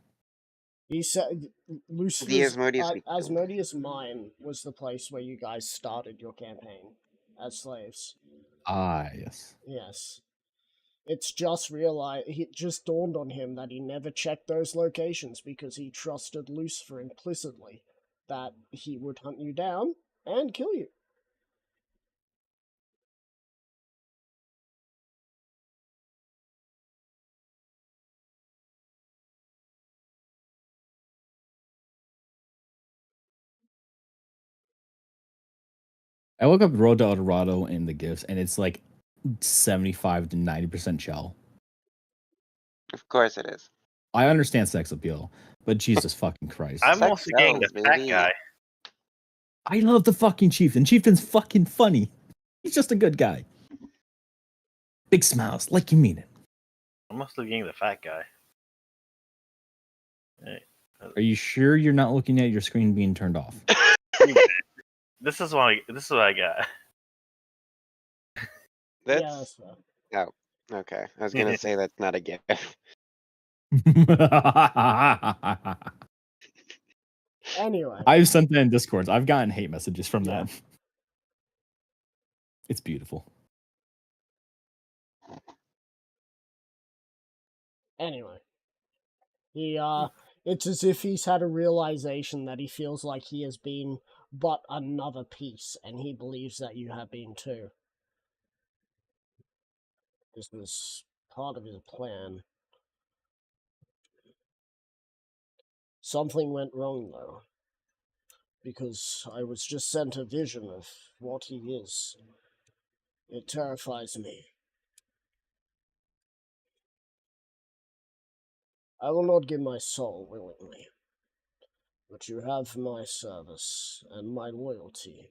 He said The Lucifer's Asmodeus we killed. Asmodeus mine was the place where you guys started your campaign as slaves. Ah, yes. Yes. It's just it just dawned on him that he never checked those locations because he trusted Lucifer implicitly that he would hunt you down and kill you. I look up Road to El Dorado in the gifts, and it's like 75 to 90% shell. Of course it is. I understand sex appeal, but Jesus fucking Christ. I'm Sex mostly getting the sells, fat baby. guy. I love the fucking Chieftain. Chieftain's fucking funny. He's just a good guy. Big smiles, like you mean it. I'm mostly getting the fat guy. Hey, Are you sure you're not looking at your screen being turned off? this is what I got. That's Yeah, that's fair. okay. I was gonna say that's not a gift. Anyway. I've sent that in Discords. I've gotten hate messages from Yeah. that. It's beautiful. Anyway. It's as if he's had a realization that he feels like he has been but another piece, and he believes that you have been too. This was part of his plan. Something went wrong, though, because I was just sent a vision of what he is. It terrifies me. I will not give my soul willingly, but you have my service and my loyalty.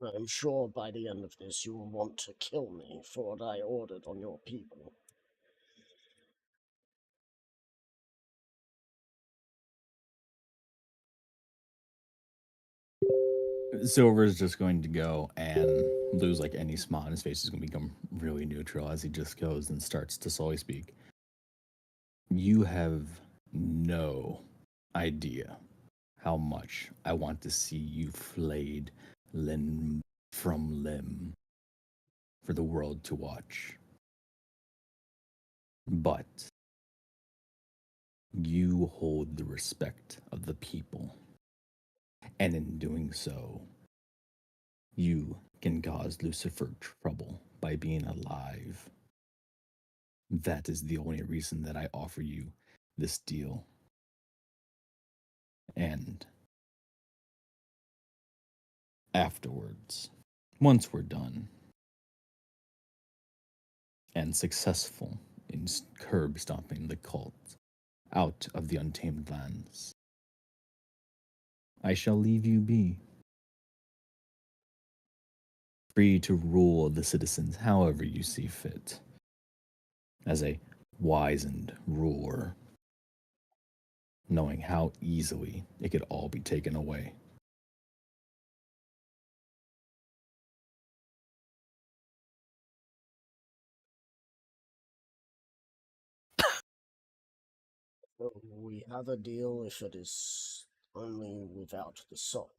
I am sure by the end of this you will want to kill me for what I ordered on your people. Silver is just going to go and lose like any smile on his face. Is going to become really neutral as he just goes and starts to slowly speak. You have no idea how much I want to see you flayed limb from limb for the world to watch. But you hold the respect of the people. And in doing so, you can cause Lucifer trouble by being alive. That is the only reason that I offer you this deal. And afterwards, once we're done and successful in curb stomping the cult out of the untamed lands, I shall leave you be, free to rule the citizens however you see fit, as a wizened ruler, knowing how easily it could all be taken away. So we have a deal if it is only without the soul.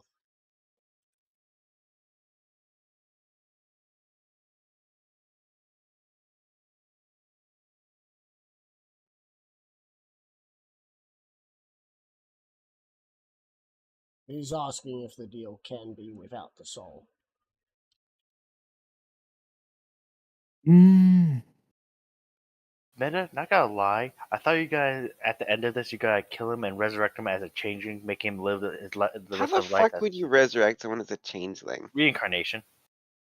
He's asking if the deal can be without the soul. Mm. Meta, not gonna lie, I thought you guys at the end of this you gotta kill him and resurrect him as a changeling, make him live the How rest the of life fuck as would you resurrect someone as a changeling? reincarnation.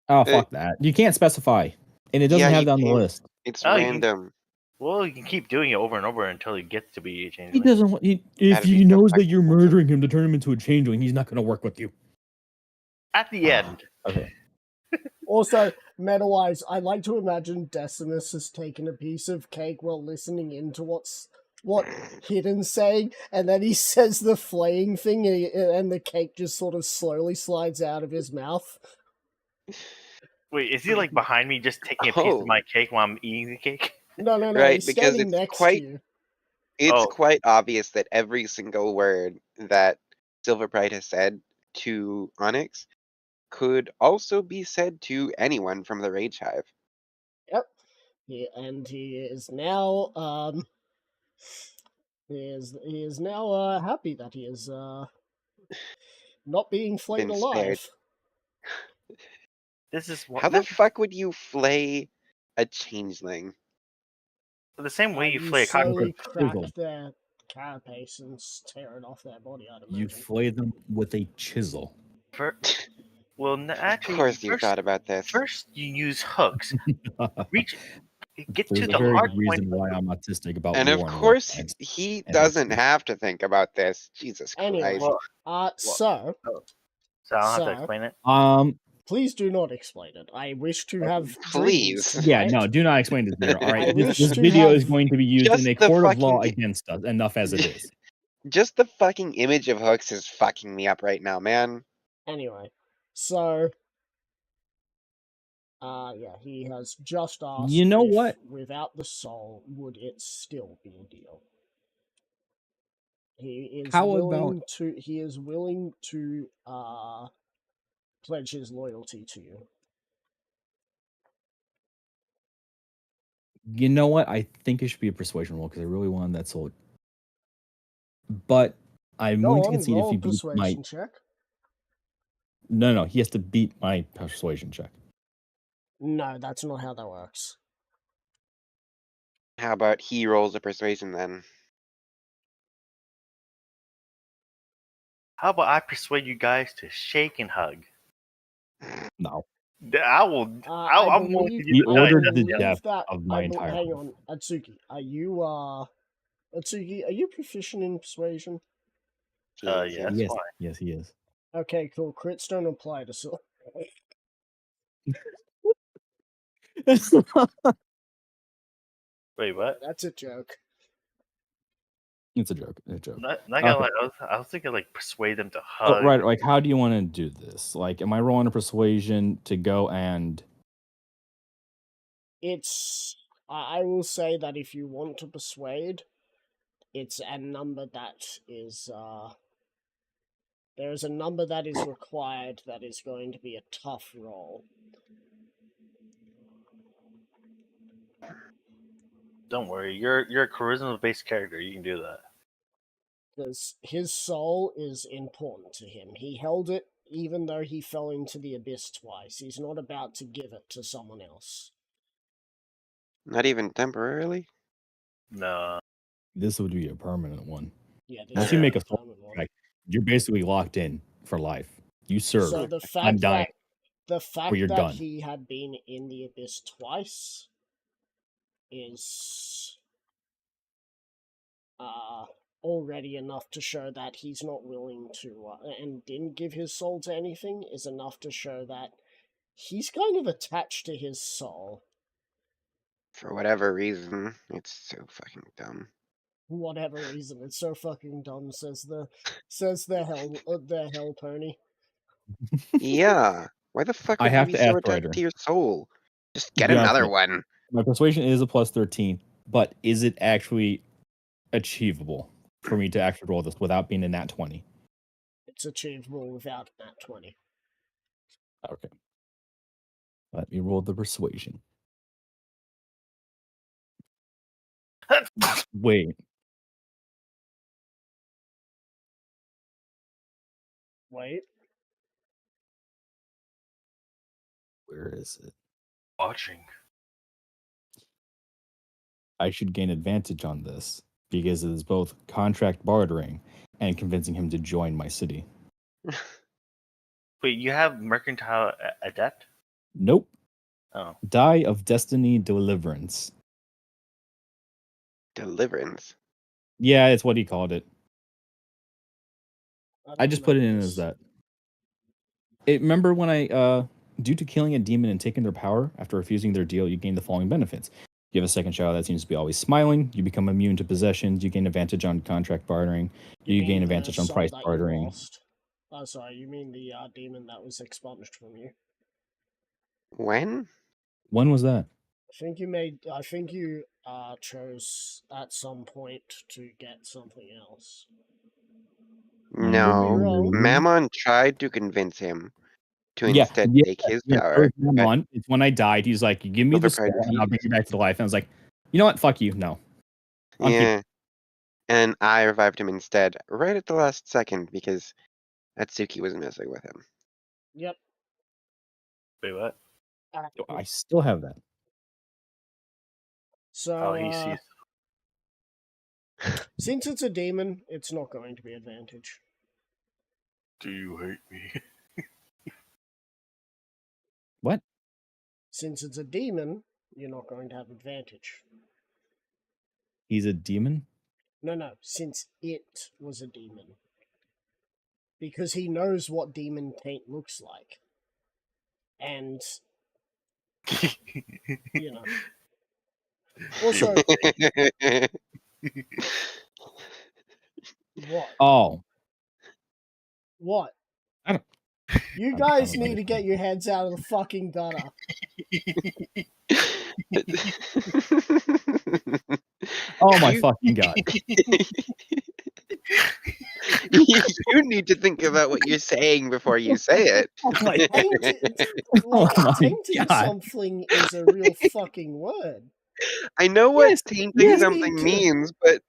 Oh, fuck that. You can't specify. And it doesn't Yeah, have you that on the can't. list. It's Oh, random. Well, you can keep doing it over and over until he gets to be a He changeling. doesn't want. If That'd be he so knows that fucking you're cool. murdering him to turn him into a changeling, he's not going to work with you. At the end. Okay. Also, meta-wise, I like to imagine Decimus has taken a piece of cake while listening into what Hidden's saying, and then he says the flaying thing, and the cake just sort of slowly slides out of his mouth. Wait, is he like behind me just taking a piece of my cake while I'm eating the cake? No, Right, he's because standing next to you. it's Oh. quite obvious that every single word that Silverbright has said to Onyx could also be said to anyone from the Rage Hive. Yep. He is now, he is now, happy that he is, not being flayed Been spared. alive. This is How the fuck would you flay a changeling? the same way you You flay a cockroach. slowly crack Chisel. their carapace and tear it off their body, I'd imagine. You flay them with a chisel. Well, Of actually, course you thought about this. First, you use hooks. Get There's to a the very hard good reason point. why I'm autistic about And of war and course, warplanes. he And doesn't have to think about this. Jesus Anyway, Christ. so So I don't have to So- explain it. please do not explain it. I wish to have Please. dreams Yeah, tonight. no, do not explain this here. All I right, wish this to video have is going to be used just in a the court of law fucking- against us, enough as it is. Just the fucking image of Hooks is fucking me up right now, man. Anyway, so yeah, he has just asked. You know if what? Without the soul, would it still be a deal? He is How willing about- to. He is willing to pledge his loyalty to you. You know what? I think it should be a persuasion roll because I really wanted that soul. But I'm Go willing to on, concede roll if he a beats my. persuasion check. No, he has to beat my persuasion check. No, that's not how that works. How about he rolls a persuasion then? How about I persuade you guys to shake and hug? No. I will. I'm willing to He get ordered the believe death that, of my entire Hang life. on, Atsuki. Atsuki, are you proficient in persuasion? Yeah, Jesus. that's Yes, fine. yes, he is. Okay, cool. Crits don't apply to Sil. Wait, what? That's a joke. It's a joke. It's a joke. Not gonna Okay. lie, I was thinking like persuade them to Oh, hug. right. Like, how do you want to do this? Like, am I rolling a persuasion to go and? It's. I will say that if you want to persuade, it's a number that is. There is a number that is required that is going to be a tough roll. Don't worry, you're a charisma-based character. You can do that. Because his soul is important to him. He held it even though he fell into the abyss twice. He's not about to give it to someone else. Not even temporarily? No. This would be a permanent one. Yeah, this Once is you a make a soul permanent one. contract, you're basically locked in for life. You serve. So the I'm fact dying. that you're that done. he had been in the abyss twice is already enough to show that he's not willing to and didn't give his soul to anything is enough to show that he's kind of attached to his soul. For whatever reason, it's so fucking dumb. Whatever reason, it's so fucking dumb. Says the hell pony. Yeah. Why the fuck I would you have be to so ask attached Ryder. to your soul? Just get You have another to. one. My persuasion is a plus 13, but is it actually achievable for me to actually roll this without being in that 20? It's achievable without that 20. Okay. Let me roll the persuasion. Wait. Wait. Where is it? Watching. I should gain advantage on this because it is both contract bartering and convincing him to join my city. Wait, you have mercantile adept? Nope. Oh. Die of Destiny Deliverance. Deliverance. Yeah, it's what he called it. I don't just put it know in this. as that. Remember when I, due to killing a demon and taking their power after refusing their deal, you gain the following benefits. You have a second child that seems to be always smiling. You become immune to possessions. You gain advantage on contract bartering. You mean gain the advantage on soul price that you bartering. lost? Oh, sorry, you mean the demon that was expunged from you? When? When was that? I think you chose at some point to get something else. No. wrong. Mammon tried to convince him to Yeah, instead take his yeah, power. but it's when I died. He's like, "Give me the Silver Pride skull, and I'll bring refused. you back to life." And I was like, "You know what? Fuck you. No." I'll keep- Yeah. And I revived him instead, right at the last second, because Atsuki was messing with him. Yep. Wait, what? I still have that. So, Oh, he sees. since it's a demon, it's not going to be advantage. Do you hate me? What? Since it's a demon, you're not going to have advantage. He's a demon? No, since it was a demon. Because he knows what demon taint looks like. And, you know. Also, what? Oh, What? I don't. You I guys don't need to understand. get your heads out of the fucking gutter. Oh my fucking god! You need to think about what you're saying before you say it. Oh my, Tainted, oh my tainting god! something is a real fucking word. I know what Yes, tainting yes. something You need to- means, but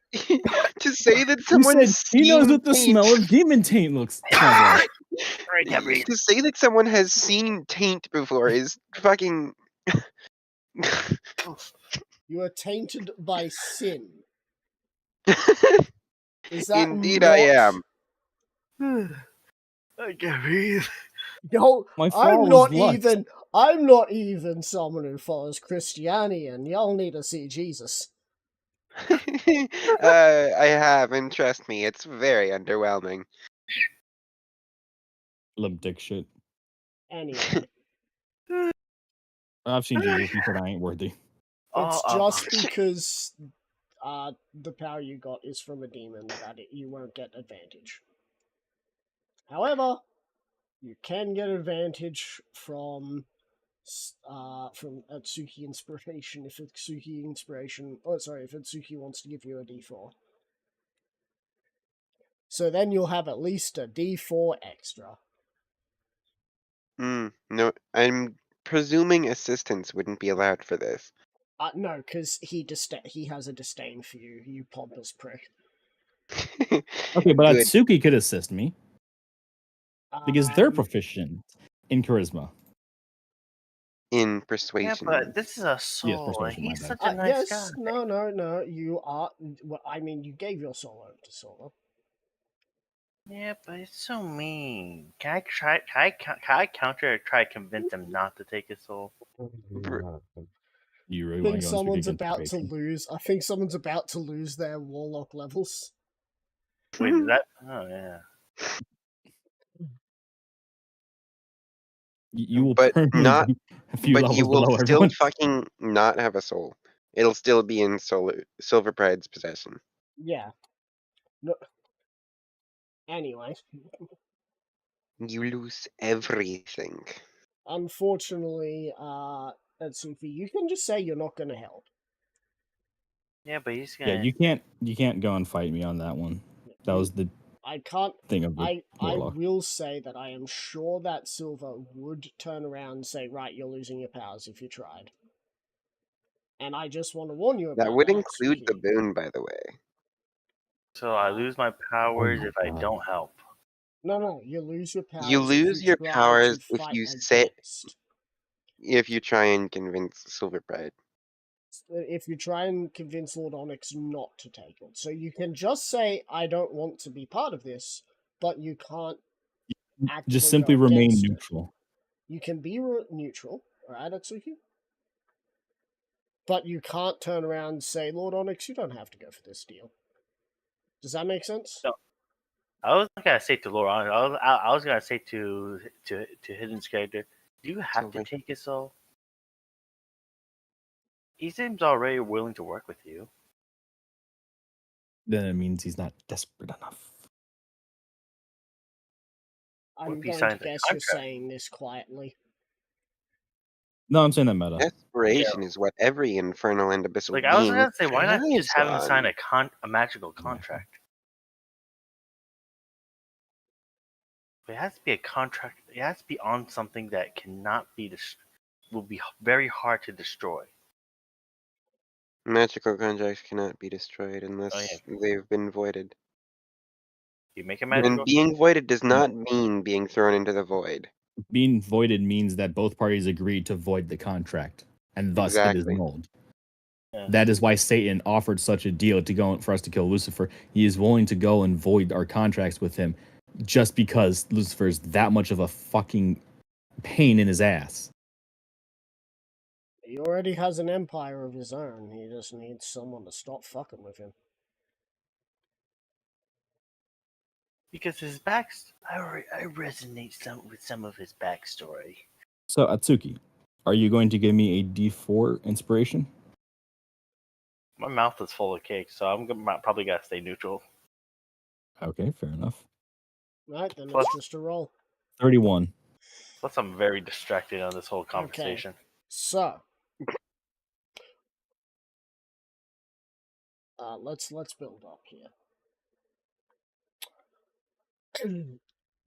to say that You someone's said he knows seen what the taint, smell of demon taint looks smells like. Alright, can't breathe. to say that someone has seen taint before is fucking. You are tainted by sin. Is that Indeed, not... I am. I can't breathe. Yo, My I'm fall not was lust. I'm not even someone who follows Christianity, and y'all need to see Jesus. I have, and trust me, it's very underwhelming. Limp dick shit. Anyway, I've seen Jesus. He said I ain't worthy. it's just because the power you got is from a demon that you won't get advantage. However, you can get advantage from Atsuki Inspiration if Atsuki wants to give you a D4. So then you'll have at least a D4 extra. No, I'm presuming assistants wouldn't be allowed for this. No, because he has a disdain for you, you pompous prick. Okay, but Good. Atsuki could assist me because they're Um, proficient in charisma. In Yeah, persuasion. but this is a soul, and persuasion, my he's bad. such a nice guy. yes, no, you are. Well, I mean, you gave your soul over to Solo. Yeah, but it's so mean. Can I counter or try to convince him not to take his soul? You really I want think to go someone's against about to probation? lose. I think someone's about to lose their warlock levels. Wait, is that? Oh yeah. You will But permanently not- be a few But levels you will below still everyone. fucking not have a soul. It'll still be in Silver Pride's possession. Yeah. No. Anyway, You lose everything. unfortunately, Atsuki, you can just say you're not going to help. Yeah, but he's Yeah, gonna. you can't go and fight me on that one. That was the I can't. thing of the I warlock. will say that I am sure that Silver would turn around and say, "Right, you're losing your powers if you tried." And I just want to warn you about That would that, include the Atsuki. boon, by the way. So I lose my powers my if I God. don't help. No, you lose your powers. You lose your try powers to if fight you say against. if you try and convince Silver Pride. If you try and convince Lord Onyx not to take it. So you can just say, I don't want to be part of this, but you can't actually Just simply go remain against it. neutral. You can be neutral, alright, Atsuki? But you can't turn around and say, Lord Onyx, you don't have to go for this deal. Does that make sense? No. I was not gonna say to Laura. I was gonna say to Hidden's character, do you have to Silver. take his soul? He seems already willing to work with you. Then it means he's not desperate enough. What I'm if he going to signs a guess you're contract? saying this quietly. No, I'm saying that meta. Desperation is what every infernal and abyssal Like I was being gonna say, why not just thrives have him on. sign a magical contract? But it has to be a contract. It has to be on something that cannot be will be very hard to destroy. Magical contracts cannot be destroyed Oh unless yeah, they've been voided. you make a And magical. being voided does not mean being thrown into the void. Being voided means that both parties agreed to void the contract, and thus it is Exactly. nulled. Yeah. That is why Satan offered such a deal to go for us to kill Lucifer. He is willing to go and void our contracts with him, just because Lucifer is that much of a fucking pain in his ass. He already has an empire of his own. He just needs someone to stop fucking with him. Because his I resonate with some of his backstory. So Atsuki, are you going to give me a D4 inspiration? My mouth is full of cake, so I'm probably gotta stay neutral. Okay, fair enough. Right, then Plus- it's just a roll. 31. Plus, I'm very distracted on this whole Okay. conversation. So, let's build up here.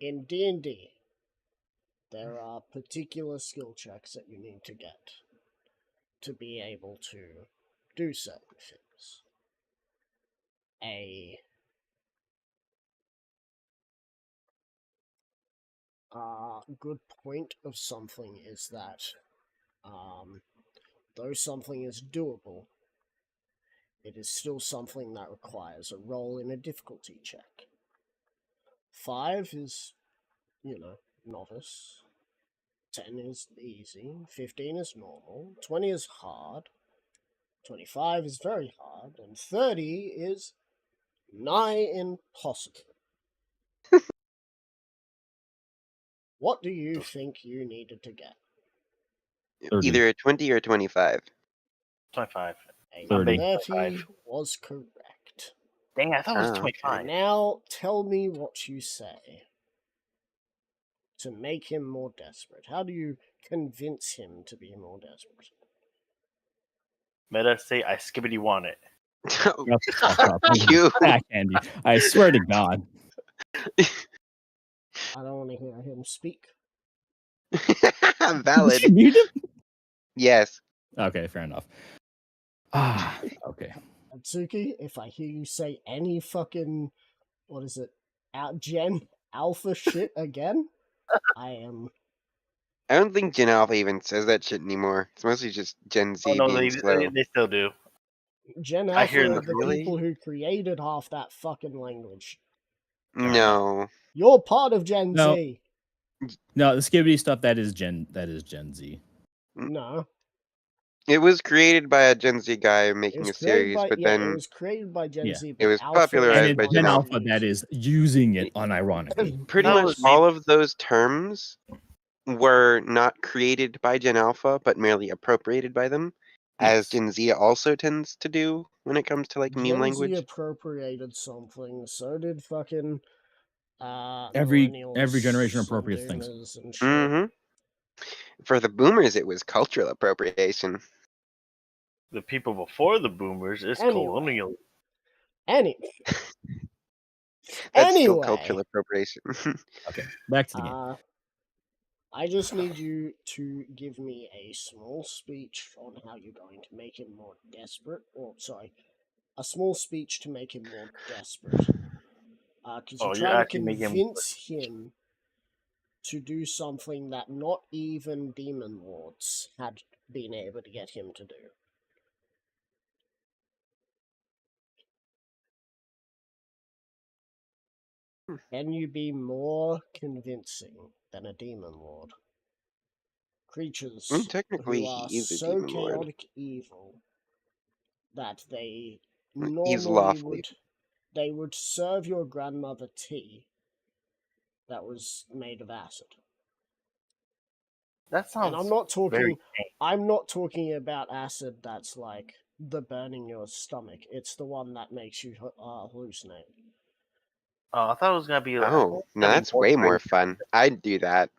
In D&D, there are particular skill checks that you need to get to be able to do certain things. A good point of something is that though something is doable, it is still something that requires a roll in a difficulty check. 5 is, novice. 10 is easy. 15 is normal. 20 is hard. 25 is very hard. And 30 is nigh impossible. What do you think you needed to get? 30. Either a 20 or a 25. 25. A 30. 30 was correct. Dang, I thought it was Oh, okay. 25. Now tell me what you say to make him more desperate. How do you convince him to be more desperate? Meta say I skibbity want it. Shut the fuck up. You. Backhand you. I swear to God. I don't want to hear him speak. Valid. Did you mute him? Yes. Okay, fair enough. Ah, okay. Atsuki, if I hear you say any fucking, what is it, Gen Alpha shit again, I am. I don't think Gen Alpha even says that shit anymore. It's mostly just Gen Z Oh no, being slow. they still do. Gen I hear Alpha the are the really? people who created half that fucking language. No. You're part of Gen No. Z. No, the skibbity stuff that is Gen Z. No. It was created by a Gen Z guy It making was a created series, by but it then was created by Gen Yeah. Z, it but was Alpha popularized And is it's by one Gen Gen that Alpha we that use. is using it unironically. pretty That much was- all of those terms were not created by Gen Alpha, but merely appropriated by them, as Yes. Gen Z also tends to do when it comes to like meme Gen Z language. appropriated something, so did fucking Every millennials generation and appropriates things. boomers and shit. hmm For the boomers, it was cultural appropriation. The people before the boomers is Anyway. colonial. Any That's still anyway, cultural appropriation. Okay, back to the game. I just need you to give me a small speech on how you're going to make him more desperate. Or sorry, a small speech to make him more desperate. Because Oh, you're you're trying to actually making him- convince him to do something that not even demon lords had been able to get him to do. Can you be more convincing than a demon lord? Creatures Technically, who are he is a so demon lord. chaotic evil that they He's normally lawfully. would serve your grandmother tea that was made of acid. That sounds And I'm not very talking about acid that's like the burning your stomach. It's the one that makes you hallucinate. I thought it was gonna be. Oh, no, gonna be that's way more crazy. fun. I'd do that.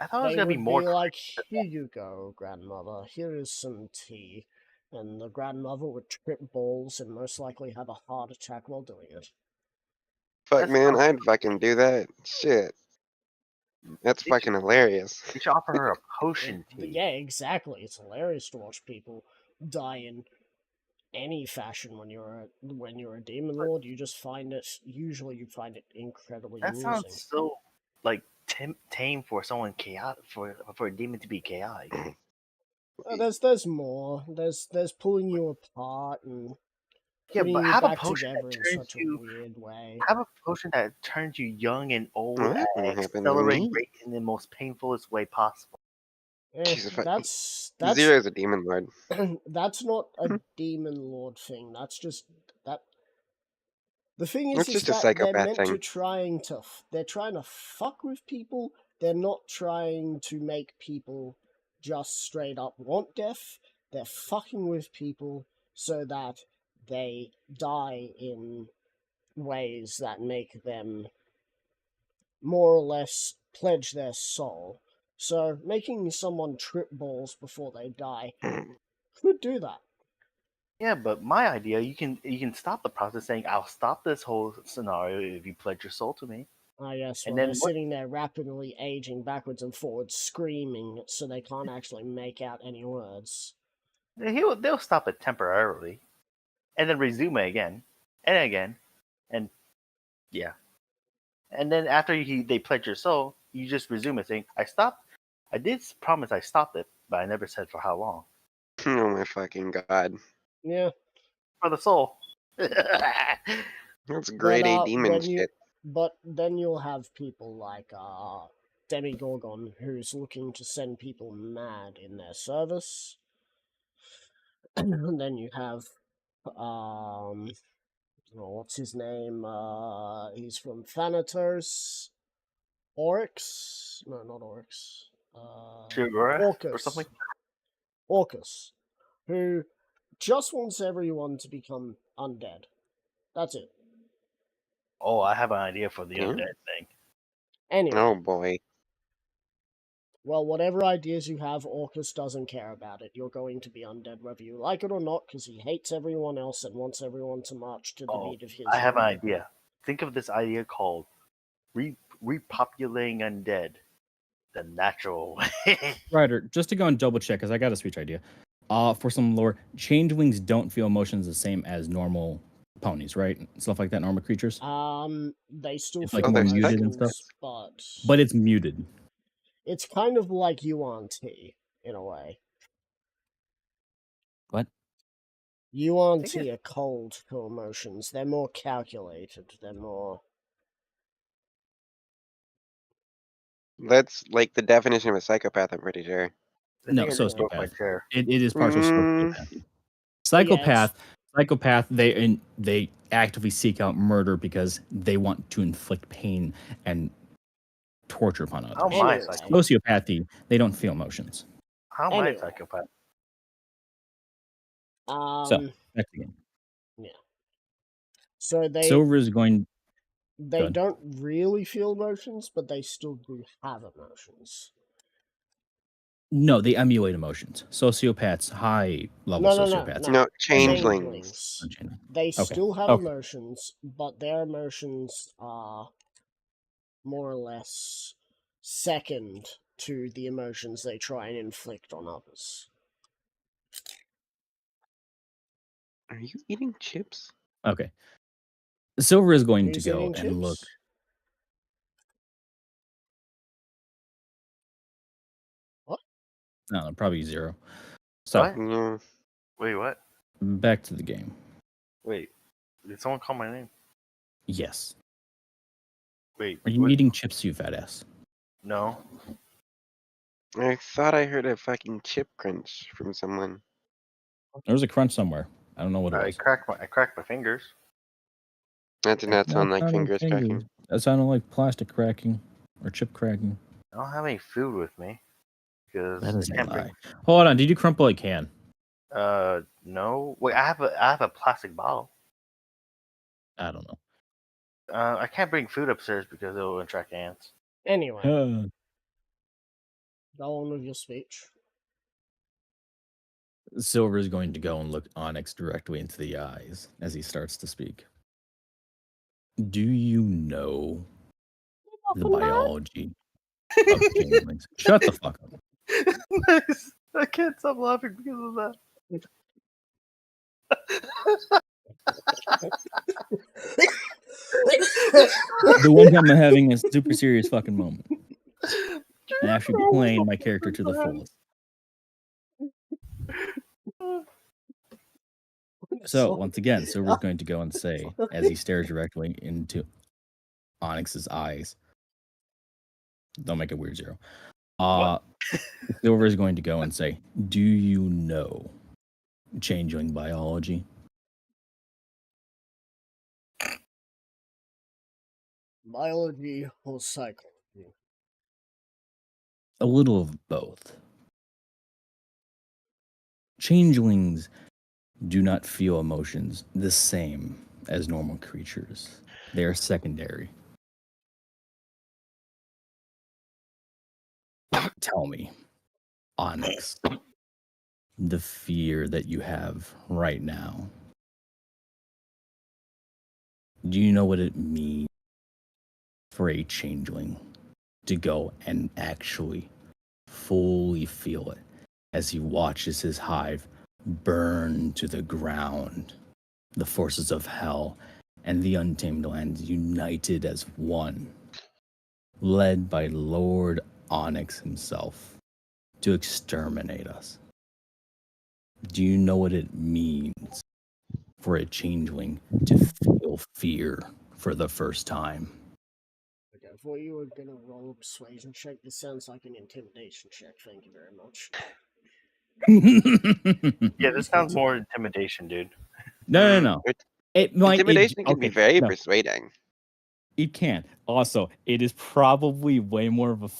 I thought it was They gonna be would more. be like, "Here you go, grandmother. Here is some tea," and the grandmother would trip balls and most likely have a heart attack while doing it. Fuck, That's man, not- I'd fucking do that. Shit. That's They fucking hilarious. You should offer her a potion tea. Yeah, exactly. It's hilarious to watch people die in any fashion when you're a demon lord. You just find it. Usually, you find it incredibly That amusing. sounds so like tame for someone chaotic for a demon to be chaotic. There's more. There's pulling you apart and Yeah, putting but you have a back potion together that in turns such a you. weird way. Have a potion that turns you young and old Well, at that an won't happen to accelerated me. rate in the most painfulest way possible. Jesus, fuck. That's Zero's a demon lord. that's not a demon lord thing. That's just that. The thing That's is just a that they're psychopath meant to thing. they're trying to fuck with people. They're not trying to make people just straight up want death. They're fucking with people so that they die in ways that make them more or less pledge their soul. So making someone trip balls before they die could do that. Yeah, but my idea, you can stop the process saying, "I'll stop this whole scenario if you pledge your soul to me." Ah, yes, And well, they're then what- sitting there rapidly aging backwards and forwards, screaming, so they can't actually make out any words. They'll stop it temporarily, and then resume it again, and again, and yeah, and then after they pledge your soul, you just resume it saying, "I stopped. I did promise I stopped it, but I never said for how long." Oh my fucking god. Yeah, For the soul. That's but grade A demon when you, shit. but then you'll have people like Demigorgon, who's looking to send people mad in their service. And then you have what's his name? He's from Thanatos. Oryx? No, not Oryx. Sugar or Orcus. something. Orcus, who just wants everyone to become undead. That's it. Oh, I have an idea for the Yeah. undead thing. Anyway, Oh boy. well, whatever ideas you have, Orcus doesn't care about it. You're going to be undead whether you like it or not, because he hates everyone else and wants everyone to march to the Oh, beat of his. I have an rhythm. idea. Think of this idea called repopulating undead the natural way. Ryder, just to go and double check, because I got a speech idea. For some lore, changelings don't feel emotions the same as normal ponies, right? Stuff like that, normal creatures. They still It's feel like more there's muted and stuff. emotions, But it's muted. it's kind of like UNT in a way. What? UNT think are cold to emotions. They're more calculated. They're more. That's like the definition of a psychopath, I'm pretty sure. I No, think I just broke my sociopath. chair. It is partial Mm. sociopath. Psychopath. They actively seek out murder because they want to inflict pain and torture upon others. How am I a Anyway. psychopath? Sociopathy, they don't feel emotions. How am I a Anyway. psychopath? So back again. So they Silver is going. they Good. don't really feel emotions, but they still do have emotions. No, they emulate emotions. Sociopaths, high level sociopaths. No. No, changelings. Changelings. They Okay. still have Okay. emotions, but their emotions are more or less second to the emotions they try and inflict on others. Are you eating chips? Okay. Silver is going Who's to go eating and look. chips? What? No, probably 0. So What? Yeah. Wait, what? back to the game. Wait, did someone call my name? Yes. Wait, Are you what? eating chips, you fat ass? No. I thought I heard a fucking chip crunch from someone. There was a crunch somewhere. I don't know what it I was. cracked my fingers. That did not sound like sounded fingers cracking. That sounded like plastic cracking or chip cracking. I don't have any food with me because That is I a can't lie. bring. Hold on. Did you crumple a can? No. Wait, I have a plastic bottle. I don't know. I can't bring food upstairs because it will attract ants. Anyway, Uh, go on with your speech. Silver is going to go and look Onyx directly into the eyes as he starts to speak. Do you know the biology of changelings? Shut the fuck up. Nice. I can't stop laughing because of that. The one time I'm having a super serious fucking moment. And actually playing my character to the fullest. So, once again, Silver's going to go and say, as he stares directly into Onyx's eyes, don't make it weird, 0. Silver is going to go and say, do you know changeling biology? Biology or psychology? A little of both. Changelings do not feel emotions the same as normal creatures. They are secondary. Tell me, Onyx, the fear that you have right now, do you know what it means for a changeling to go and actually fully feel it as he watches his hive burn to the ground? The forces of hell and the untamed lands united as one, led by Lord Onyx himself to exterminate us. Do you know what it means for a changeling to feel fear for the first time? Okay, I thought you were gonna roll a persuasion check. This sounds like an intimidation check. Thank you very much. Yeah, this sounds more intimidation, dude. No. It might. Intimidation can be very no, persuading. it can. Also, it is probably way more of a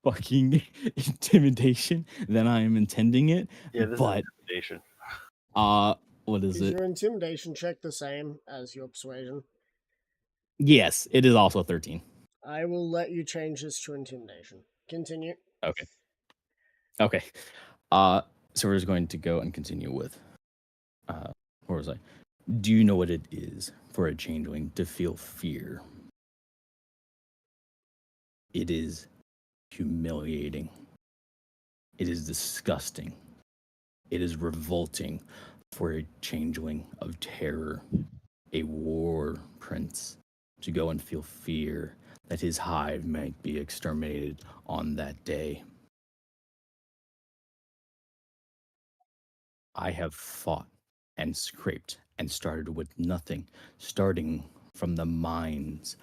fucking intimidation than I am intending it. Yeah, this but is intimidation. What is Is it? your intimidation check the same as your persuasion? Yes, it is also 13. I will let you change this to intimidation. Continue. Okay. Okay. So we're just going to go and continue with where was I? Do you know what it is for a changeling to feel fear? It is humiliating. It is disgusting. It is revolting for a changeling of terror, a war prince, to go and feel fear that his hive might be exterminated on that day. I have fought and scraped and started with nothing, starting from the mines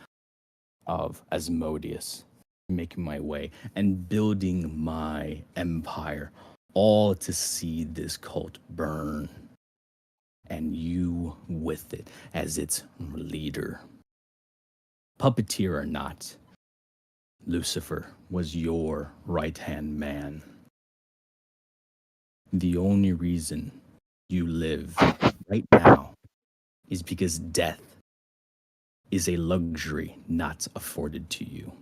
of Asmodeus, making my way and building my empire, all to see this cult burn, and you with it as its leader. Puppeteer or not, Lucifer was your right-hand man. The only reason you live right now is because death is a luxury not afforded to you.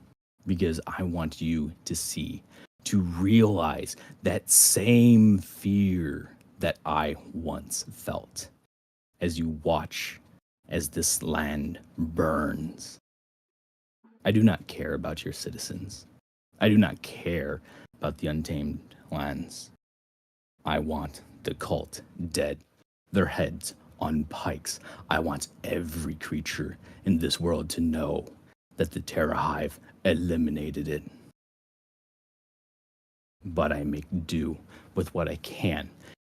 Because I want you to see, to realize that same fear that I once felt as you watch as this land burns. I do not care about your citizens. I do not care about the untamed lands. I want the cult dead, their heads on pikes. I want every creature in this world to know that the Terror Hive eliminated it. But I make do with what I can,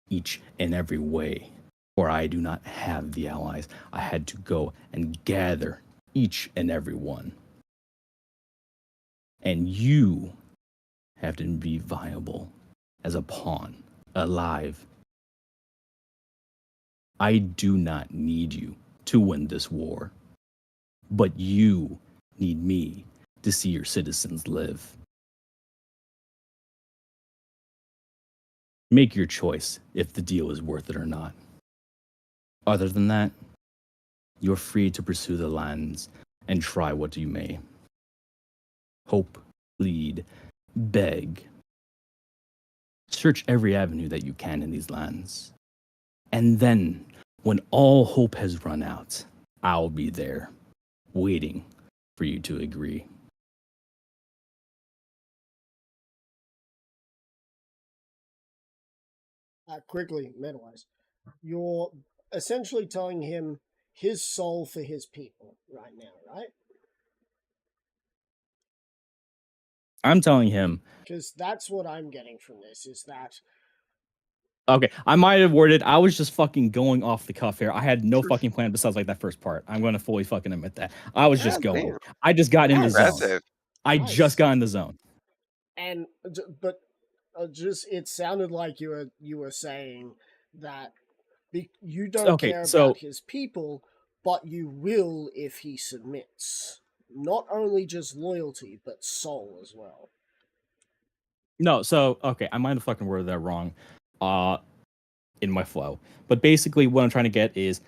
each and every way, for I do not have the allies. I had to go and gather each and every one. And you have to be viable as a pawn, alive. I do not need you to win this war, but you need me to see your citizens live. Make your choice if the deal is worth it or not. Other than that, you're free to pursue the lands and try what you may. Hope, plead, beg. Search every avenue that you can in these lands. And then, when all hope has run out, I'll be there, waiting for you to agree. Quickly, Medwise, you're essentially telling him his soul for his people right now, right? I'm telling him, Because that's what I'm getting from this, is that okay, I might have worded, I was just fucking going off the cuff here. I had no fucking plan besides like that first part. I'm going to fully fucking admit that. I was just God going. damn. I just got in the zone. Impressive. I Nice. just got in the zone. and but just it sounded like you were saying that you don't Okay, care so- about his people, but you will if he submits. Not only just loyalty, but soul as well. No, so okay, I might have fucking worded that wrong in my flow. But basically what I'm trying to get is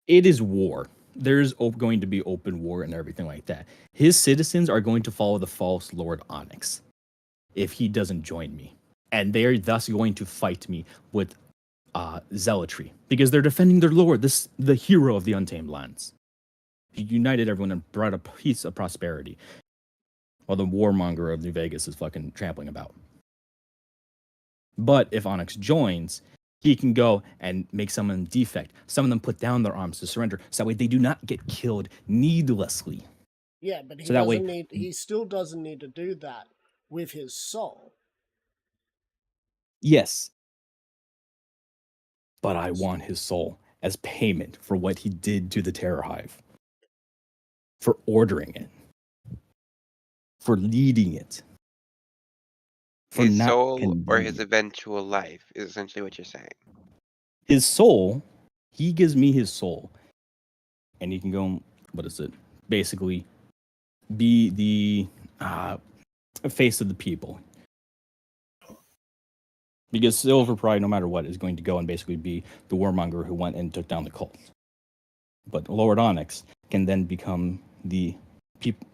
it is war. There's going to be open war and everything like that. His citizens are going to follow the false Lord Onyx if he doesn't join me. And they're thus going to fight me with zealotry because they're defending their lord, the hero of the Untamed Lands. He united everyone and brought a peace of prosperity, while the warmonger of New Vegas is fucking trampling about. But if Onyx joins, he can go and make some of them defect. Some of them put down their arms to surrender, so that way they do not get killed needlessly. Yeah, but he So that way- doesn't need. He still doesn't need to do that with his soul. Yes, but I want his soul as payment for what he did to the Terror Hive, for ordering it, for leading it, for His not soul or condemning his it. eventual life is essentially what you're saying. His soul, he gives me his soul, and he can go, what is it, basically be the face of the people. Because Silver Pride, no matter what, is going to go and basically be the warmonger who went and took down the cult. But Lord Onyx can then become the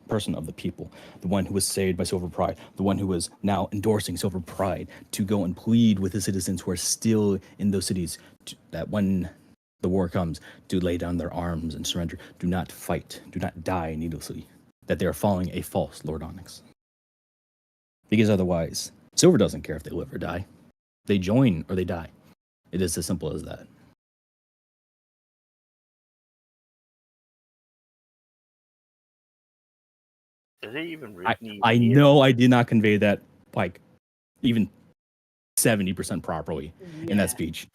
person of the people, the one who was saved by Silver Pride, the one who is now endorsing Silver Pride to go and plead with the citizens who are still in those cities that when the war comes, to lay down their arms and surrender. Do not fight. Do not die needlessly. That they are following a false Lord Onyx. Because otherwise, Silver doesn't care if they live or die. They join or they die. It is as simple as that. Is it even I know I did not convey that like even 70% properly in that speech.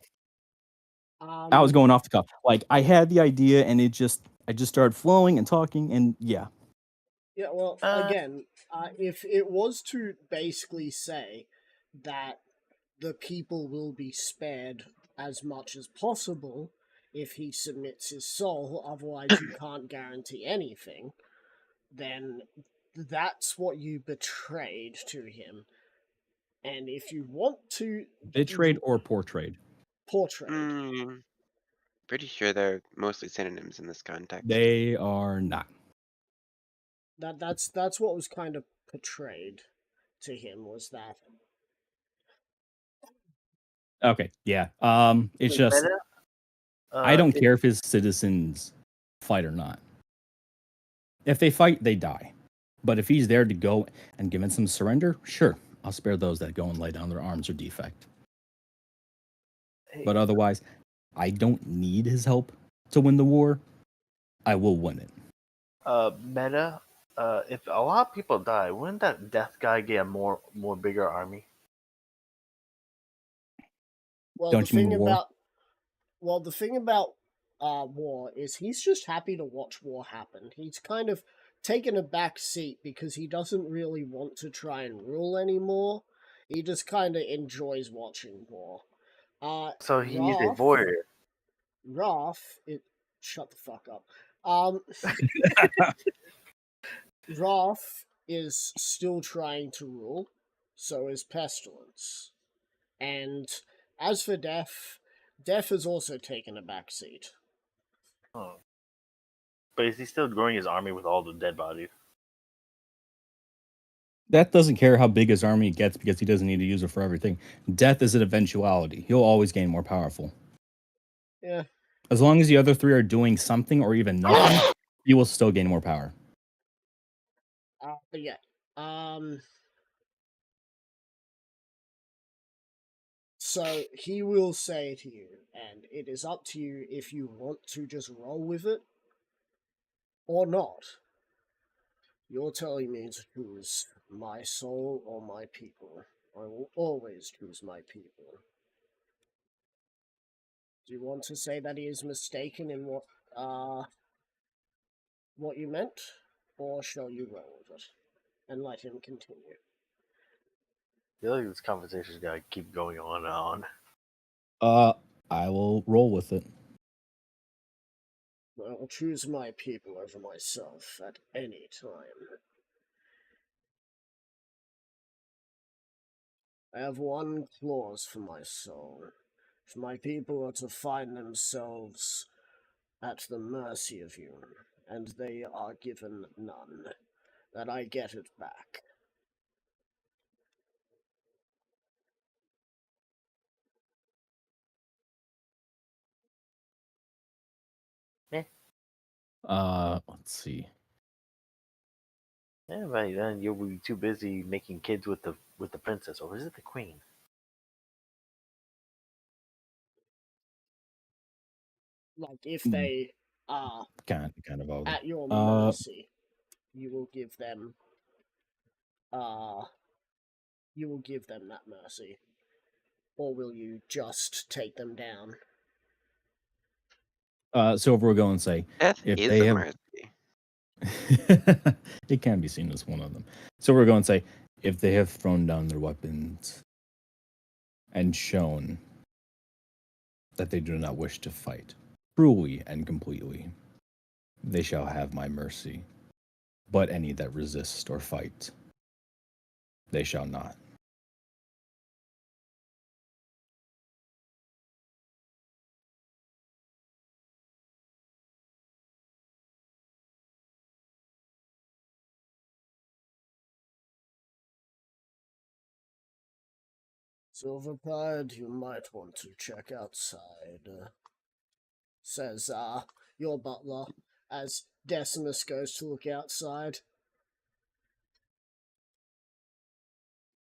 I was going off the cuff. Like I had the idea and I just started flowing and talking and yeah. Yeah, well, again, if it was to basically say that the people will be spared as much as possible if he submits his soul, otherwise you can't guarantee anything, then that's what you betrayed to him. And if you want to Betrayed or portrayed? Portrayed. Pretty sure they're mostly synonyms in this context. They are not. That's what was kind of portrayed to him, was that. Okay, yeah. It's just better? I don't care if his citizens fight or not. If they fight, they die. But if he's there to go and convince them to surrender, sure, I'll spare those that go and lay down their arms or defect. But otherwise, I don't need his help to win the war. I will win it. Meta, if a lot of people die, wouldn't that death guy get a more bigger army? Well, Don't you mean war? The thing about war is he's just happy to watch war happen. He's kind of taken a back seat because he doesn't really want to try and rule anymore. He just kind of enjoys watching war. So he's a voyeur. Shut the fuck up. Wrath is still trying to rule, so is Pestilence. And as for Death has also taken a back seat. Oh. But is he still growing his army with all the dead bodies? Death doesn't care how big his army gets because he doesn't need to use it for everything. Death is an eventuality. He'll always gain more powerful. Yeah. As long as the other three are doing something or even nothing, he will still gain more power. But yeah. So he will say to you, and it is up to you if you want to just roll with it or not. You're telling me to choose my soul or my people. I will always choose my people. Do you want to say that he is mistaken in what you meant, or shall you roll with it and let him continue? I feel like this conversation is gonna keep going on and on. I will roll with it. I'll choose my people over myself at any time. I have one clause for my soul. If my people are to find themselves at the mercy of you, and they are given none, that I get it back. Let's see. Yeah, but then you'll be too busy making kids with the princess, or is it the queen? Like, if they are kind of all at your mercy, you will give them that mercy. Or will you just take them down? Silver will go and say, Death if is they a have, mercy. it can be seen as one of them. So we're going to say, if they have thrown down their weapons and shown that they do not wish to fight truly and completely, they shall have my mercy. But any that resist or fight, they shall not. Silver Pride, you might want to check outside, says, your butler, as Decimus goes to look outside.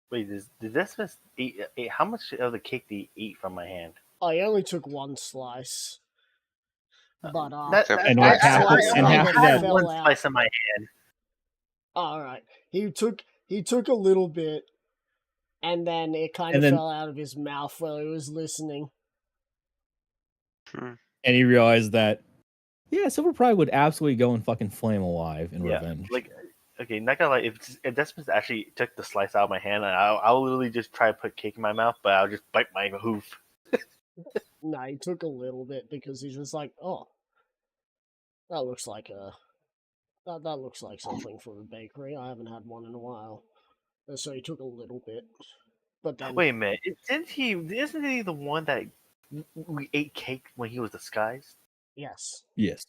Wait, did Decimus eat? How much of the cake did he eat from my hand? I only took one slice. But, So And I like half of- sliced and it half and of it that- fell one out. slice in my hand. Alright. He took a little bit, and then it kind And of then- fell out of his mouth while he was listening. Hmm. And he realized that, yeah, Silver Pride would absolutely go and fucking flame alive in Yeah, revenge. like, okay, not gonna lie. If Decimus actually took the slice out of my hand, I'll literally just try to put cake in my mouth, but I'll just bite my hoof. Nah, he took a little bit because he's just like, oh, that looks like that looks like something from a bakery. I haven't had one in a while. And so he took a little bit. But then Wait a minute, isn't he the one that we ate cake when he was disguised? yes. Yes.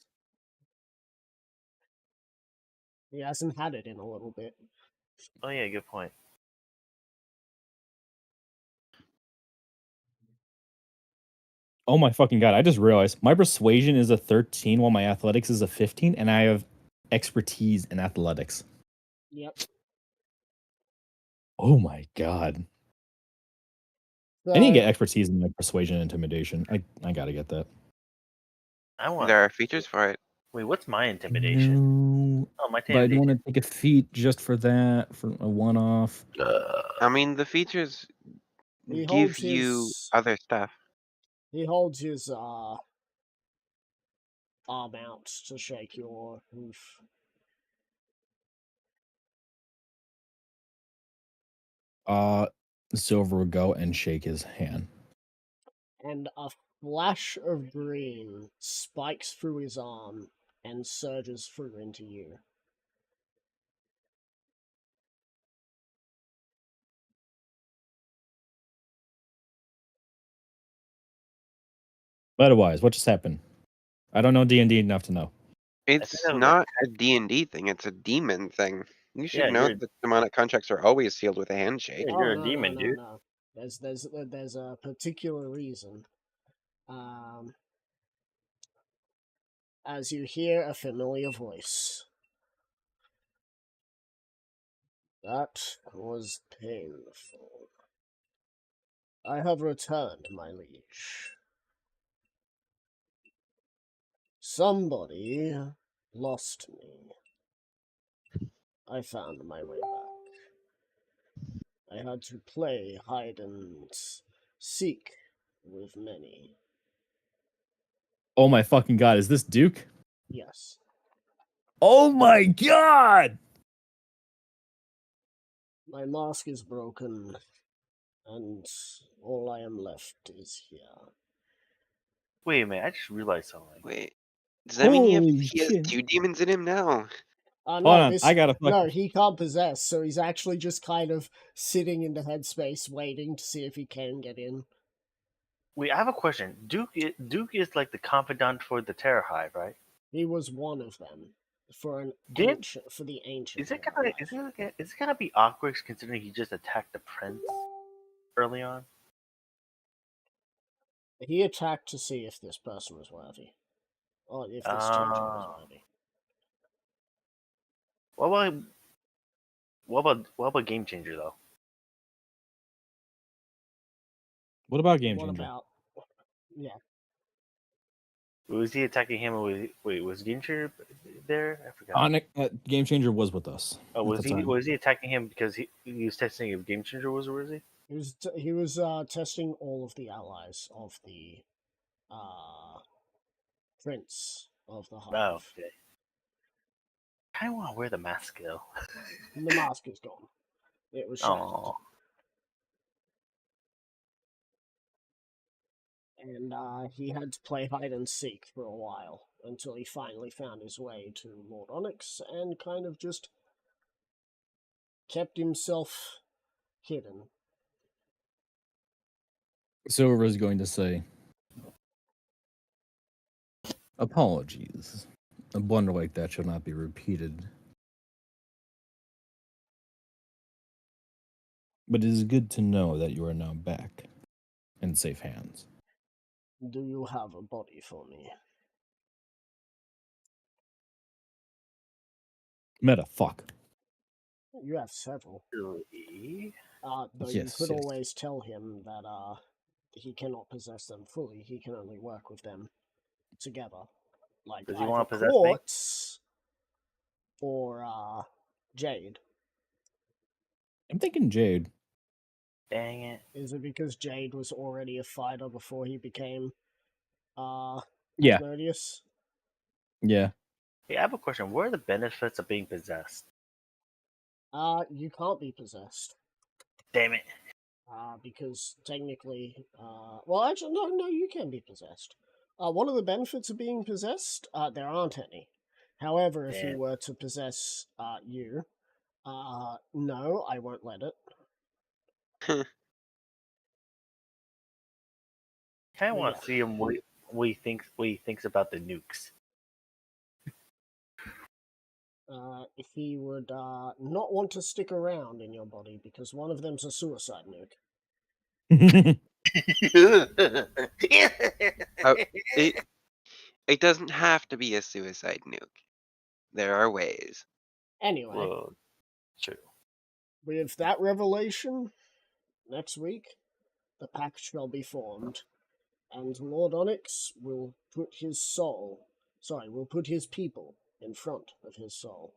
He hasn't had it in a little bit. Oh yeah, good point. Oh my fucking god! I just realized my persuasion is a 13, while my athletics is a 15, and I have expertise in athletics. Yep. Oh my god! So, I need to get expertise in like persuasion and intimidation. I gotta get that. I want. There are features for it. Wait, what's my intimidation? No, Oh, my but I don't intimidation. want to take a feat just for that, for a one-off. I mean, the features He give holds you his- other stuff. he holds his arm out to shake your hoof. Silver will go and shake his hand. And a flash of green spikes through his arm and surges through into you. Otherwise, what just happened? I don't know D&D enough to know. It's that was not a D&D thing, it's a demon thing. You should Yeah, know you're- that demonic contracts are always sealed with a handshake. Yeah, Oh, you're a no, demon, no, dude. no. There's a particular reason. As you hear a familiar voice. That was painful. I have returned, my liege. Somebody lost me. I found my way back. I had to play hide and seek with many. Oh my fucking god, is this Duke? Yes. Oh my god! My mask is broken, and all I am left is here. Wait a minute, I just realized something. Wait, does that mean Holy he has shit. 2 demons in him now? No, Hold on, I gotta No, fucking... he can't possess, so he's actually just kind of sitting in the headspace waiting to see if he can get in. Wait, I have a question. Duke is like the confidant for the Terror Hive, right? He was one of them for Did- the ancient. Is it Terror gonna be awkward considering he just attacked the prince early on? Hive. He attacked to see if this person was worthy, or if this changeling was Ah. worthy. What about Game Changer though? What about Game What Changer? about? Yeah, Was he attacking him? Or was Game Changer there? I forgot. Onyx, Game Changer was with us. Oh, at was the he time. was he attacking him because he was testing if Game Changer was worthy? he was testing all of the allies of the prince of the hive. Oh, okay. I kind of want to wear the mask though. The mask is gone. It was shattered. Oh, And he had to play hide and seek for a while until he finally found his way to Lord Onyx and kind of just kept himself hidden. Silver is going to say, apologies. A blunder like that shall not be repeated. But it is good to know that you are now back in safe hands. Do you have a body for me? Meta, fuck. You have several. Really? Though you Yes, could yes. always tell him that he cannot possess them fully. He can only work with them together, like Does he either want to possess me? Quartz or Jade. I'm thinking Jade. Dang it. Is it because Jade was already a fighter before he became Yeah. Asmodeus? Yeah. Hey, I have a question. What are the benefits of being possessed? You can't be possessed. Damn it. Because technically, well, actually, no, you can be possessed. One of the benefits of being possessed, there aren't any. However, if he Damn. were to possess you, no, I won't let it. I kind of But want yeah. to see him what he thinks about the nukes. He would not want to stick around in your body because one of them's a suicide nuke. Oh, it doesn't have to be a suicide nuke. There are ways. Anyway, Well, true. with that revelation, next week, the pact shall be formed, and Lord Onyx will put his people in front of his soul.